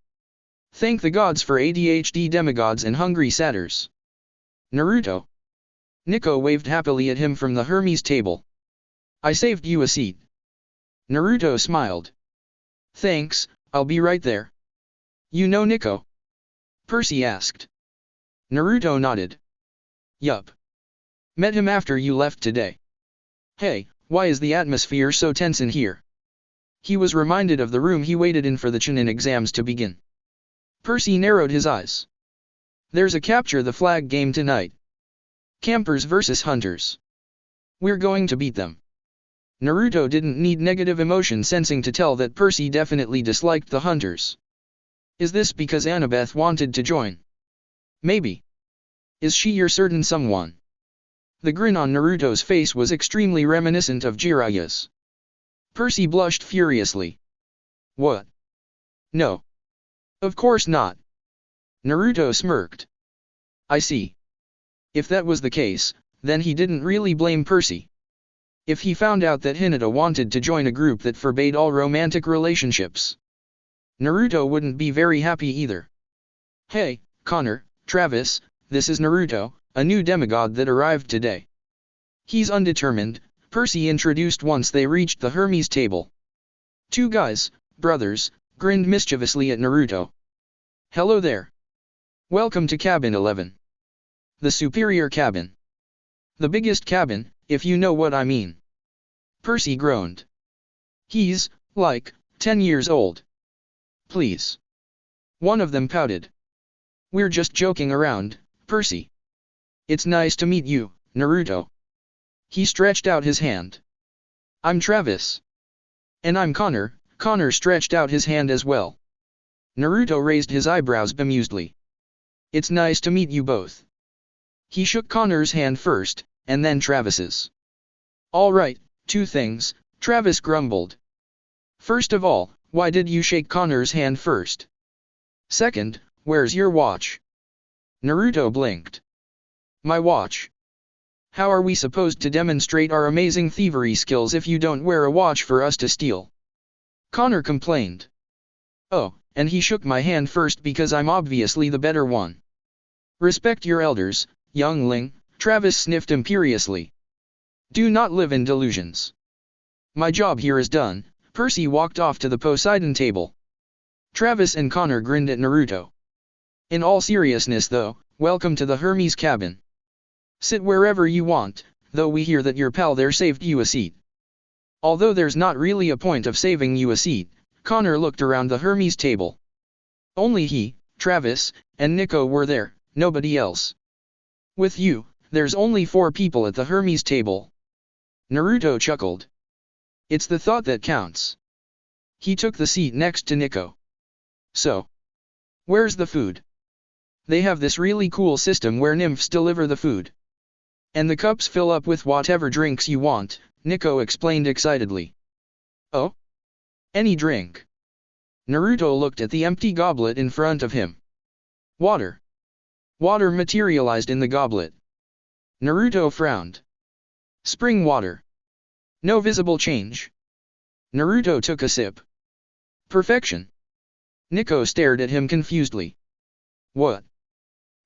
Thank the gods for ADHD demigods and hungry satyrs. Naruto. Nico waved happily at him from the Hermes table. I saved you a seat. Naruto smiled. Thanks, I'll be right there. You know Nico? Percy asked. Naruto nodded. Yup. Met him after you left today. Hey, why is the atmosphere so tense in here? He was reminded of the room he waited in for the Chunin exams to begin. Percy narrowed his eyes. There's a capture the flag game tonight. Campers versus hunters. We're going to beat them. Naruto didn't need negative emotion sensing to tell that Percy definitely disliked the hunters. Is this because Annabeth wanted to join? Maybe. Is she your certain someone? The grin on Naruto's face was extremely reminiscent of Jiraiya's. Percy blushed furiously. What? No. Of course not. Naruto smirked. I see. If that was the case, then he didn't really blame Percy. If he found out that Hinata wanted to join a group that forbade all romantic relationships, Naruto wouldn't be very happy either. Hey, Connor, Travis, this is Naruto, a new demigod that arrived today. He's undetermined, Percy introduced once they reached the Hermes table. Two guys, brothers, grinned mischievously at Naruto. Hello there. Welcome to Cabin 11. The superior cabin. The biggest cabin, if you know what I mean. Percy groaned. He's, like, 10 years old. Please. One of them pouted. We're just joking around, Percy. It's nice to meet you, Naruto. He stretched out his hand. I'm Travis. And I'm Connor. Connor stretched out his hand as well. Naruto raised his eyebrows bemusedly. It's nice to meet you both. He shook Connor's hand first, and then Travis's. All right, two things, Travis grumbled. First of all, why did you shake Connor's hand first? Second, where's your watch? Naruto blinked. My watch. How are we supposed to demonstrate our amazing thievery skills if you don't wear a watch for us to steal? Connor complained. Oh, and he shook my hand first because I'm obviously the better one. Respect your elders, youngling, Travis sniffed imperiously. Do not live in delusions. My job here is done. Percy walked off to the Poseidon table. Travis and Connor grinned at Naruto. In all seriousness though, welcome to the Hermes cabin. Sit wherever you want, though we hear that your pal there saved you a seat. Although there's not really a point of saving you a seat, Connor looked around the Hermes table. Only he, Travis, and Nico were there, nobody else. With you, there's only 4 people at the Hermes table. Naruto chuckled. It's the thought that counts. He took the seat next to Nico. So, where's the food? They have this really cool system where nymphs deliver the food. And the cups fill up with whatever drinks you want, Nico explained excitedly. Oh? Any drink. Naruto looked at the empty goblet in front of him. Water. Water materialized in the goblet. Naruto frowned. Spring water. No visible change. Naruto took a sip. Perfection. Nico stared at him confusedly. What?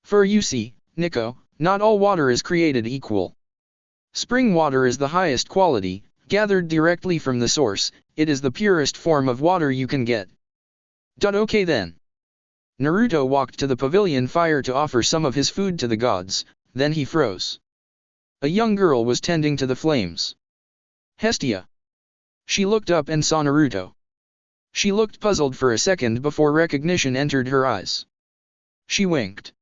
For you see, Nico, not all water is created equal. Spring water is the highest quality, gathered directly from the source, it is the purest form of water you can get. Okay then. Naruto walked to the pavilion fire to offer some of his food to the gods, then he froze. A young girl was tending to the flames. Hestia. She looked up and saw Naruto. She looked puzzled for a second before recognition entered her eyes. She winked.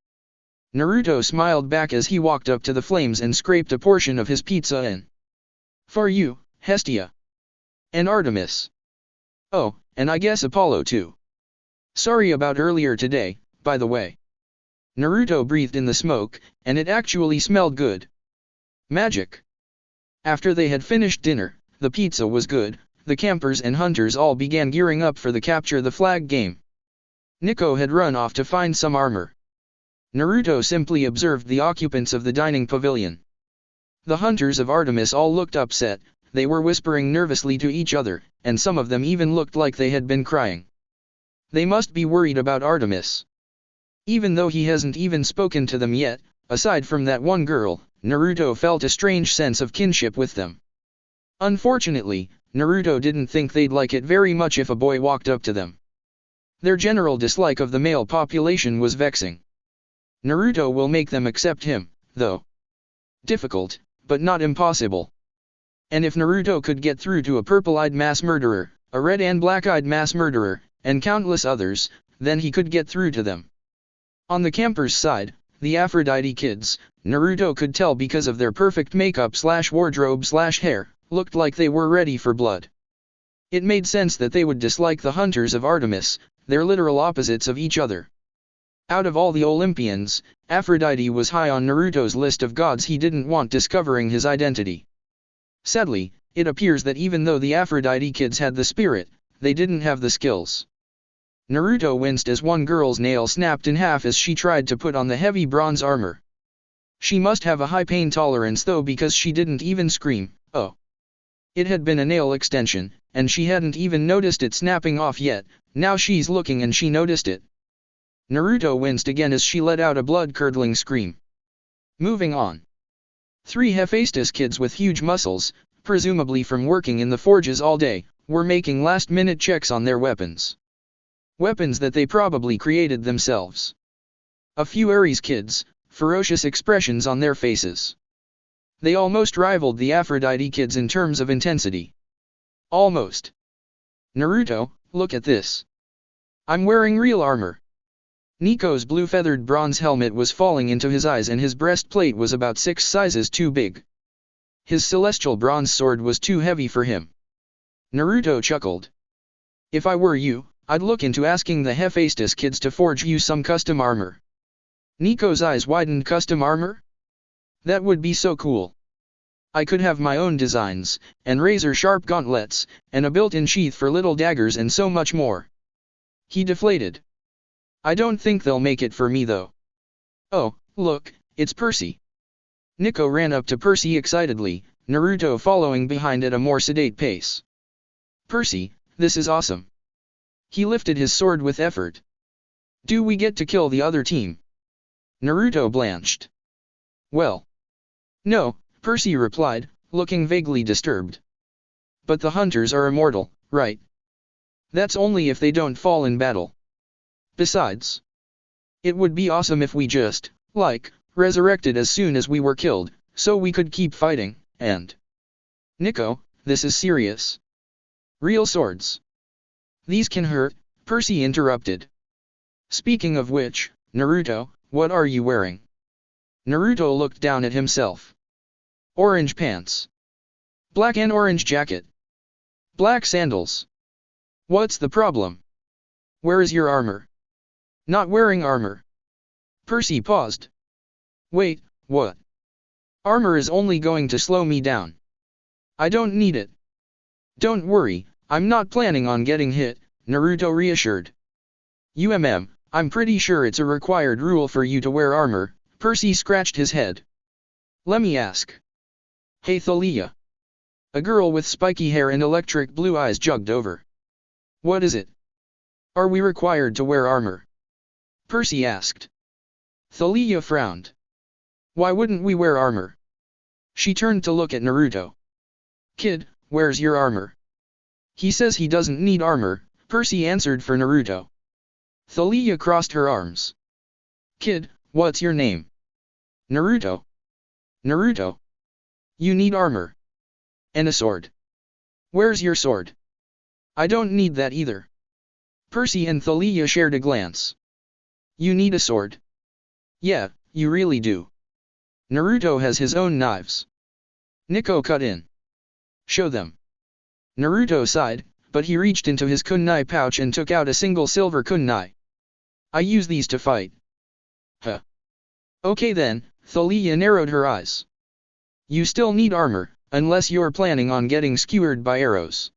Naruto smiled back as he walked up to the flames and scraped a portion of his pizza in. For you, Hestia. And Artemis. Oh, and I guess Apollo too. Sorry about earlier today, by the way. Naruto breathed in the smoke, and it actually smelled good. Magic. After they had finished dinner, the pizza was good, the campers and hunters all began gearing up for the capture the flag game. Nico had run off to find some armor. Naruto simply observed the occupants of the dining pavilion. The hunters of Artemis all looked upset, they were whispering nervously to each other, and some of them even looked like they had been crying. They must be worried about Artemis. Even though he hasn't even spoken to them yet, aside from that one girl, Naruto felt a strange sense of kinship with them. Unfortunately, Naruto didn't think they'd like it very much if a boy walked up to them. Their general dislike of the male population was vexing. Naruto will make them accept him, though. Difficult, but not impossible. And if Naruto could get through to a purple-eyed mass murderer, a red and black-eyed mass murderer, and countless others, then he could get through to them. On the campers' side, the Aphrodite kids, Naruto could tell because of their perfect makeup/wardrobe/hair, looked like they were ready for blood. It made sense that they would dislike the hunters of Artemis, their literal opposites of each other. Out of all the Olympians, Aphrodite was high on Naruto's list of gods he didn't want discovering his identity. Sadly, it appears that even though the Aphrodite kids had the spirit, they didn't have the skills. Naruto winced as one girl's nail snapped in half as she tried to put on the heavy bronze armor. She must have a high pain tolerance though because she didn't even scream, oh. It had been a nail extension, and she hadn't even noticed it snapping off yet, now she's looking and she noticed it. Naruto winced again as she let out a blood-curdling scream. Moving on. 3 Hephaestus kids with huge muscles, presumably from working in the forges all day, were making last-minute checks on their weapons. Weapons that they probably created themselves. A few Ares kids, ferocious expressions on their faces. They almost rivaled the Aphrodite kids in terms of intensity. Almost. Naruto, look at this. I'm wearing real armor. Nico's blue-feathered bronze helmet was falling into his eyes and his breastplate was about 6 sizes too big. His celestial bronze sword was too heavy for him. Naruto chuckled. If I were you, I'd look into asking the Hephaestus kids to forge you some custom armor. Nico's eyes widened. Custom armor? That would be so cool. I could have my own designs, and razor-sharp gauntlets, and a built-in sheath for little daggers and so much more. He deflated. I don't think they'll make it for me though. Oh, look, it's Percy. Nico ran up to Percy excitedly, Naruto following behind at a more sedate pace. Percy, this is awesome. He lifted his sword with effort. Do we get to kill the other team? Naruto blanched. Well. No, Percy replied, looking vaguely disturbed. But the hunters are immortal, right? That's only if they don't fall in battle. Besides, it would be awesome if we just, resurrected as soon as we were killed, so we could keep fighting, and... Nico, this is serious. Real swords. These can hurt, Percy interrupted. Speaking of which, Naruto, what are you wearing? Naruto looked down at himself. Orange pants. Black and orange jacket. Black sandals. What's the problem? Where is your armor? Not wearing armor. Percy paused. Wait, what? Armor is only going to slow me down. I don't need it. Don't worry, I'm not planning on getting hit, Naruto reassured. I'm pretty sure it's a required rule for you to wear armor, Percy scratched his head. Let me ask. Hey Thalia. A girl with spiky hair and electric blue eyes jogged over. What is it? Are we required to wear armor? Percy asked. Thalia frowned. Why wouldn't we wear armor? She turned to look at Naruto. Kid, where's your armor? He says he doesn't need armor, Percy answered for Naruto. Thalia crossed her arms. Kid, what's your name? Naruto. Naruto. You need armor. And a sword. Where's your sword? I don't need that either. Percy and Thalia shared a glance. You need a sword? Yeah, you really do. Naruto has his own knives. Nico cut in. Show them. Naruto sighed, but he reached into his kunai pouch and took out a single silver kunai. I use these to fight. Huh. Okay then, Thalia narrowed her eyes. You still need armor, unless you're planning on getting skewered by arrows.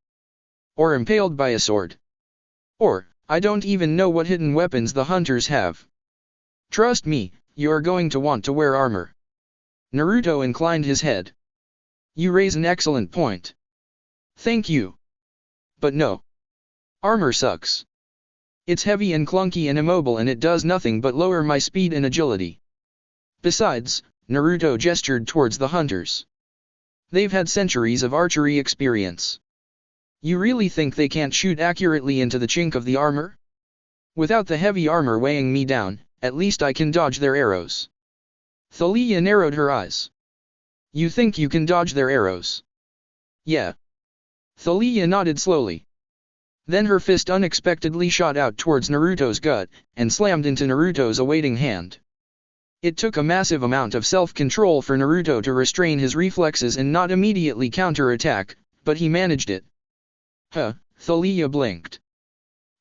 Or impaled by a sword. Or, I don't even know what hidden weapons the hunters have. Trust me, you're going to want to wear armor. Naruto inclined his head. You raise an excellent point. Thank you. But no. Armor sucks. It's heavy and clunky and immobile and it does nothing but lower my speed and agility. Besides, Naruto gestured towards the hunters. They've had centuries of archery experience. You really think they can't shoot accurately into the chink of the armor? Without the heavy armor weighing me down, at least I can dodge their arrows. Thalia narrowed her eyes. You think you can dodge their arrows? Yeah. Thalia nodded slowly. Then her fist unexpectedly shot out towards Naruto's gut, and slammed into Naruto's awaiting hand. It took a massive amount of self-control for Naruto to restrain his reflexes and not immediately counter-attack, but he managed it. Huh, Thalia blinked.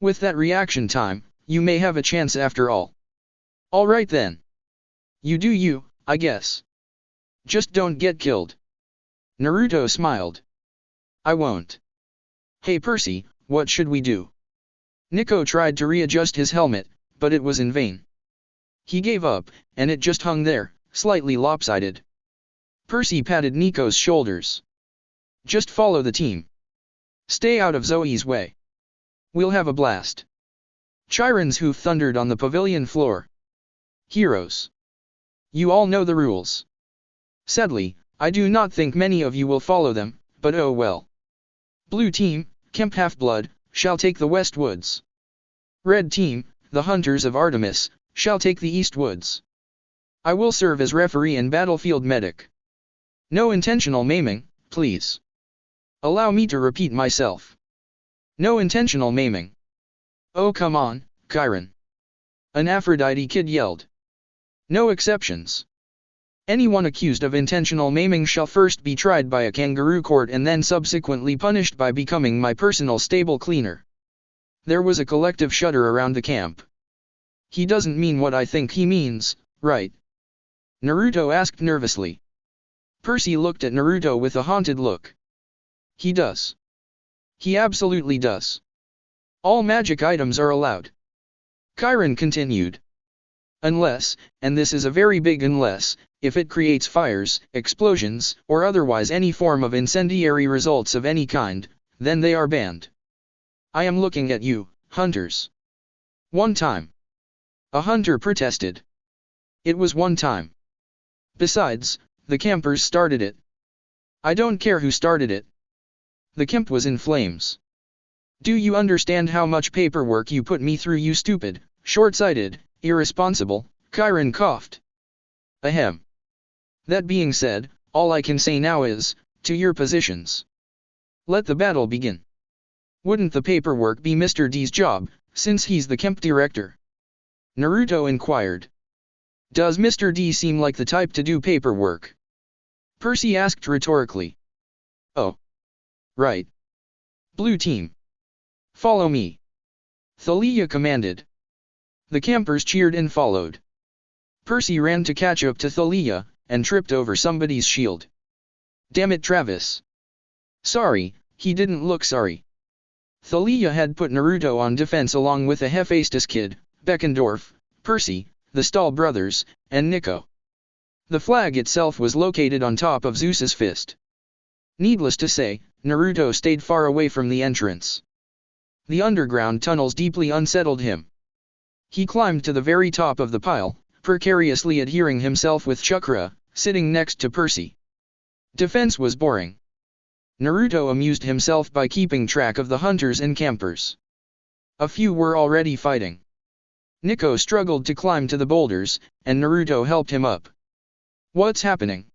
With that reaction time, you may have a chance after all. Alright then. You do you, I guess. Just don't get killed. Naruto smiled. I won't. Hey Percy, what should we do? Nico tried to readjust his helmet, but it was in vain. He gave up, and it just hung there, slightly lopsided. Percy patted Nico's shoulders. Just follow the team. Stay out of Zoe's way. We'll have a blast. Chiron's hoof thundered on the pavilion floor. Heroes. You all know the rules. Sadly, I do not think many of you will follow them, but oh well. Blue team, Kemp Half-Blood, shall take the West Woods. Red team, the Hunters of Artemis, shall take the East Woods. I will serve as referee and battlefield medic. No intentional maiming, please. Allow me to repeat myself. No intentional maiming. Oh come on, Chiron. An Aphrodite kid yelled. No exceptions. Anyone accused of intentional maiming shall first be tried by a kangaroo court and then subsequently punished by becoming my personal stable cleaner. There was a collective shudder around the camp. He doesn't mean what I think he means, right? Naruto asked nervously. Percy looked at Naruto with a haunted look. He does. He absolutely does. All magic items are allowed. Chiron continued. Unless, and this is a very big unless, if it creates fires, explosions, or otherwise any form of incendiary results of any kind, then they are banned. I am looking at you, hunters. One time. A hunter protested. It was one time. Besides, the campers started it. I don't care who started it. The camp was in flames. Do you understand how much paperwork you put me through, you stupid, short-sighted, irresponsible? Chiron coughed. Ahem. That being said, all I can say now is, to your positions. Let the battle begin. Wouldn't the paperwork be Mr. D's job, since he's the camp director? Naruto inquired. Does Mr. D seem like the type to do paperwork? Percy asked rhetorically. Oh. Right. Blue team. Follow me. Thalia commanded. The campers cheered and followed. Percy ran to catch up to Thalia, and tripped over somebody's shield. Damn it, Travis. Sorry, he didn't look sorry. Thalia had put Naruto on defense along with a Hephaestus kid, Beckendorf, Percy, the Stahl brothers, and Nico. The flag itself was located on top of Zeus's fist. Needless to say, Naruto stayed far away from the entrance. The underground tunnels deeply unsettled him. He climbed to the very top of the pile, precariously adhering himself with chakra, sitting next to Percy. Defense was boring. Naruto amused himself by keeping track of the hunters and campers. A few were already fighting. Nico struggled to climb to the boulders, and Naruto helped him up. What's happening?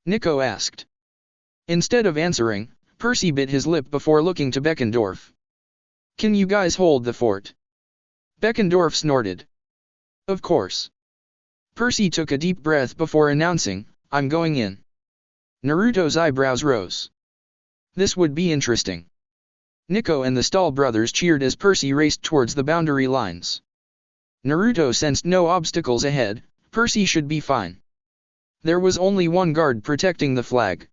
Nico asked. Instead of answering, Percy bit his lip before looking to Beckendorf. Can you guys hold the fort? Beckendorf snorted. Of course. Percy took a deep breath before announcing, I'm going in. Naruto's eyebrows rose. This would be interesting. Nico and the Stahl brothers cheered as Percy raced towards the boundary lines. Naruto sensed no obstacles ahead, Percy should be fine. There was only one guard protecting the flag.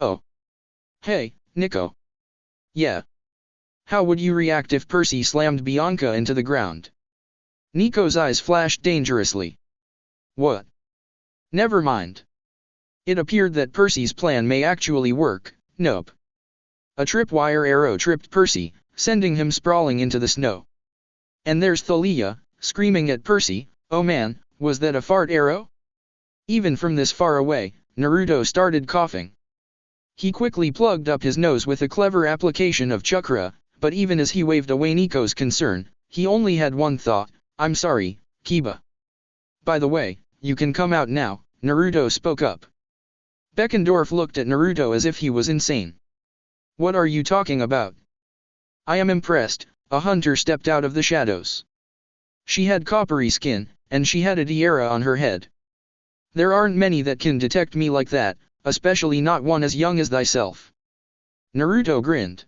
Oh. Hey, Nico. Yeah. How would you react if Percy slammed Bianca into the ground? Nico's eyes flashed dangerously. What? Never mind. It appeared that Percy's plan may actually work. Nope. A tripwire arrow tripped Percy, sending him sprawling into the snow. And there's Thalia, screaming at Percy, oh man, was that a fart arrow? Even from this far away, Naruto started coughing. He quickly plugged up his nose with a clever application of chakra, but even as he waved away Nico's concern, he only had one thought, I'm sorry, Kiba. By the way, you can come out now, Naruto spoke up. Beckendorf looked at Naruto as if he was insane. What are you talking about? I am impressed, a hunter stepped out of the shadows. She had coppery skin, and she had a tiara on her head. There aren't many that can detect me like that, especially not one as young as thyself. Naruto grinned.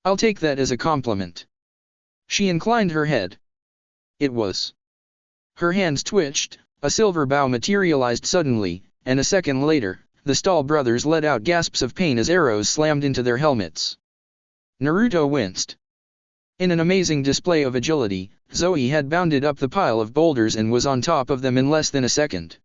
I'll take that as a compliment. She inclined her head. It was. Her hands twitched, a silver bow materialized suddenly, and a second later, the Stahl brothers let out gasps of pain as arrows slammed into their helmets. Naruto winced. In an amazing display of agility, Zoe had bounded up the pile of boulders and was on top of them in less than a second.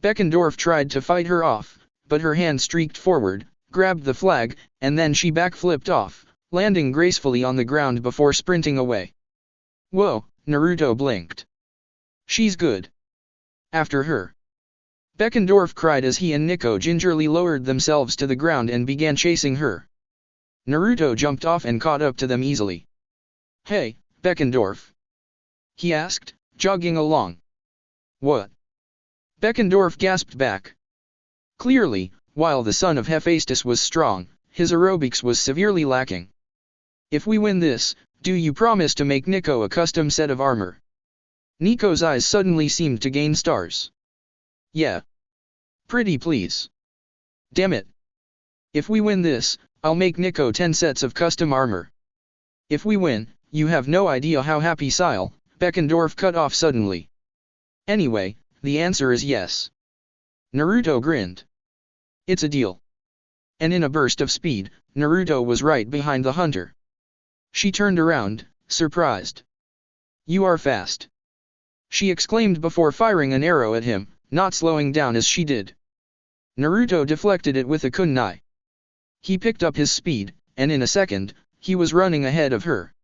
Beckendorf tried to fight her off, but her hand streaked forward, grabbed the flag, and then she backflipped off, landing gracefully on the ground before sprinting away. Whoa, Naruto blinked. She's good. After her. Beckendorf cried as he and Nico gingerly lowered themselves to the ground and began chasing her. Naruto jumped off and caught up to them easily. Hey, Beckendorf. He asked, jogging along. What? Beckendorf gasped back. Clearly, while the son of Hephaestus was strong, his aerobics was severely lacking. If we win this, do you promise to make Nico a custom set of armor? Nico's eyes suddenly seemed to gain stars. Yeah. Pretty please. Damn it. If we win this, I'll make Nico 10 sets of custom armor. If we win, you have no idea how happy I'll, Beckendorf cut off suddenly. Anyway, the answer is yes. Naruto grinned. It's a deal. And in a burst of speed, Naruto was right behind the hunter. She turned around, surprised. You are fast. She exclaimed before firing an arrow at him, not slowing down as she did. Naruto deflected it with a kunai. He picked up his speed, and in a second, he was running ahead of her.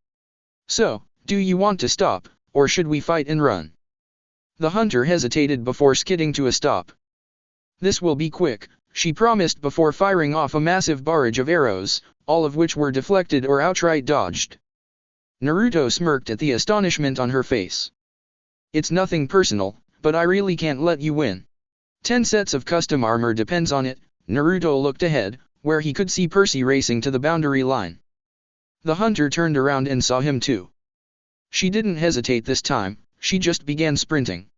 So, do you want to stop, or should we fight and run? The hunter hesitated before skidding to a stop. This will be quick, she promised before firing off a massive barrage of arrows, all of which were deflected or outright dodged. Naruto smirked at the astonishment on her face. It's nothing personal, but I really can't let you win. 10 sets of custom armor depends on it. Naruto looked ahead, where he could see Percy racing to the boundary line. The hunter turned around and saw him too. She didn't hesitate this time, she just began sprinting.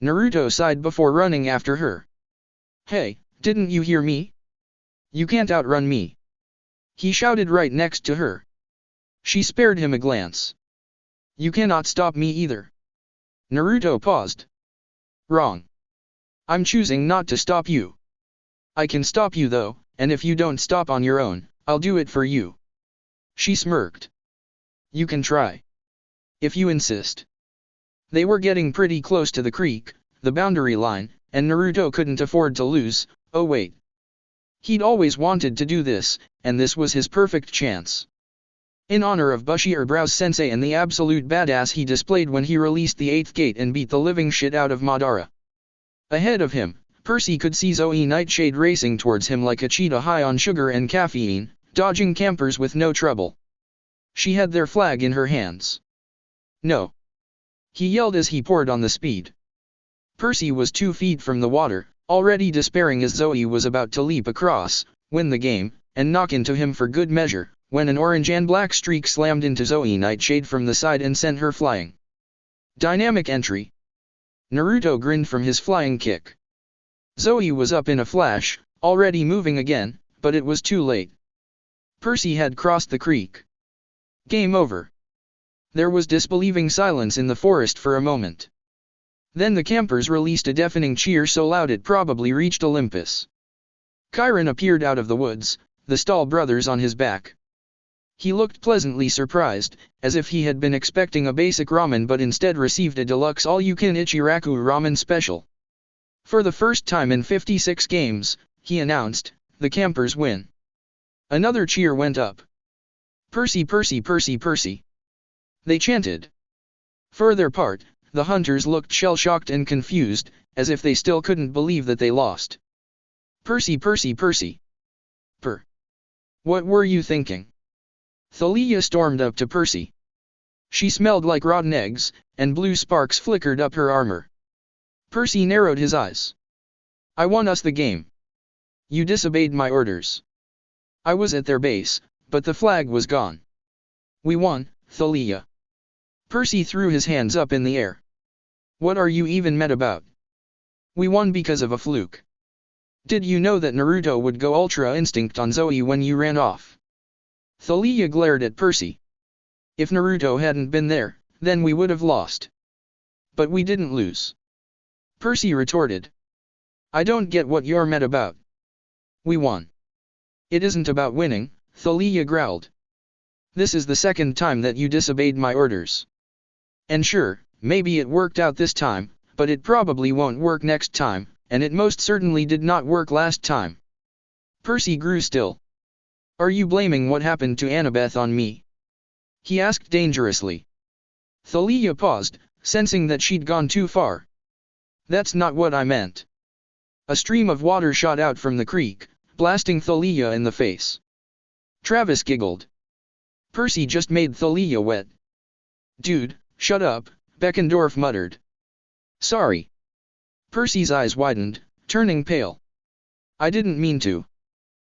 Naruto sighed before running after her. "Hey, didn't you hear me? You can't outrun me," he shouted right next to her. She spared him a glance. "You cannot stop me either." Naruto paused. "Wrong. I'm choosing not to stop you. I can stop you though, and if you don't stop on your own, I'll do it for you." She smirked. "You can try. If you insist." They were getting pretty close to the creek, the boundary line, and Naruto couldn't afford to lose. Oh wait. He'd always wanted to do this, and this was his perfect chance. In honor of Bushier Brows Sensei and the absolute badass he displayed when he released the 8th gate and beat the living shit out of Madara. Ahead of him, Percy could see Zoe Nightshade racing towards him like a cheetah high on sugar and caffeine, dodging campers with no trouble. She had their flag in her hands. "No!" he yelled as he poured on the speed. Percy was 2 feet from the water, already despairing as Zoe was about to leap across, win the game, and knock into him for good measure, when an orange and black streak slammed into Zoe Nightshade from the side and sent her flying. Dynamic entry. Naruto grinned from his flying kick. Zoe was up in a flash, already moving again, but it was too late. Percy had crossed the creek. Game over. There was disbelieving silence in the forest for a moment. Then the campers released a deafening cheer so loud it probably reached Olympus. Chiron appeared out of the woods, the Stahl brothers on his back. He looked pleasantly surprised, as if he had been expecting a basic ramen but instead received a deluxe all-you-can Ichiraku ramen special. For the first time in 56 games, he announced, the campers win. Another cheer went up. "Percy, Percy, Percy, Percy," they chanted. Further part, the hunters looked shell-shocked and confused, as if they still couldn't believe that they lost. "Percy, Percy, Percy. What were you thinking?" Thalia stormed up to Percy. She smelled like rotten eggs, and blue sparks flickered up her armor. Percy narrowed his eyes. "I won us the game. You disobeyed my orders. I was at their base, but the flag was gone. We won, Thalia." Percy threw his hands up in the air. "What are you even mad about? We won because of a fluke. Did you know that Naruto would go Ultra Instinct on Zoe when you ran off?" Thalia glared at Percy. "If Naruto hadn't been there, then we would have lost. But we didn't lose." Percy retorted. "I don't get what you're mad about. We won." "It isn't about winning," Thalia growled. "This is the second time that you disobeyed my orders. And sure, maybe it worked out this time, but it probably won't work next time, and it most certainly did not work last time." Percy grew still. "Are you blaming what happened to Annabeth on me?" he asked dangerously. Thalia paused, sensing that she'd gone too far. "That's not what I meant." A stream of water shot out from the creek, blasting Thalia in the face. Travis giggled. "Percy just made Thalia wet." "Dude, shut up," Beckendorf muttered. "Sorry." Percy's eyes widened, turning pale. "I didn't mean to."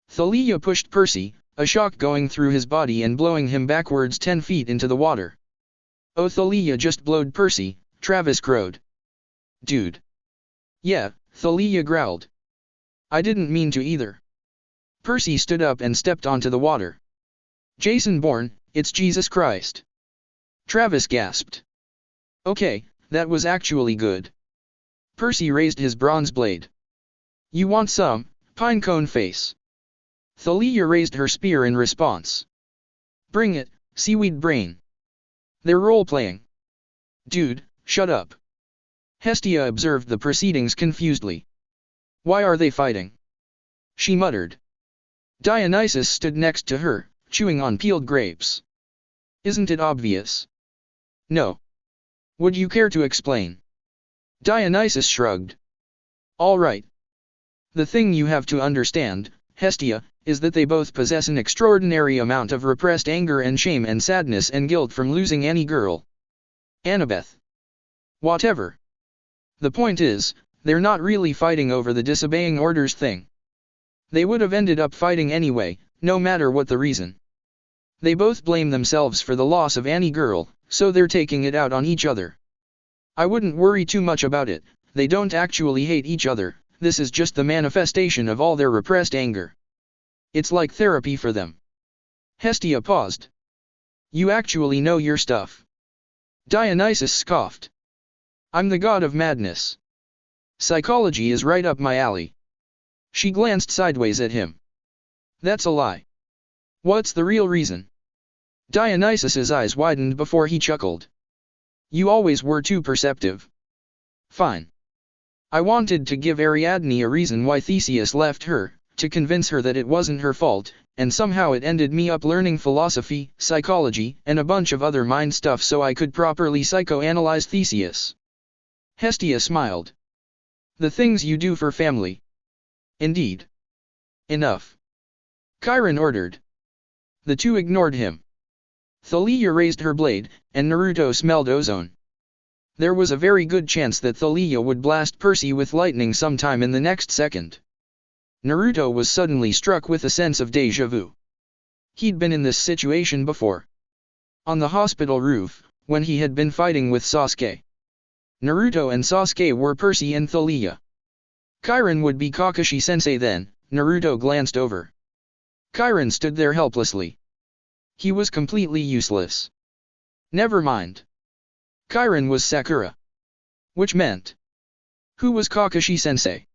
Thalia pushed Percy, a shock going through his body and blowing him backwards 10 feet into the water. "Oh, Thalia just blowed Percy," Travis crowed. "Dude." "Yeah," Thalia growled. "I didn't mean to either." Percy stood up and stepped onto the water. "Jason Bourne, it's Jesus Christ." Travis gasped. "Okay, that was actually good." Percy raised his bronze blade. "You want some, pinecone face?" Thalia raised her spear in response. "Bring it, seaweed brain." "They're role-playing." "Dude, shut up." Hestia observed the proceedings confusedly. "Why are they fighting?" she muttered. Dionysus stood next to her, chewing on peeled grapes. "Isn't it obvious?" "No." "Would you care to explain?" Dionysus shrugged. "All right. The thing you have to understand, Hestia, is that they both possess an extraordinary amount of repressed anger and shame and sadness and guilt from losing any girl. Annabeth. Whatever. The point is, they're not really fighting over the disobeying orders thing. They would have ended up fighting anyway, no matter what the reason. They both blame themselves for the loss of any girl, so they're taking it out on each other. I wouldn't worry too much about it, they don't actually hate each other, this is just the manifestation of all their repressed anger. It's like therapy for them. Hestia paused. You actually know your stuff. Dionysus scoffed. I'm the god of madness. Psychology is right up my alley. She glanced sideways at him. That's a lie. What's the real reason? Dionysus's eyes widened before he chuckled. You always were too perceptive. Fine. I wanted to give Ariadne a reason why Theseus left her, to convince her that it wasn't her fault, and somehow it ended me up learning philosophy, psychology, and a bunch of other mind stuff so I could properly psychoanalyze Theseus. Hestia smiled. The things you do for family. Indeed. Enough. Chiron ordered. The two ignored him. Thalia raised her blade, and Naruto smelled ozone. There was a very good chance that Thalia would blast Percy with lightning sometime in the next second. Naruto was suddenly struck with a sense of déjà vu. He'd been in this situation before. On the hospital roof, when he had been fighting with Sasuke. Naruto and Sasuke were Percy and Thalia. Chiron would be Kakashi-sensei then. Naruto glanced over. Chiron stood there helplessly. He was completely useless. Never mind. Chiron was Sakura. Which meant. Who was Kakashi-sensei?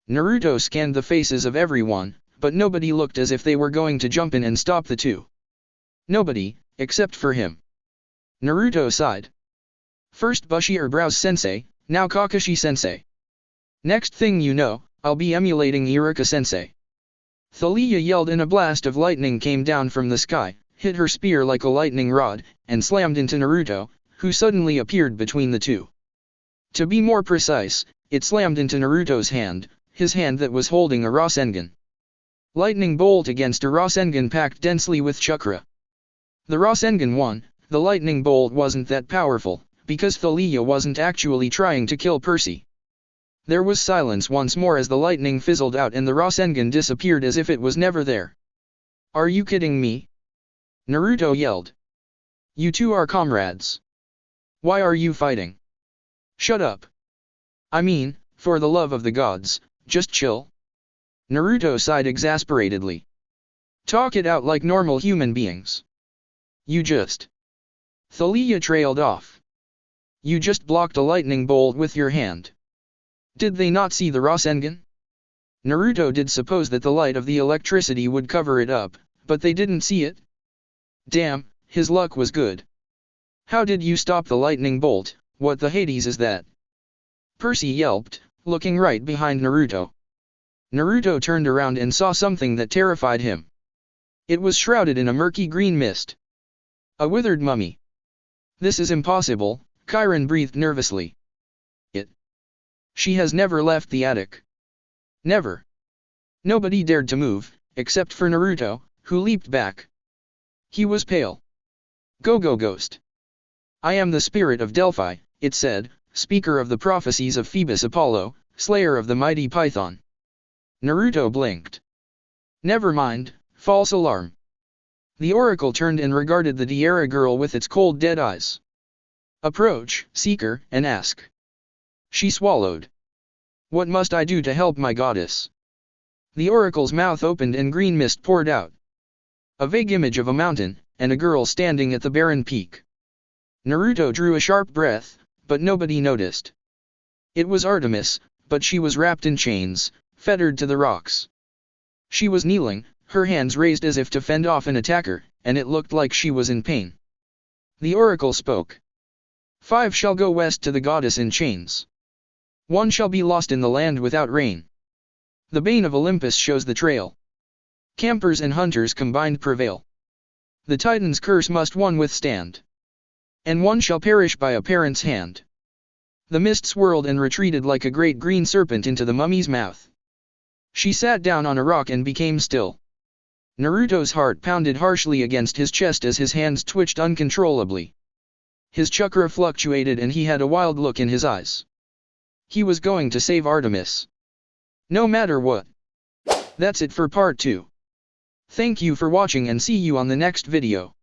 Naruto scanned the faces of everyone, but nobody looked as if they were going to jump in and stop the two. Nobody, except for him. Naruto sighed. First Bushier Brows Sensei, now Kakashi Sensei. Next thing you know, I'll be emulating Iruka Sensei. Thalia yelled and a blast of lightning came down from the sky, hit her spear like a lightning rod, and slammed into Naruto, who suddenly appeared between the two. To be more precise, it slammed into Naruto's hand, his hand that was holding a Rasengan. Lightning bolt against a Rasengan packed densely with chakra. The Rasengan won. The lightning bolt wasn't that powerful, because Thalia wasn't actually trying to kill Percy. There was silence once more as the lightning fizzled out and the Rasengan disappeared as if it was never there. Are you kidding me? Naruto yelled. You two are comrades. Why are you fighting? Shut up. I mean, for the love of the gods, just chill. Naruto sighed exasperatedly. Talk it out like normal human beings. You just. Thalia trailed off. You just blocked a lightning bolt with your hand. Did they not see the Rasengan? Naruto did suppose that the light of the electricity would cover it up, but they didn't see it. Damn, his luck was good. How did you stop the lightning bolt? What the Hades is that? Percy yelped, looking right behind Naruto. Naruto turned around and saw something that terrified him. It was shrouded in a murky green mist. A withered mummy. This is impossible, Chiron breathed nervously. She has never left the attic. Never. Nobody dared to move, except for Naruto, who leaped back. He was pale. Go ghost. I am the spirit of Delphi, it said, speaker of the prophecies of Phoebus Apollo, slayer of the mighty Python. Naruto blinked. Never mind, false alarm. The oracle turned and regarded the Diera girl with its cold dead eyes. Approach, seeker, and ask. She swallowed. What must I do to help my goddess? The oracle's mouth opened and green mist poured out. A vague image of a mountain, and a girl standing at the barren peak. Naruto drew a sharp breath, but nobody noticed. It was Artemis, but she was wrapped in chains, fettered to the rocks. She was kneeling, her hands raised as if to fend off an attacker, and it looked like she was in pain. The oracle spoke. 5 shall go west to the goddess in chains. 1 shall be lost in the land without rain. The bane of Olympus shows the trail. Campers and hunters combined prevail. The Titan's curse must one withstand. And 1 shall perish by a parent's hand. The mist swirled and retreated like a great green serpent into the mummy's mouth. She sat down on a rock and became still. Naruto's heart pounded harshly against his chest as his hands twitched uncontrollably. His chakra fluctuated and he had a wild look in his eyes. He was going to save Artemis. No matter what. That's it for part 2. Thank you for watching and see you on the next video.